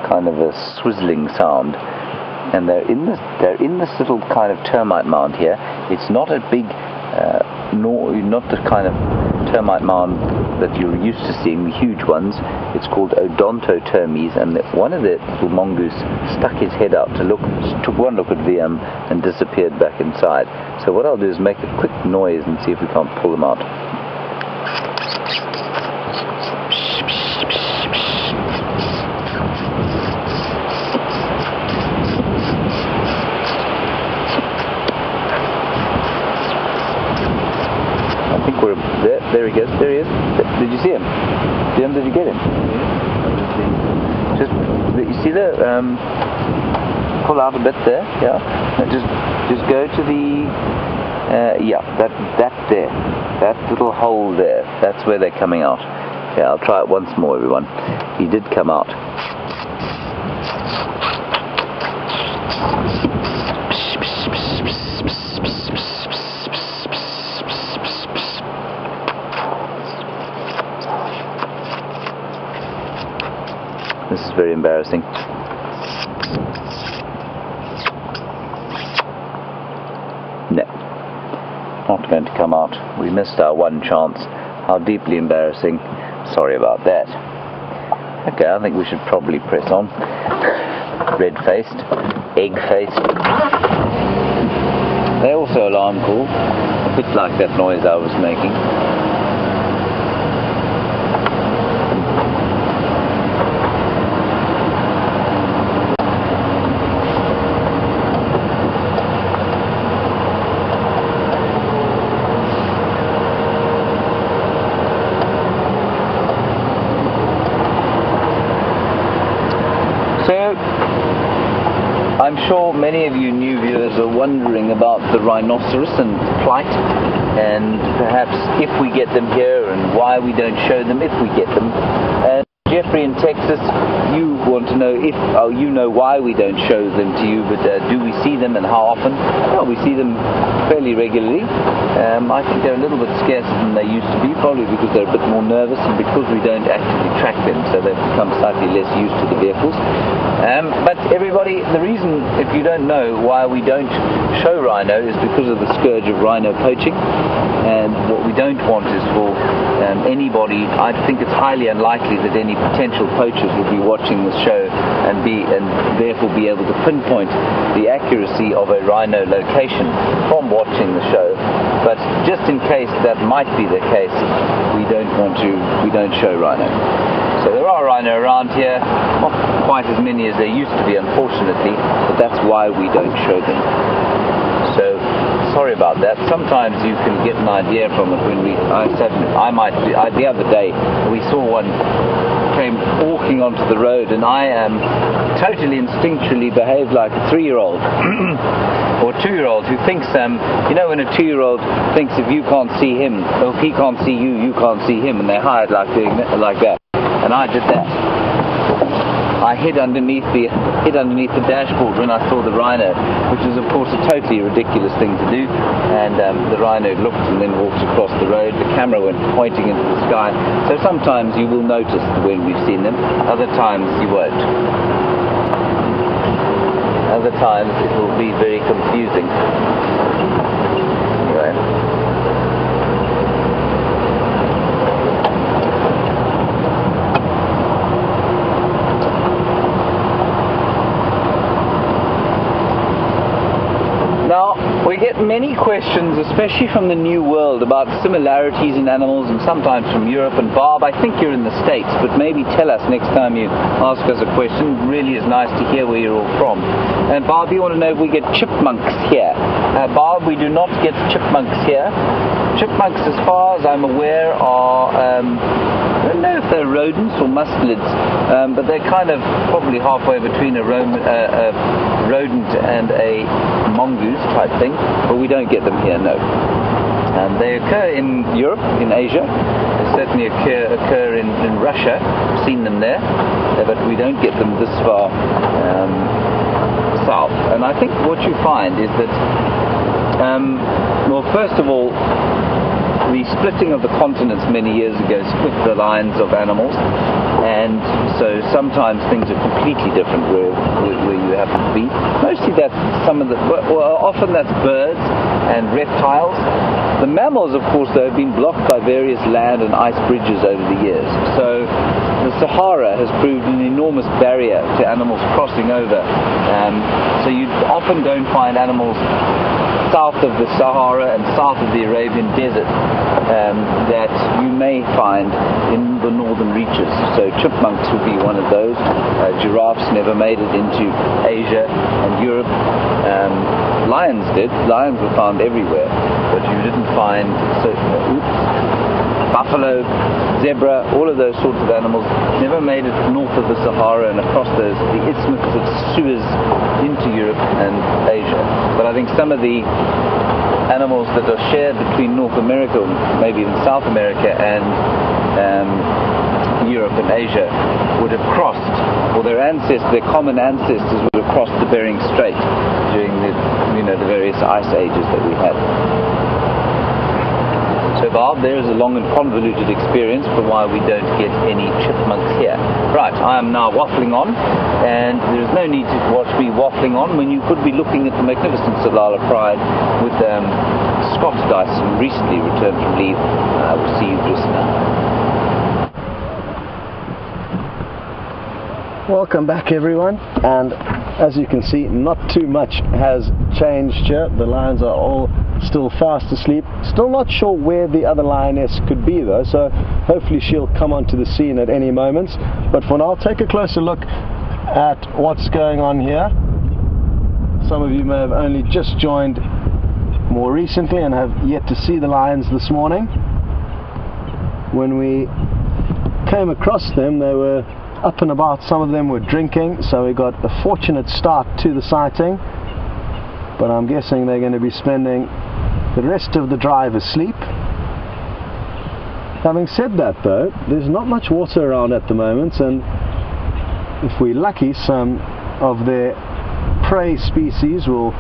kind of a swizzling sound. And they're in this little kind of termite mound here. It's not a big, not the kind of termite mound that you're used to seeing, the huge ones. It's called Odontotermes, and one of the little mongoose stuck his head out took one look at VM and disappeared back inside. So what I'll do is make a quick noise and see if we can't pull them out. I think we're there. There he goes. There he is. Did you see him? Did you get him? Yeah. Just you see the pull out a bit there. Yeah. Just go to the that there, that little hole there. That's where they're coming out. Yeah, I'll try it once more, everyone. He did come out. This is very embarrassing. No, not going to come out. We missed our one chance. How deeply embarrassing. Sorry about that. Okay, I think we should probably press on. Red-faced, egg-faced. They also alarm call, a bit like that noise I was making. I'm sure many of you new viewers are wondering about the rhinoceros and plight, and perhaps if we get them here and why we don't show them if we get them. And Jeffrey in Texas, you want to know if, you know why we don't show them to you, but do we see them and how often? Well, we see them fairly regularly. I think they're a little bit scarcer than they used to be, probably because they're a bit more nervous and because we don't actively track them, so they've become slightly less used to the vehicles. But everybody, the reason, if you don't know why we don't show rhino, is because of the scourge of rhino poaching. And what we don't want is for anybody, I think it's highly unlikely that any potential poachers will be watching the show and therefore be able to pinpoint the accuracy of a rhino location from watching the show. But just in case that might be the case, we don't show rhino. So there are rhino around here, not quite as many as there used to be, unfortunately, but that's why we don't show them. So sorry about that. Sometimes you can get an idea from it. When the other day we saw one came walking onto the road, and I totally instinctually behaved like a 3-year-old or 2-year-old who thinks, you know, when a 2-year-old thinks if you can't see him, or if he can't see you, you can't see him, and they hide like doing that, like that. And I did that. I hid underneath the dashboard when I saw the rhino, which is of course a totally ridiculous thing to do. And the rhino looked and then walked across the road. The camera went pointing into the sky. So sometimes you will notice when we've seen them. Other times you won't. Other times it will be very confusing. Anyway. Now, we get many questions, especially from the New World, about similarities in animals, and sometimes from Europe. And Bob, I think you're in the States, but maybe tell us next time you ask us a question. It really is nice to hear where you're all from. And Bob, you want to know if we get chipmunks here? Bob, we do not get chipmunks here. Chipmunks, as far as I'm aware, are, I don't know if they're rodents or mustelids, but they're kind of probably halfway between a rodent and a mongoose type thing, but we don't get them here, no. They occur in Europe, in Asia. They certainly occur in Russia. I've seen them there, but we don't get them this far south. And I think what you find is that, well, first of all, the splitting of the continents many years ago split the lines of animals, and so sometimes things are completely different where you happen to be. Mostly that's often that's birds and reptiles. The mammals, of course, though, have been blocked by various land and ice bridges over the years. So the Sahara has proved an enormous barrier to animals crossing over. So you often don't find animals south of the Sahara and south of the Arabian Desert that you may find in the northern reaches. So chipmunks would be one of those. Giraffes never made it into Asia and Europe. Lions did. Lions were found everywhere, but you didn't find buffalo, zebra, all of those sorts of animals never made it north of the Sahara and across the Isthmus of Suez into Europe and Asia. But I think some of the animals that are shared between North America, maybe even South America, and Europe and Asia would have crossed, or their common ancestors would have crossed the Bering Strait during the various ice ages that we had. So Bob, there is a long and convoluted experience for why we don't get any chipmunks here. Right, I am now waffling on, and there is no need to watch me waffling on when you could be looking at the magnificent Tsalala Pride with Scott Dyson, recently returned from leave. I will see you just now. Welcome back, everyone, and as you can see, not too much has changed here. The lions are all still fast asleep. Still not sure where the other lioness could be though, so hopefully she'll come onto the scene at any moment. But for now, take a closer look at what's going on here. Some of you may have only just joined more recently and have yet to see the lions this morning. When we came across them, they were up and about. Some of them were drinking, so we got a fortunate start to the sighting, but I'm guessing they're going to be spending the rest of the drive asleep. Having said that though, there's not much water around at the moment, and if we're lucky, some of their prey species will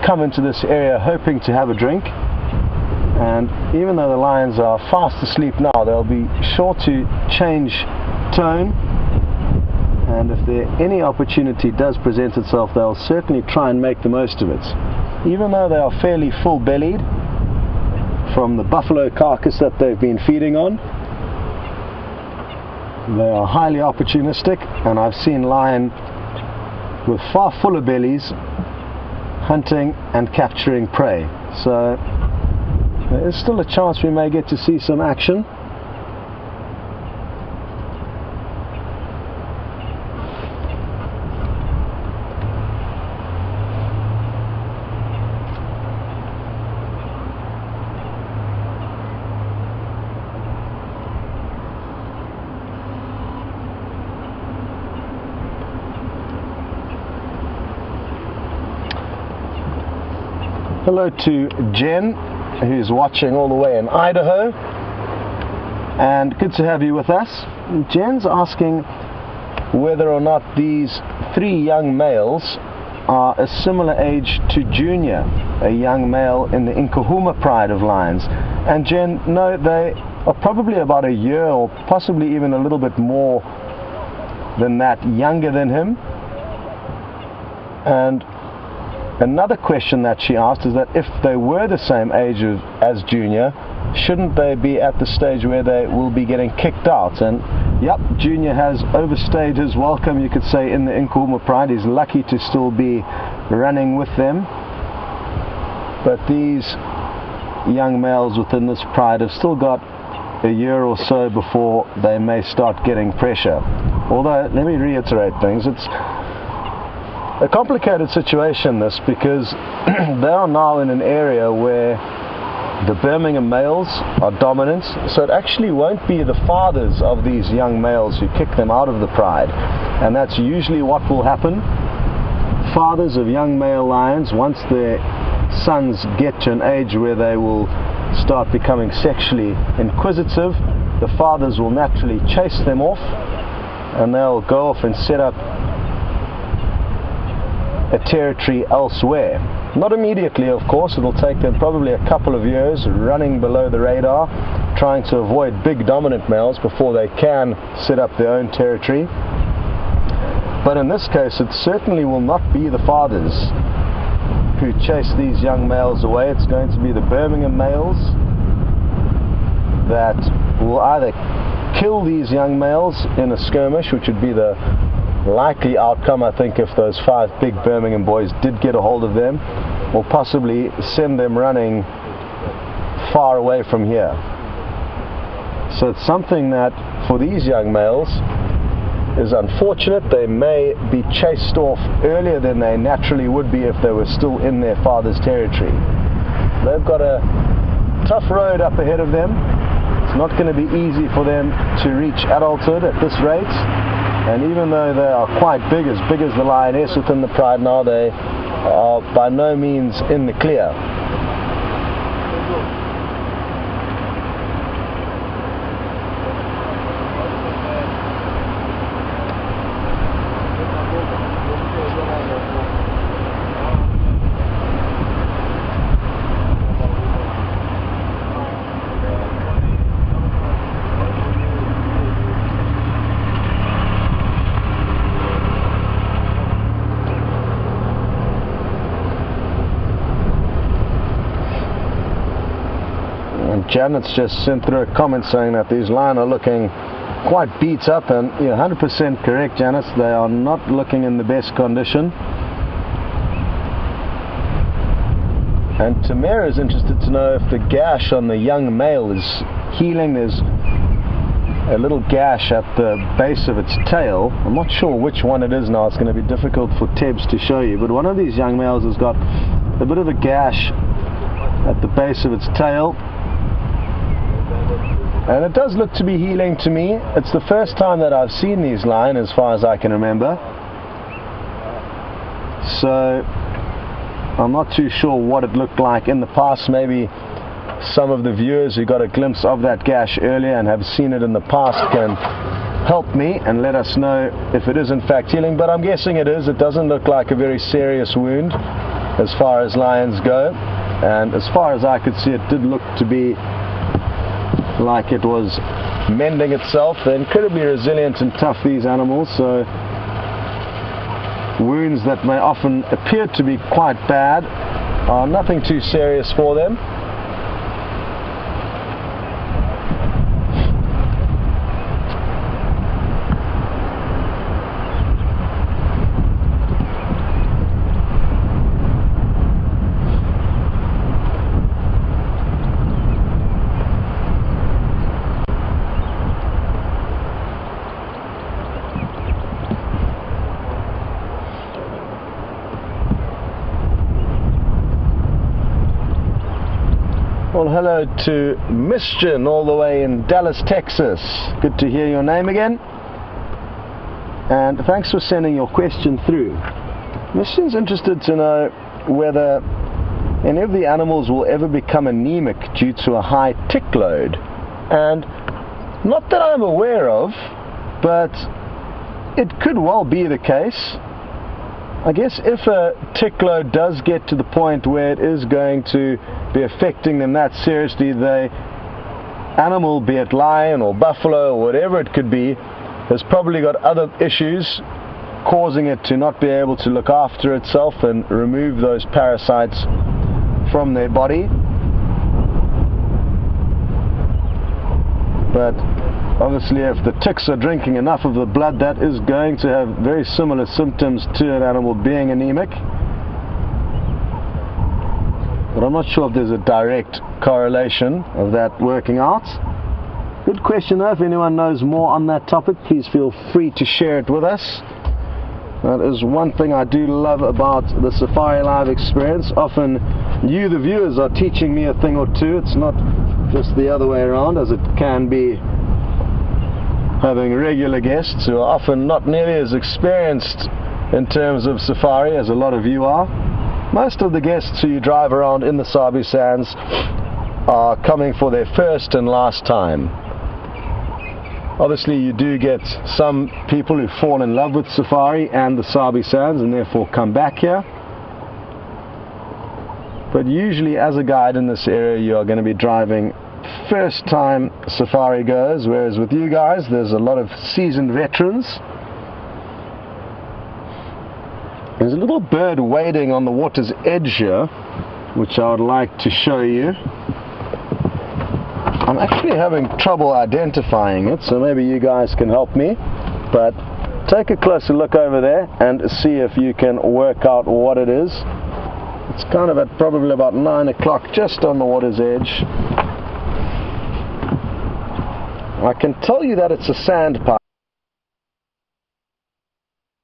come into this area hoping to have a drink. And even though the lions are fast asleep now, they'll be sure to change tone, and if any opportunity does present itself, they'll certainly try and make the most of it. Even though they are fairly full-bellied from the buffalo carcass that they've been feeding on, they are highly opportunistic, and I've seen lion with far fuller bellies hunting and capturing prey. So there is still a chance we may get to see some action. Hello to Jen, who's watching all the way in Idaho, and good to have you with us. Jen's asking whether or not these 3 young males are a similar age to Junior, a young male in the Inkohuma pride of lions. And Jen, no, they are probably about a year or possibly even a little bit more than that younger than him. And another question that she asked is that if they were the same age as Junior, shouldn't they be at the stage where they will be getting kicked out? And yep, Junior has overstayed his welcome, you could say, in the Inkohuma pride. He's lucky to still be running with them. But these young males within this pride have still got a year or so before they may start getting pressure. Although, let me reiterate things, it's a complicated situation, this, because they are now in an area where the Birmingham males are dominant, so it actually won't be the fathers of these young males who kick them out of the pride, and that's usually what will happen. Fathers of young male lions, once their sons get to an age where they will start becoming sexually inquisitive, the fathers will naturally chase them off, and they'll go off and set up a territory elsewhere. Not immediately, of course. It'll take them probably a couple of years running below the radar, trying to avoid big dominant males before they can set up their own territory. But in this case, it certainly will not be the fathers who chase these young males away. It's going to be the Birmingham males that will either kill these young males in a skirmish, which would be the likely outcome, I think, if those 5 big Birmingham boys did get a hold of them, or possibly send them running far away from here. So it's something that for these young males is unfortunate. They may be chased off earlier than they naturally would be if they were still in their father's territory. They've got a tough road up ahead of them. It's not going to be easy for them to reach adulthood at this rate. And even though they are quite big as the lioness within the pride now, they are by no means in the clear. Janet's just sent through a comment saying that these lions are looking quite beat up, and you're 100% correct, Janet. They are not looking in the best condition. And Tamara is interested to know if the gash on the young male is healing. There's a little gash at the base of its tail. I'm not sure which one it is now. It's going to be difficult for Tebs to show you, but one of these young males has got a bit of a gash at the base of its tail. And it does look to be healing to me. It's the first time that I've seen these lions, as far as I can remember. So I'm not too sure what it looked like in the past. Maybe some of the viewers who got a glimpse of that gash earlier and have seen it in the past can help me and let us know if it is in fact healing, but I'm guessing it is. It doesn't look like a very serious wound as far as lions go, and as far as I could see, it did look to be like it was mending itself. They're incredibly resilient and tough, these animals, so wounds that may often appear to be quite bad are nothing too serious for them. Well, hello to Mischian all the way in Dallas, Texas. Good to hear your name again. And thanks for sending your question through. Mischian's interested to know whether any of the animals will ever become anemic due to a high tick load. And not that I'm aware of, but it could well be the case. I guess if a tick load does get to the point where it is going to be affecting them that seriously, the animal, be it lion or buffalo or whatever it could be, has probably got other issues causing it to not be able to look after itself and remove those parasites from their body. But obviously, if the ticks are drinking enough of the blood, that is going to have very similar symptoms to an animal being anemic. But I'm not sure if there's a direct correlation of that working out. Good question though. If anyone knows more on that topic, please feel free to share it with us. That is one thing I do love about the Safari Live experience. Often you, the viewers, are teaching me a thing or two. It's not just the other way around, as it can be having regular guests who are often not nearly as experienced in terms of safari as a lot of you are. Most of the guests who you drive around in the Sabi Sands are coming for their first and last time. Obviously you do get some people who fall in love with safari and the Sabi Sands and therefore come back here. But usually as a guide in this area you are going to be driving first time safari goers, whereas with you guys there's a lot of seasoned veterans. There's a little bird wading on the water's edge here, which I would like to show you. I'm actually having trouble identifying it, so maybe you guys can help me. But take a closer look over there and see if you can work out what it is. It's kind of at probably about 9 o'clock, just on the water's edge. I can tell you that it's a sandpiper.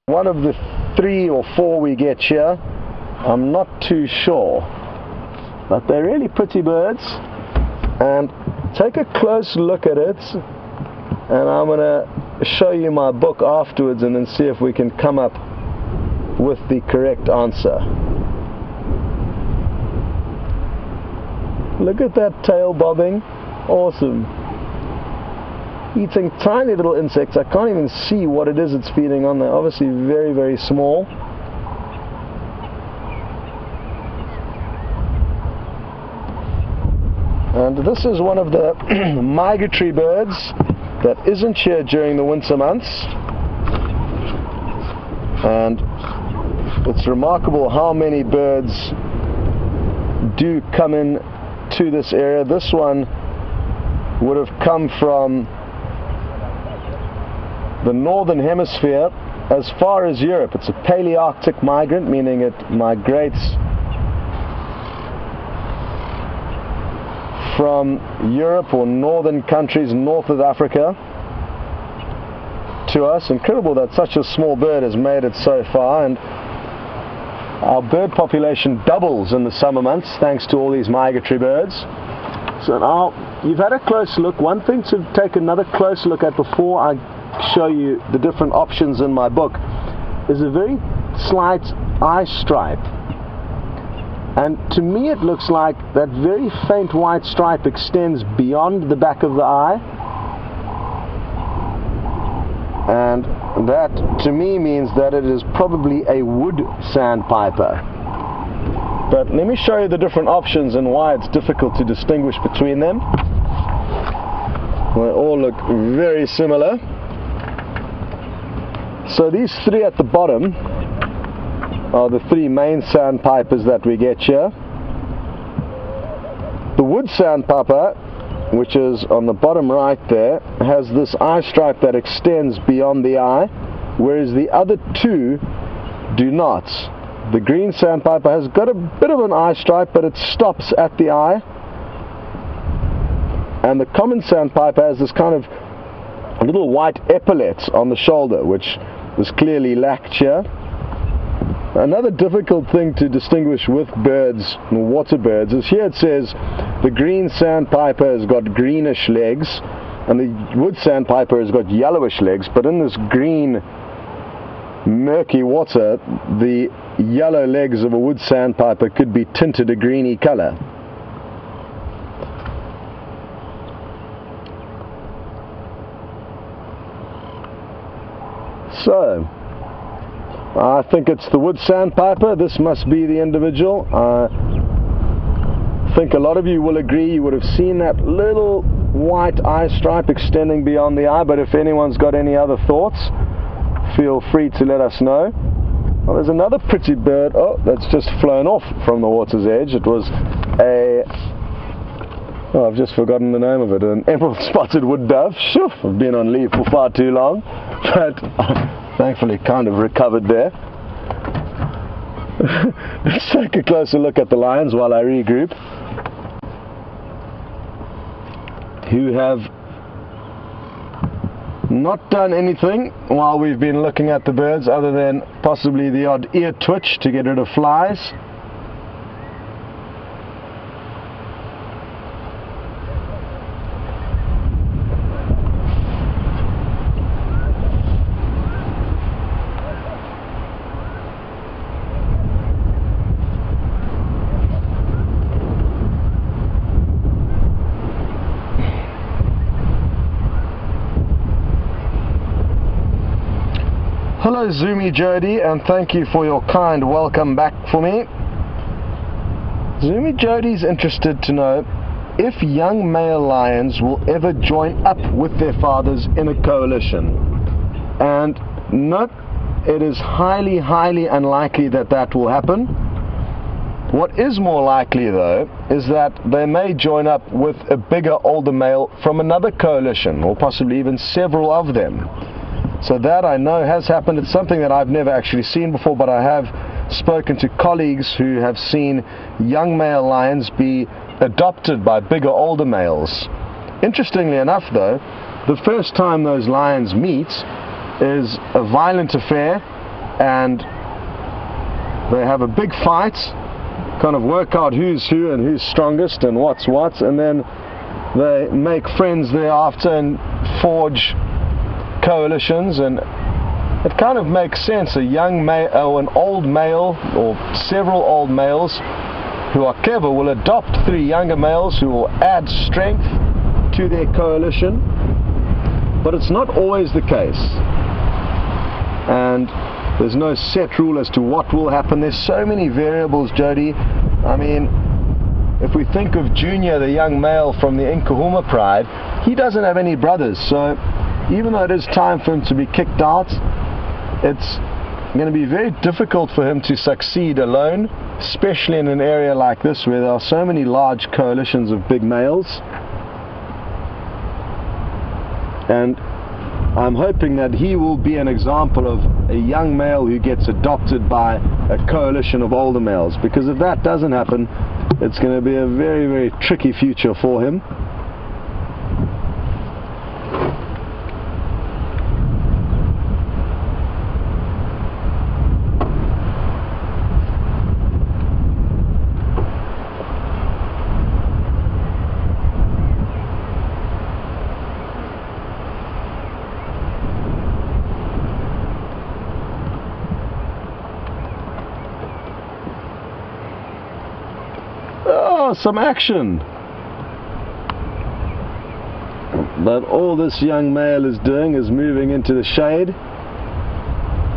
One of the 3 or 4 we get here, I'm not too sure, but they're really pretty birds. And take a close look at it, and I'm going to show you my book afterwards and then see if we can come up with the correct answer. Look at that tail bobbing. Awesome. Eating tiny little insects. I can't even see what it is it's feeding on. They're obviously very, very small. And this is one of the migratory birds that isn't here during the winter months. And it's remarkable how many birds do come in to this area. This one would have come from the northern hemisphere as far as Europe. It's a Palearctic migrant, meaning it migrates from Europe or northern countries north of Africa to us. Incredible that such a small bird has made it so far, and our bird population doubles in the summer months thanks to all these migratory birds. So now you've had a close look. One thing to take another close look at before I show you the different options in my book is a very slight eye stripe. And to me it looks like that very faint white stripe extends beyond the back of the eye, and that to me means that it is probably a wood sandpiper. But let me show you the different options and why it's difficult to distinguish between them. They all look very similar. So these three at the bottom are the three main sandpipers that we get here. The wood sandpiper, which is on the bottom right there, has this eye stripe that extends beyond the eye, whereas the other two do not. The green sandpiper has got a bit of an eye stripe, but it stops at the eye. And the common sandpiper has this kind of little white epaulets on the shoulder, which is clearly lacked here. Another difficult thing to distinguish with birds, water birds, is here it says the green sandpiper has got greenish legs and the wood sandpiper has got yellowish legs, but in this green murky water the yellow legs of a wood sandpiper could be tinted a greeny color. So I think it's the wood sandpiper. This must be the individual. I think a lot of you will agree. You would have seen that little white eye stripe extending beyond the eye, but if anyone's got any other thoughts, feel free to let us know. Well, there's another pretty bird. Oh, that's just flown off from the water's edge. It was I've just forgotten the name of it, an emerald spotted wood dove. Shoo, I've been on leave for far too long, but thankfully kind of recovered there. Let's take a closer look at the lions while I regroup, who have not done anything while we've been looking at the birds other than possibly the odd ear twitch to get rid of flies. Hello Zoomy Jody, and thank you for your kind welcome back for me. Zoomy Jody's interested to know if young male lions will ever join up with their fathers in a coalition. And no, it is highly unlikely that that will happen. What is more likely though is that they may join up with a bigger older male from another coalition, or possibly even several of them. So that I know has happened. It's something that I've never actually seen before, but I have spoken to colleagues who have seen young male lions be adopted by bigger older males. Interestingly enough though, the first time those lions meet is a violent affair, and they have a big fight, kind of work out who's who and who's strongest and what's what, and then they make friends thereafter and forge coalitions. And it kind of makes sense. A young male or an old male or several old males who are clever will adopt three younger males who will add strength to their coalition, but it's not always the case, and there's no set rule as to what will happen. There's so many variables, Jody. I mean, if we think of Junior, the young male from the Nkahuma pride, he doesn't have any brothers, so even though it is time for him to be kicked out, it's going to be very difficult for him to succeed alone, especially in an area like this where there are so many large coalitions of big males. And I'm hoping that he will be an example of a young male who gets adopted by a coalition of older males, because if that doesn't happen, it's going to be a very tricky future for him. Oh, some action. But all this young male is doing is moving into the shade.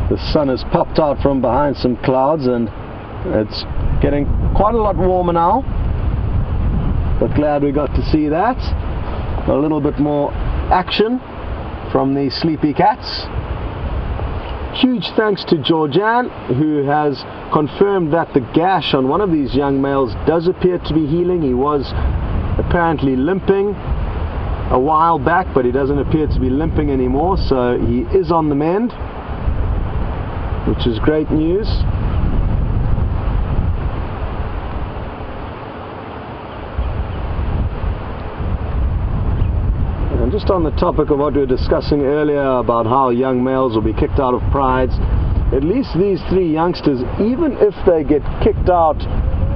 The sun has popped out from behind some clouds and it's getting quite a lot warmer now. But glad we got to see that. A little bit more action from the sleepy cats. Huge thanks to Georgianne, who has confirmed that the gash on one of these young males does appear to be healing. He was apparently limping a while back, but he doesn't appear to be limping anymore, so he is on the mend, which is great news. And just on the topic of what we were discussing earlier about how young males will be kicked out of prides, at least these three youngsters, even if they get kicked out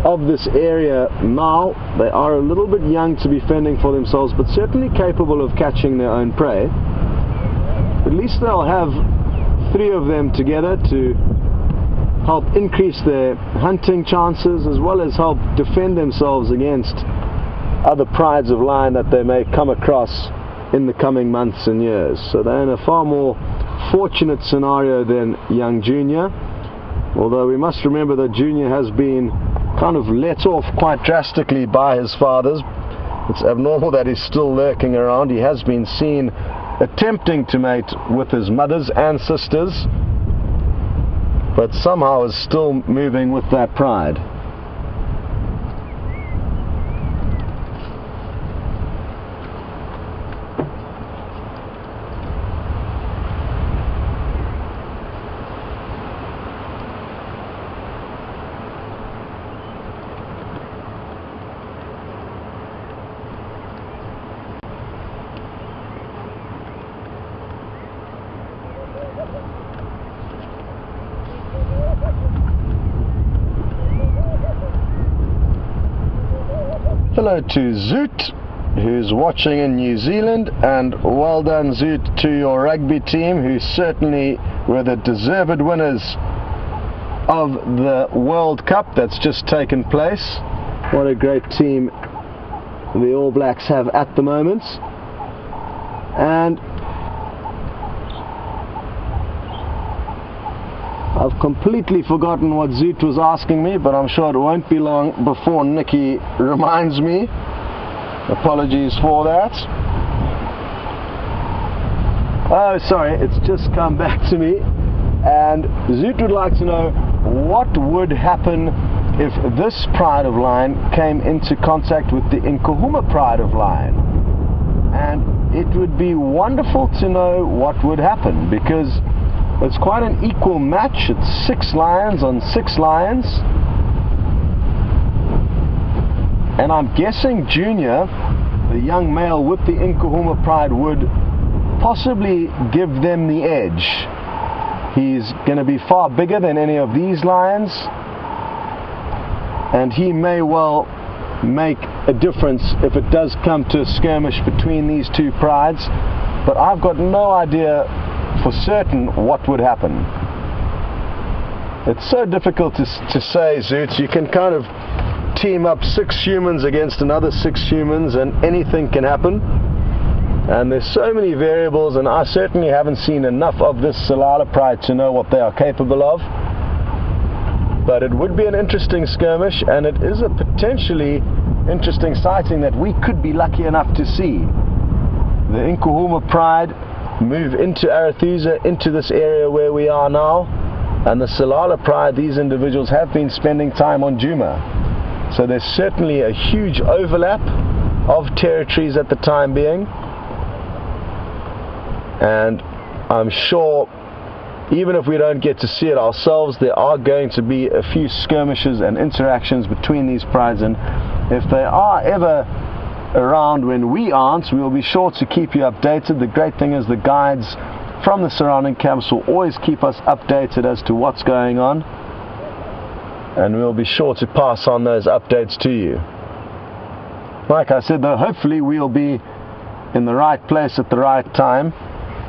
of this area now, they are a little bit young to be fending for themselves, but certainly capable of catching their own prey. At least they'll have three of them together to help increase their hunting chances, as well as help defend themselves against other prides of lion that they may come across in the coming months and years. So they're in a far more fortunate scenario than young Junior, although we must remember that Junior has been kind of let off quite drastically by his fathers. It's abnormal that he's still lurking around. He has been seen attempting to mate with his mothers and sisters, but somehow is still moving with that pride. Hello to Zoot, who's watching in New Zealand, and well done Zoot to your rugby team, who certainly were the deserved winners of the World Cup that's just taken place. What a great team the All Blacks have at the moment. And I've completely forgotten what Zoot was asking me, but I'm sure it won't be long before Nikki reminds me. Apologies for that. Oh, sorry, it's just come back to me. And Zoot would like to know what would happen if this pride of lion came into contact with the Nkuhuma pride of lion. And it would be wonderful to know what would happen, because it's quite an equal match. It's 6 lions on 6 lions. And I'm guessing Junior, the young male with the Nkuhuma pride, would possibly give them the edge. He's going to be far bigger than any of these lions, and he may well make a difference if it does come to a skirmish between these two prides. But I've got no idea for certain what would happen. It's so difficult to say, Zoot. You can kind of team up 6 humans against another 6 humans and anything can happen, and there's so many variables, and I certainly haven't seen enough of this Tsalala pride to know what they are capable of. But it would be an interesting skirmish, and it is a potentially interesting sighting that we could be lucky enough to see. The Nkuhuma pride move into Arethusa, into this area where we are now, and the Tsalala pride, these individuals have been spending time on Djuma. So there's certainly a huge overlap of territories at the time being, and I'm sure even if we don't get to see it ourselves, there are going to be a few skirmishes and interactions between these prides, and if they are ever around when we aren't, we'll be sure to keep you updated. The great thing is the guides from the surrounding camps will always keep us updated as to what's going on, and we'll be sure to pass on those updates to you. Like I said though, hopefully we'll be in the right place at the right time.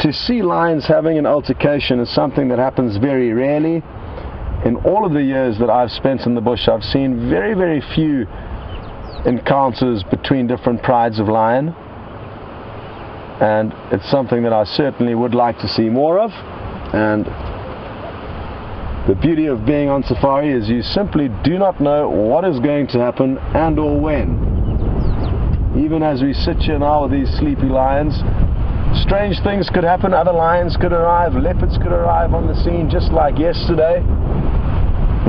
To see lions having an altercation is something that happens very rarely. In all of the years that I've spent in the bush, I've seen very, very few encounters between different prides of lion, and it's something that I certainly would like to see more of. And the beauty of being on safari is you simply do not know what is going to happen and or when. Even as we sit here now with these sleepy lions, strange things could happen. Other lions could arrive, leopards could arrive on the scene, just like yesterday.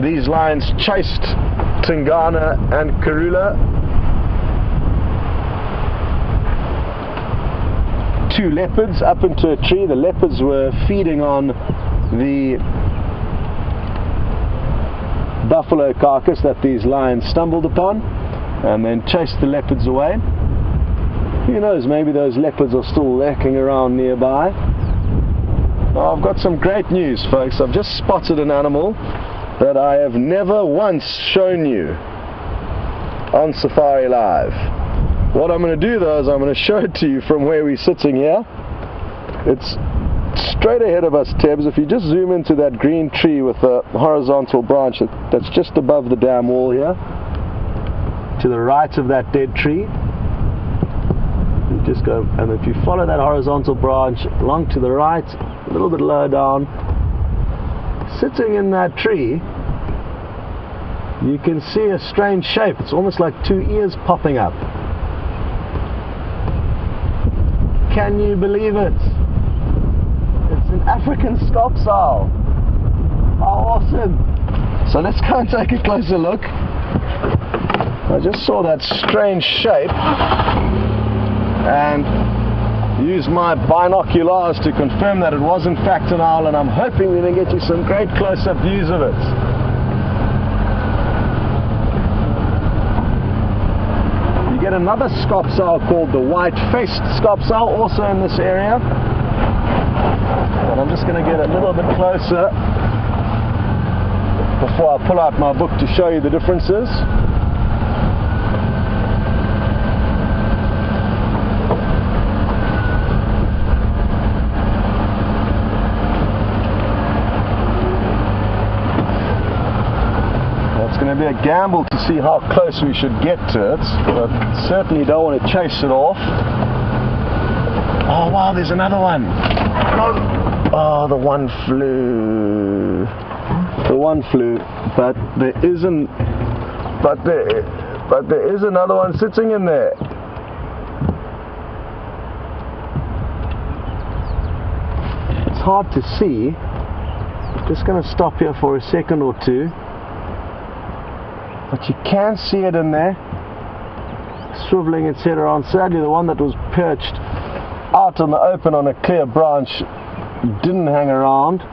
These lions chased Tingana and Karula. Two leopards up into a tree. The leopards were feeding on the buffalo carcass that these lions stumbled upon, and then chased the leopards away. Who knows, maybe those leopards are still lurking around nearby. Now, I've got some great news, folks. I've just spotted an animal that I have never once shown you on Safari Live. What I'm going to do though is I'm going to show it to you from where we're sitting here. It's straight ahead of us, Tebs. If you just zoom into that green tree with the horizontal branch that's just above the dam wall here, to the right of that dead tree, you just go, and if you follow that horizontal branch along to the right, a little bit lower down, sitting in that tree, you can see a strange shape. It's almost like two ears popping up. Can you believe it? It's an African scops owl. How awesome! So let's go and take a closer look. I just saw that strange shape and used my binoculars to confirm that it was in fact an owl, and I'm hoping we're going to get you some great close-up views of it. Get another scops owl called the white-faced scops owl, also in this area. But I'm just going to get a little bit closer before I pull out my book to show you the differences. It's going to be a gamble to see how close we should get to it, but certainly don't want to chase it off. Oh wow, there's another one. Oh, the one flew. The one flew, but there isn't. But there is another one sitting in there. It's hard to see. I'm just going to stop here for a second or two. But you can see it in there, swiveling its head around. Sadly, the one that was perched out in the open on a clear branch didn't hang around.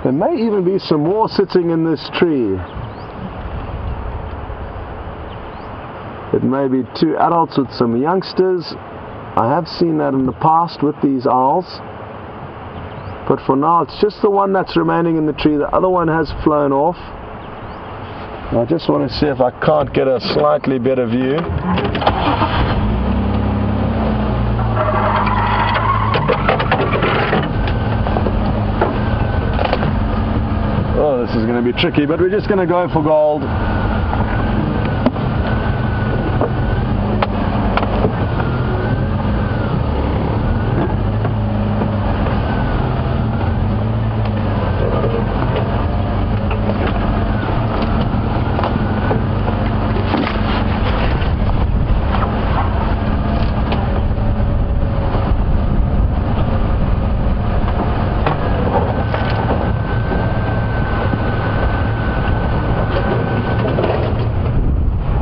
There may even be some more sitting in this tree. It may be two adults with some youngsters. I have seen that in the past with these owls. But for now, it's just the one that's remaining in the tree. The other one has flown off. I just want to see if I can't get a slightly better view. Oh, this is going to be tricky, but we're just going to go for gold.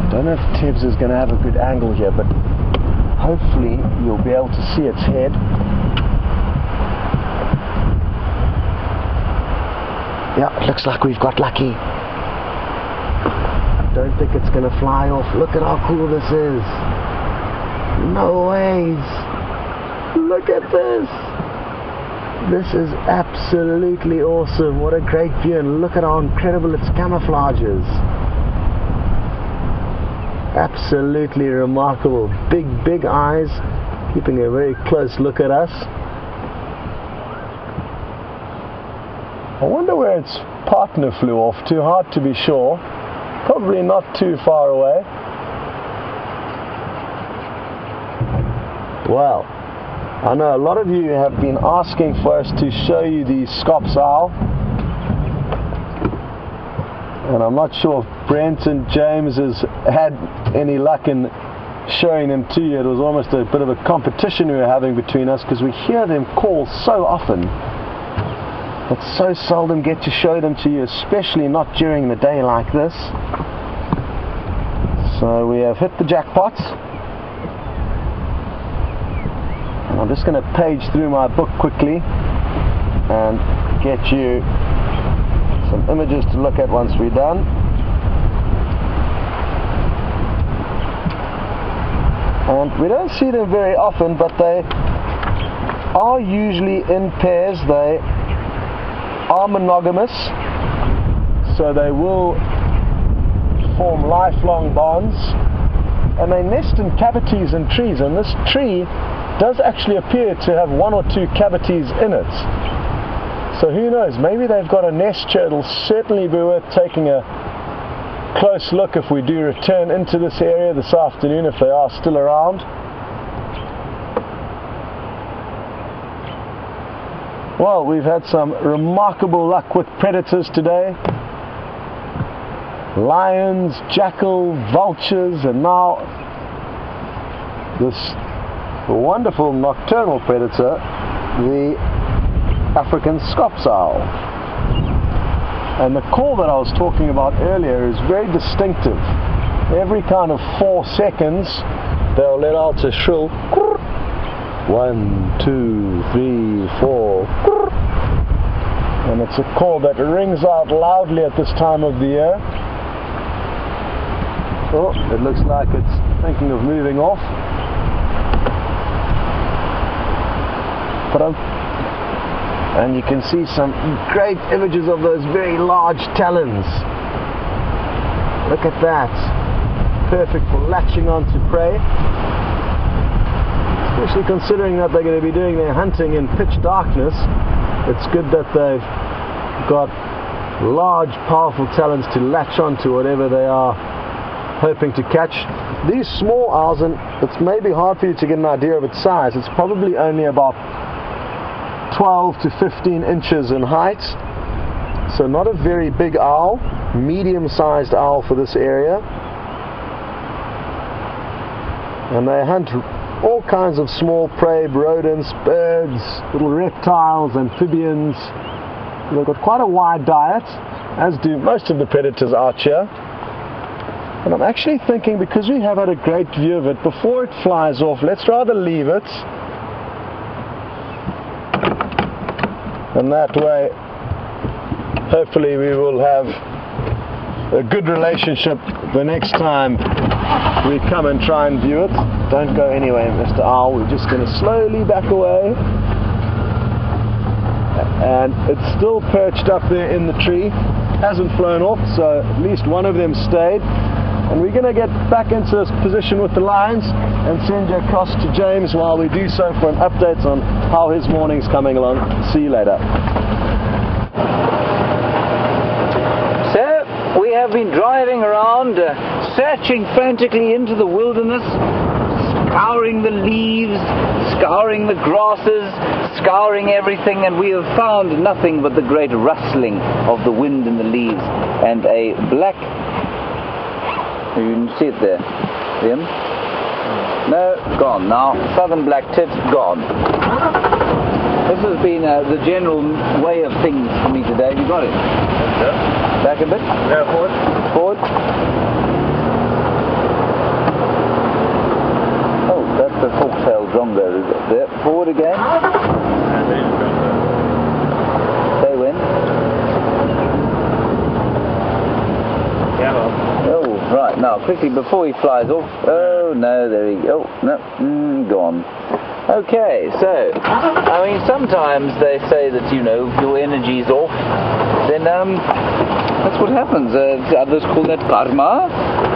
I don't know if Tibbs is going to have a good angle here, but hopefully you'll be able to see its head. Yeah, it looks like we've got lucky. I don't think it's going to fly off. Look at how cool this is. No ways. Look at this. This is absolutely awesome. What a great view, and look at how incredible its camouflage is. Absolutely remarkable. Big eyes, keeping a very close look at us. I wonder where its partner flew off to. Hard to be sure. Probably not too far away. Well, I know a lot of you have been asking for us to show you the scops owl, and I'm not sure if Brent and James has had any luck in showing them to you. It was almost a bit of a competition we were having between us, because we hear them call so often, but so seldom get to show them to you, especially not during the day like this. So we have hit the jackpot. I'm just going to page through my book quickly and get you some images to look at once we're done. And we don't see them very often, but they are usually in pairs. They are monogamous, so they will form lifelong bonds, and they nest in cavities in trees, and this tree does actually appear to have 1 or 2 cavities in it. So who knows, maybe they've got a nest here. It'll certainly be worth taking a close look if we do return into this area this afternoon, if they are still around. Well, we've had some remarkable luck with predators today. Lions, jackal, vultures, and now this wonderful nocturnal predator, the African scops owl. And the call that I was talking about earlier is very distinctive. Every kind of 4 seconds they'll let out a shrill 1, 2, 3, 4, and it's a call that rings out loudly at this time of the year. Oh, it looks like it's thinking of moving off. And you can see some great images of those very large talons. Look at that. Perfect for latching onto prey. Especially considering that they're going to be doing their hunting in pitch darkness. It's good that they've got large, powerful talons to latch onto whatever they are hoping to catch. These small owls, and it's maybe hard for you to get an idea of its size, it's probably only about 12 to 15 inches in height, so not a very big owl, medium-sized owl for this area. And they hunt all kinds of small prey, rodents, birds, little reptiles, amphibians. They've got quite a wide diet, as do most of the predators out here. And I'm actually thinking, because we have had a great view of it, before it flies off, let's rather leave it. And that way, hopefully we will have a good relationship the next time we come and try and view it. Don't go anywhere, Mr. Owl. We're just going to slowly back away. And it's still perched up there in the tree. Hasn't flown off, so at least one of them stayed. And we're going to get back into this position with the lions and send you across to James while we do so for an update on how his morning's coming along. See you later. So, we have been driving around, searching frantically into the wilderness, scouring the leaves, scouring the grasses, scouring everything, and we have found nothing but the great rustling of the wind in the leaves and a black... You can see it there, Liam? No, gone now. Southern black tit, gone. This has been the general way of things for me today. Have you got it? Yeah. Back a bit? Yeah, forward. Forward. Oh, that's the fork-tailed drongo, is it? There. Forward again. Say when? Oh, right, now quickly before he flies off. Oh no, there he goes. Oh, no, gone. Okay, so, I mean, sometimes they say that, you know, your energy's off, then that's what happens. Others call that karma.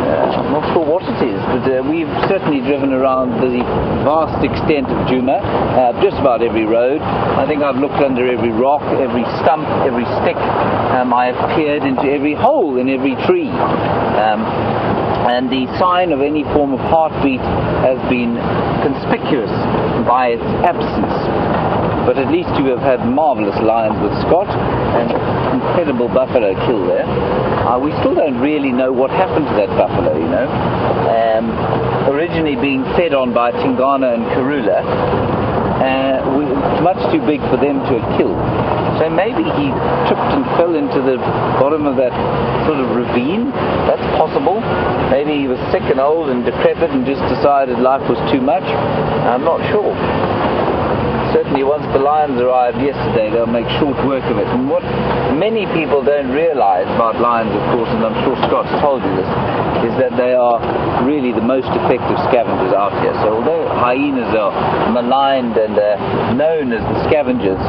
I'm not sure what it is, but we've certainly driven around the vast extent of Djuma, just about every road. I think I've looked under every rock, every stump, every stick. I have peered into every hole in every tree. And the sign of any form of heartbeat has been conspicuous by its absence. But at least you have had marvellous lions with Scott and incredible buffalo kill there. We still don't really know what happened to that buffalo, you know. Originally being fed on by Tingana and Karula, much too big for them to have killed. So maybe he tripped and fell into the bottom of that sort of ravine. That's possible. Maybe he was sick and old and decrepit and just decided life was too much. I'm not sure. Certainly once the lions arrived yesterday, they'll make short work of it. And what many people don't realize about lions, of course, and I'm sure Scott's told you this, is that they are really the most effective scavengers out here. So although hyenas are maligned and known as the scavengers,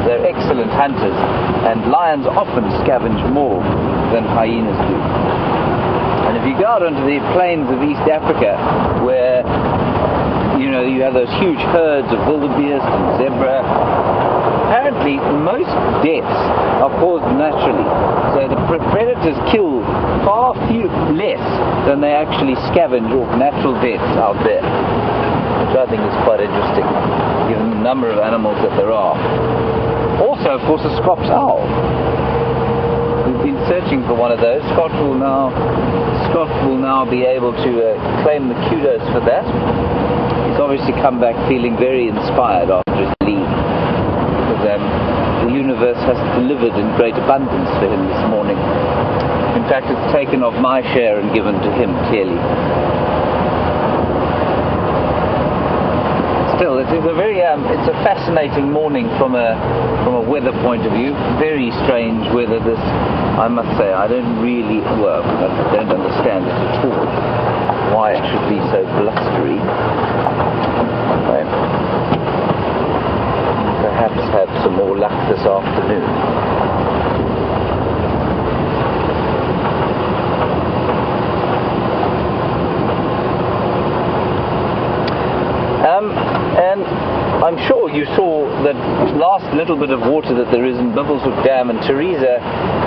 they're excellent hunters, and lions often scavenge more than hyenas do. And if you go out onto the plains of East Africa, where you have those huge herds of wildebeest and zebra, apparently most deaths are caused naturally. So the predators kill far less than they actually scavenge off natural deaths out there, which I think is quite interesting, given the number of animals that there are. Also, of course, a Scops owl. We've been searching for one of those. Scott will now be able to claim the kudos for that. He's obviously come back feeling very inspired after his leave, because the universe has delivered in great abundance for him this morning. In fact, it's taken off my share and given to him, clearly. Still, it's a fascinating morning from a weather point of view. Very strange weather, this, I must say. I don't understand it at all, why it should be so blustery. Perhaps have some more luck this afternoon. And I'm sure you saw that last little bit of water that there is in Bibbleshoek Dam. And Teresa,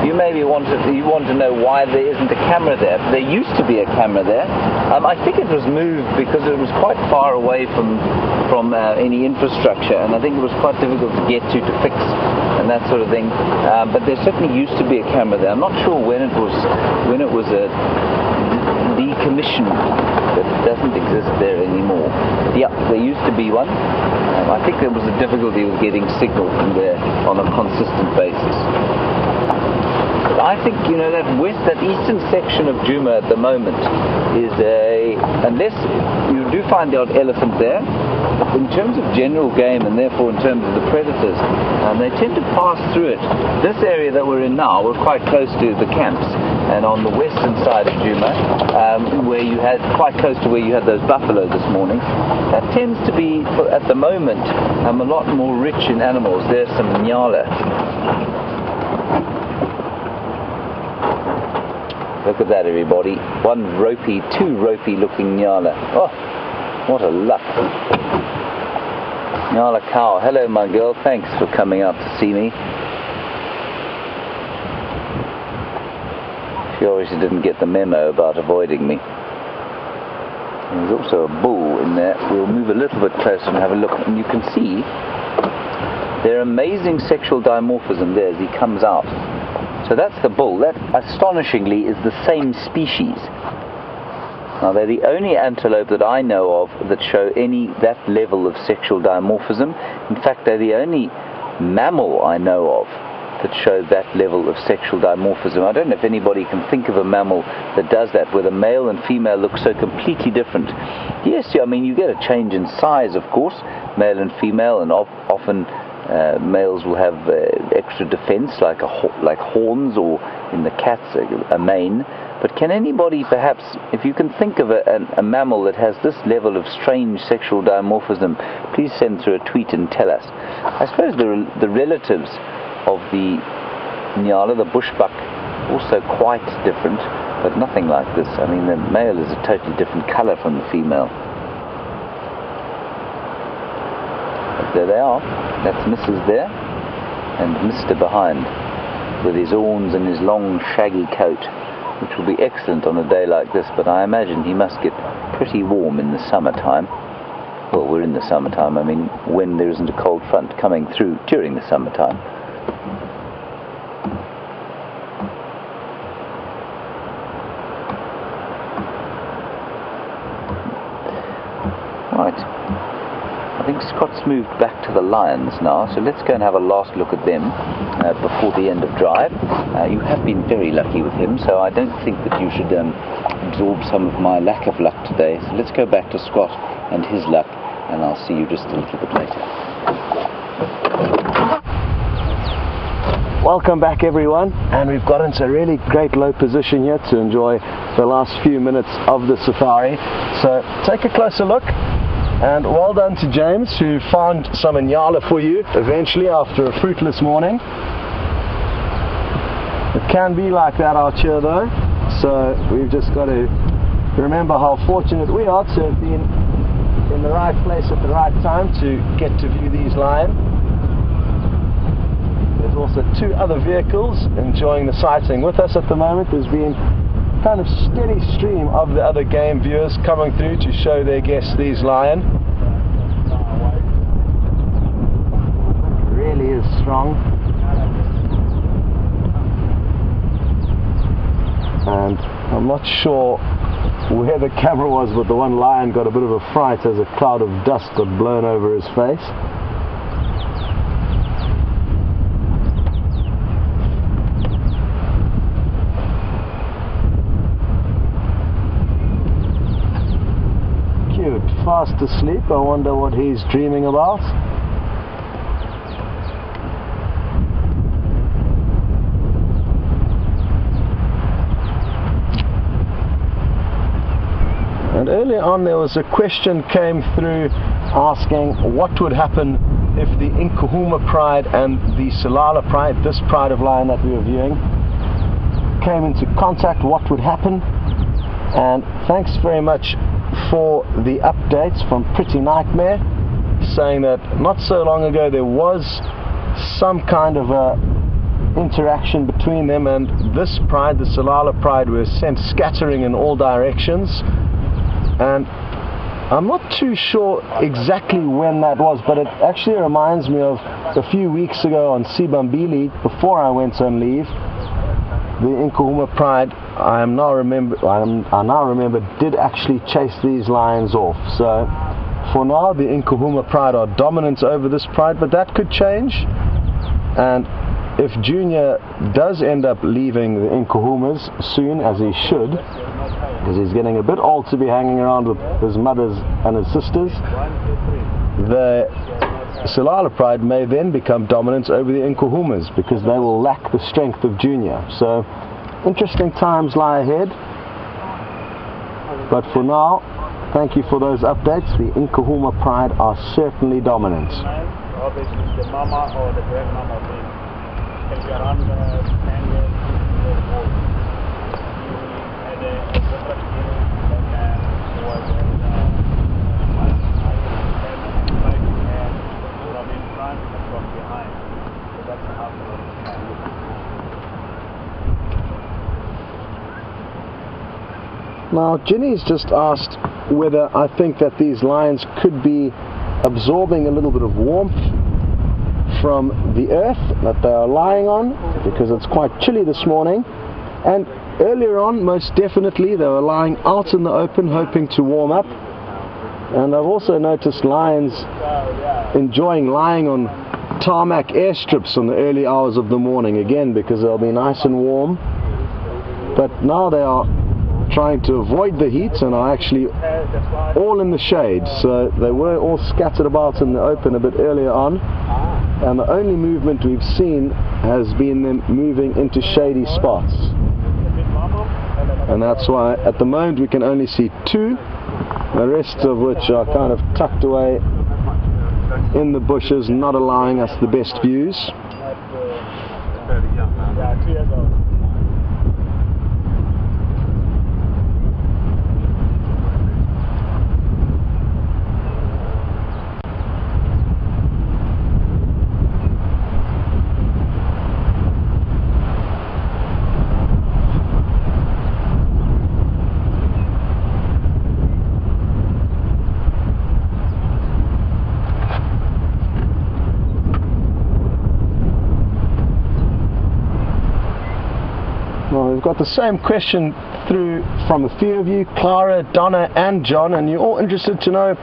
you maybe want to know why there isn't a camera there. There used to be a camera there. I think it was moved because it was quite far away from any infrastructure, and I think it was quite difficult to get to fix and that sort of thing. But there certainly used to be a camera there. I'm not sure when it was decommissioned. It doesn't exist there anymore. Yeah, there used to be one. I think there was a difficulty with getting signal from there on a consistent basis. But I think, that eastern section of Djuma at the moment is unless you do find the odd elephant there, in terms of general game and therefore in terms of the predators, they tend to pass through it. This area that we're in now, we're quite close to the camps, and on the western side of Djuma, where you had quite close to where you had those buffalo this morning, that tends to be, at the moment, a lot more rich in animals. There's some nyala. Look at that, everybody. Two ropey looking nyala. Oh, what a luck. Nyala cow. Hello, my girl. Thanks for coming out to see me. She obviously didn't get the memo about avoiding me. There's also a bull in there. We'll move a little bit closer and have a look. And you can see their amazing sexual dimorphism there as he comes out. So that's the bull. That, astonishingly, is the same species. Now, they're the only antelope that I know of that show that level of sexual dimorphism. In fact, they're the only mammal I know of that show that level of sexual dimorphism. I don't know if anybody can think of a mammal that does that, where the male and female look so completely different. Yes, I mean, you get a change in size, of course, male and female, and often males will have extra defense, like horns, or in the cats, a mane. But can anybody, perhaps, if you can think of a mammal that has this level of strange sexual dimorphism, please send through a tweet and tell us. I suppose the relatives of the Nyala, the bushbuck, also quite different, but nothing like this. I mean, the male is a totally different colour from the female. But there they are. That's Mrs. there, and Mr. behind, with his horns and his long shaggy coat, which will be excellent on a day like this, but I imagine he must get pretty warm in the summertime. Well, we're in the summertime, I mean, when there isn't a cold front coming through during the summertime. Right, I think Scott's moved back to the lions now, so let's go and have a last look at them before the end of drive. You have been very lucky with him, so I don't think that you should absorb some of my lack of luck today. So let's go back to Scott and his luck, and I'll see you just a little bit later. Welcome back, everyone, and we've got into a really great low position here to enjoy the last few minutes of the safari. So take a closer look, and well done to James, who found some Nyala for you eventually after a fruitless morning. It can be like that out here though, so we've just got to remember how fortunate we are to have been in the right place at the right time to get to view these lions. There's also two other vehicles enjoying the sighting with us at the moment. There's been kind of steady stream of the other game viewers coming through to show their guests these lion. It really is strong. And I'm not sure where the camera was, but the one lion got a bit of a fright as a cloud of dust got blown over his face. Cute, fast asleep. I wonder what he's dreaming about. And earlier on there was a question came through asking what would happen if the Nkuhuma pride and the Tsalala pride, this pride of lion that we were viewing, came into contact, what would happen. And thanks very much for the updates from Pretty Nightmare, saying that not so long ago there was some kind of a interaction between them, and this pride, the Tsalala pride, was sent scattering in all directions. And I'm not too sure exactly when that was, but it actually reminds me of a few weeks ago on Sibambili, before I went on leave. The Nkuhuma pride, I now remember, did actually chase these lions off. So for now, the Nkuhuma pride are dominant over this pride, but that could change. And if Junior does end up leaving the Nkuhumas soon, as he should, because he's getting a bit old to be hanging around with his mothers and his sisters, the Tsalala pride may then become dominant over the Nkuhumas, because they will lack the strength of Junior. So interesting times lie ahead, but for now, thank you for those updates. The Nkuhuma pride are certainly dominant. Obviously the mama or the grandmama can be around 10 years old. Now Ginny's just asked whether I think that these lions could be absorbing a little bit of warmth from the earth that they are lying on, because it's quite chilly this morning. And earlier on, most definitely, they were lying out in the open hoping to warm up. And I've also noticed lions enjoying lying on tarmac airstrips in the early hours of the morning, again because they'll be nice and warm. But now they are trying to avoid the heat and are actually all in the shade. So they were all scattered about in the open a bit earlier on, and the only movement we've seen has been them moving into shady spots. And that's why at the moment we can only see two, the rest of which are kind of tucked away in the bushes, not allowing us the best views. we've got the same question through from a few of you, Clara, Donna and John, and you're all interested to know,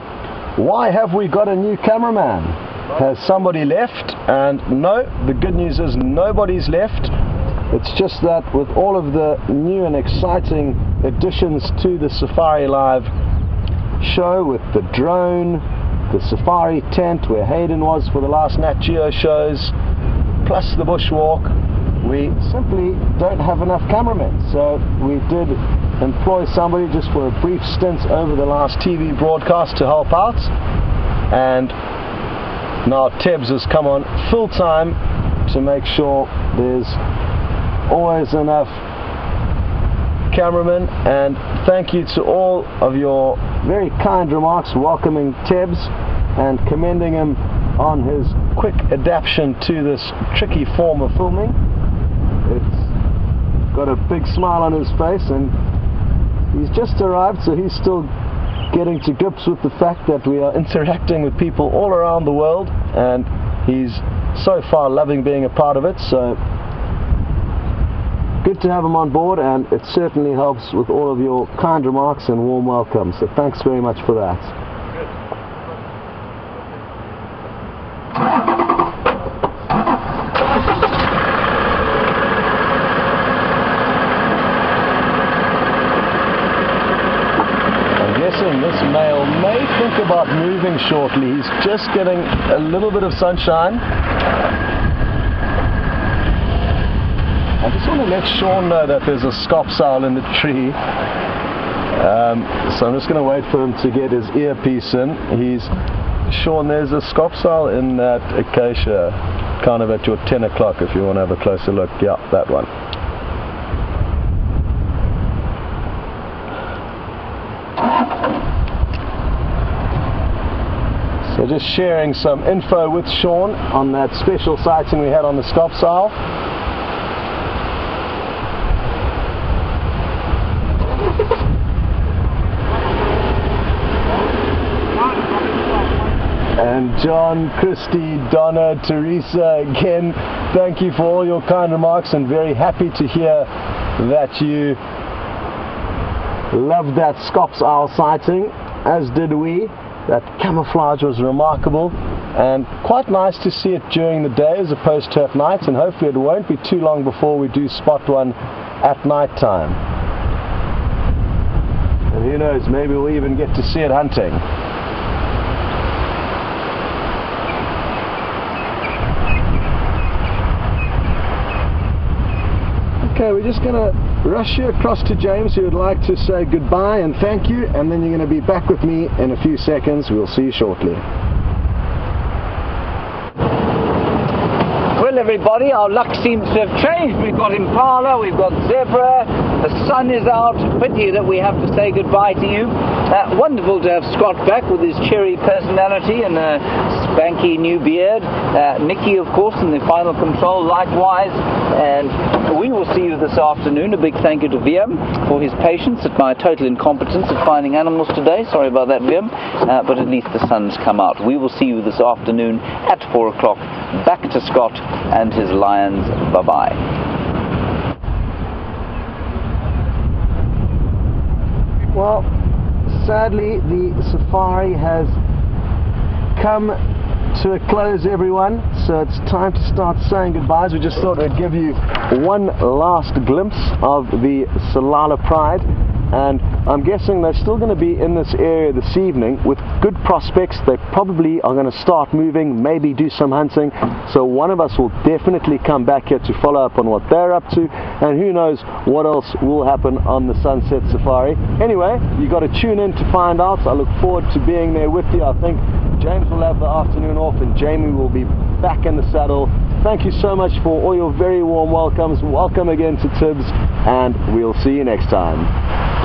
why have we got a new cameraman? Has somebody left? And no, the good news is nobody's left. It's just that with all of the new and exciting additions to the Safari Live show, with the drone, the safari tent where Hayden was for the last Nat Geo shows, plus the bushwalk, we simply don't have enough cameramen. So we did employ somebody just for a brief stint over the last TV broadcast to help out, and now Tebs has come on full time to make sure there's always enough cameramen. And thank you to all of your very kind remarks welcoming Tebs and commending him on his quick adaptation to this tricky form of filming. It's got a big smile on his face, and he's just arrived, so he's still getting to grips with the fact that we are interacting with people all around the world, and he's so far loving being a part of it. So good to have him on board, and it certainly helps with all of your kind remarks and warm welcome. So thanks very much for that. This male may think about moving shortly. He's just getting a little bit of sunshine. I just want to let Sean know that there's a scop's owl in the tree. So I'm just going to wait for him to get his earpiece in. Sean, there's a scop's owl in that acacia, kind of at your 10 o'clock if you want to have a closer look. Yeah, that one. So just sharing some info with Sean on that special sighting we had on the Scops Isle. And John, Christy, Donna, Teresa, again, thank you for all your kind remarks, and very happy to hear that you loved that Scops Isle sighting, as did we. That camouflage was remarkable, and quite nice to see it during the day as opposed to at night, and hopefully it won't be too long before we do spot one at night time. And who knows, maybe we'll even get to see it hunting. Okay, we're just going to rush you across to James, who would like to say goodbye and thank you, and then you're going to be back with me in a few seconds. We'll see you shortly. Well, everybody, our luck seems to have changed. We've got impala, we've got zebra, the sun is out. Pity that we have to say goodbye to you. Wonderful to have Scott back with his cheery personality and a spanky new beard. Nikki, of course, in the final control likewise. And we will see you this afternoon. A big thank you to Viam for his patience at my total incompetence at finding animals today. Sorry about that, Viam. But at least the sun's come out. We will see you this afternoon at 4 o'clock. Back to Scott and his lions. Bye-bye. Well, sadly, the safari has come to a close, everyone, so it's time to start saying goodbyes. We just thought we'd give you one last glimpse of the Tsalala Pride, and I'm guessing they're still going to be in this area this evening with good prospects. They probably are going to start moving, maybe do some hunting, so one of us will definitely come back here to follow up on what they're up to, and who knows what else will happen on the Sunset Safari. Anyway, you got to tune in to find out. I look forward to being there with you. I think James will have the afternoon off and Jamie will be back in the saddle. Thank you so much for all your very warm welcomes. Welcome again to Tibbs, and we'll see you next time.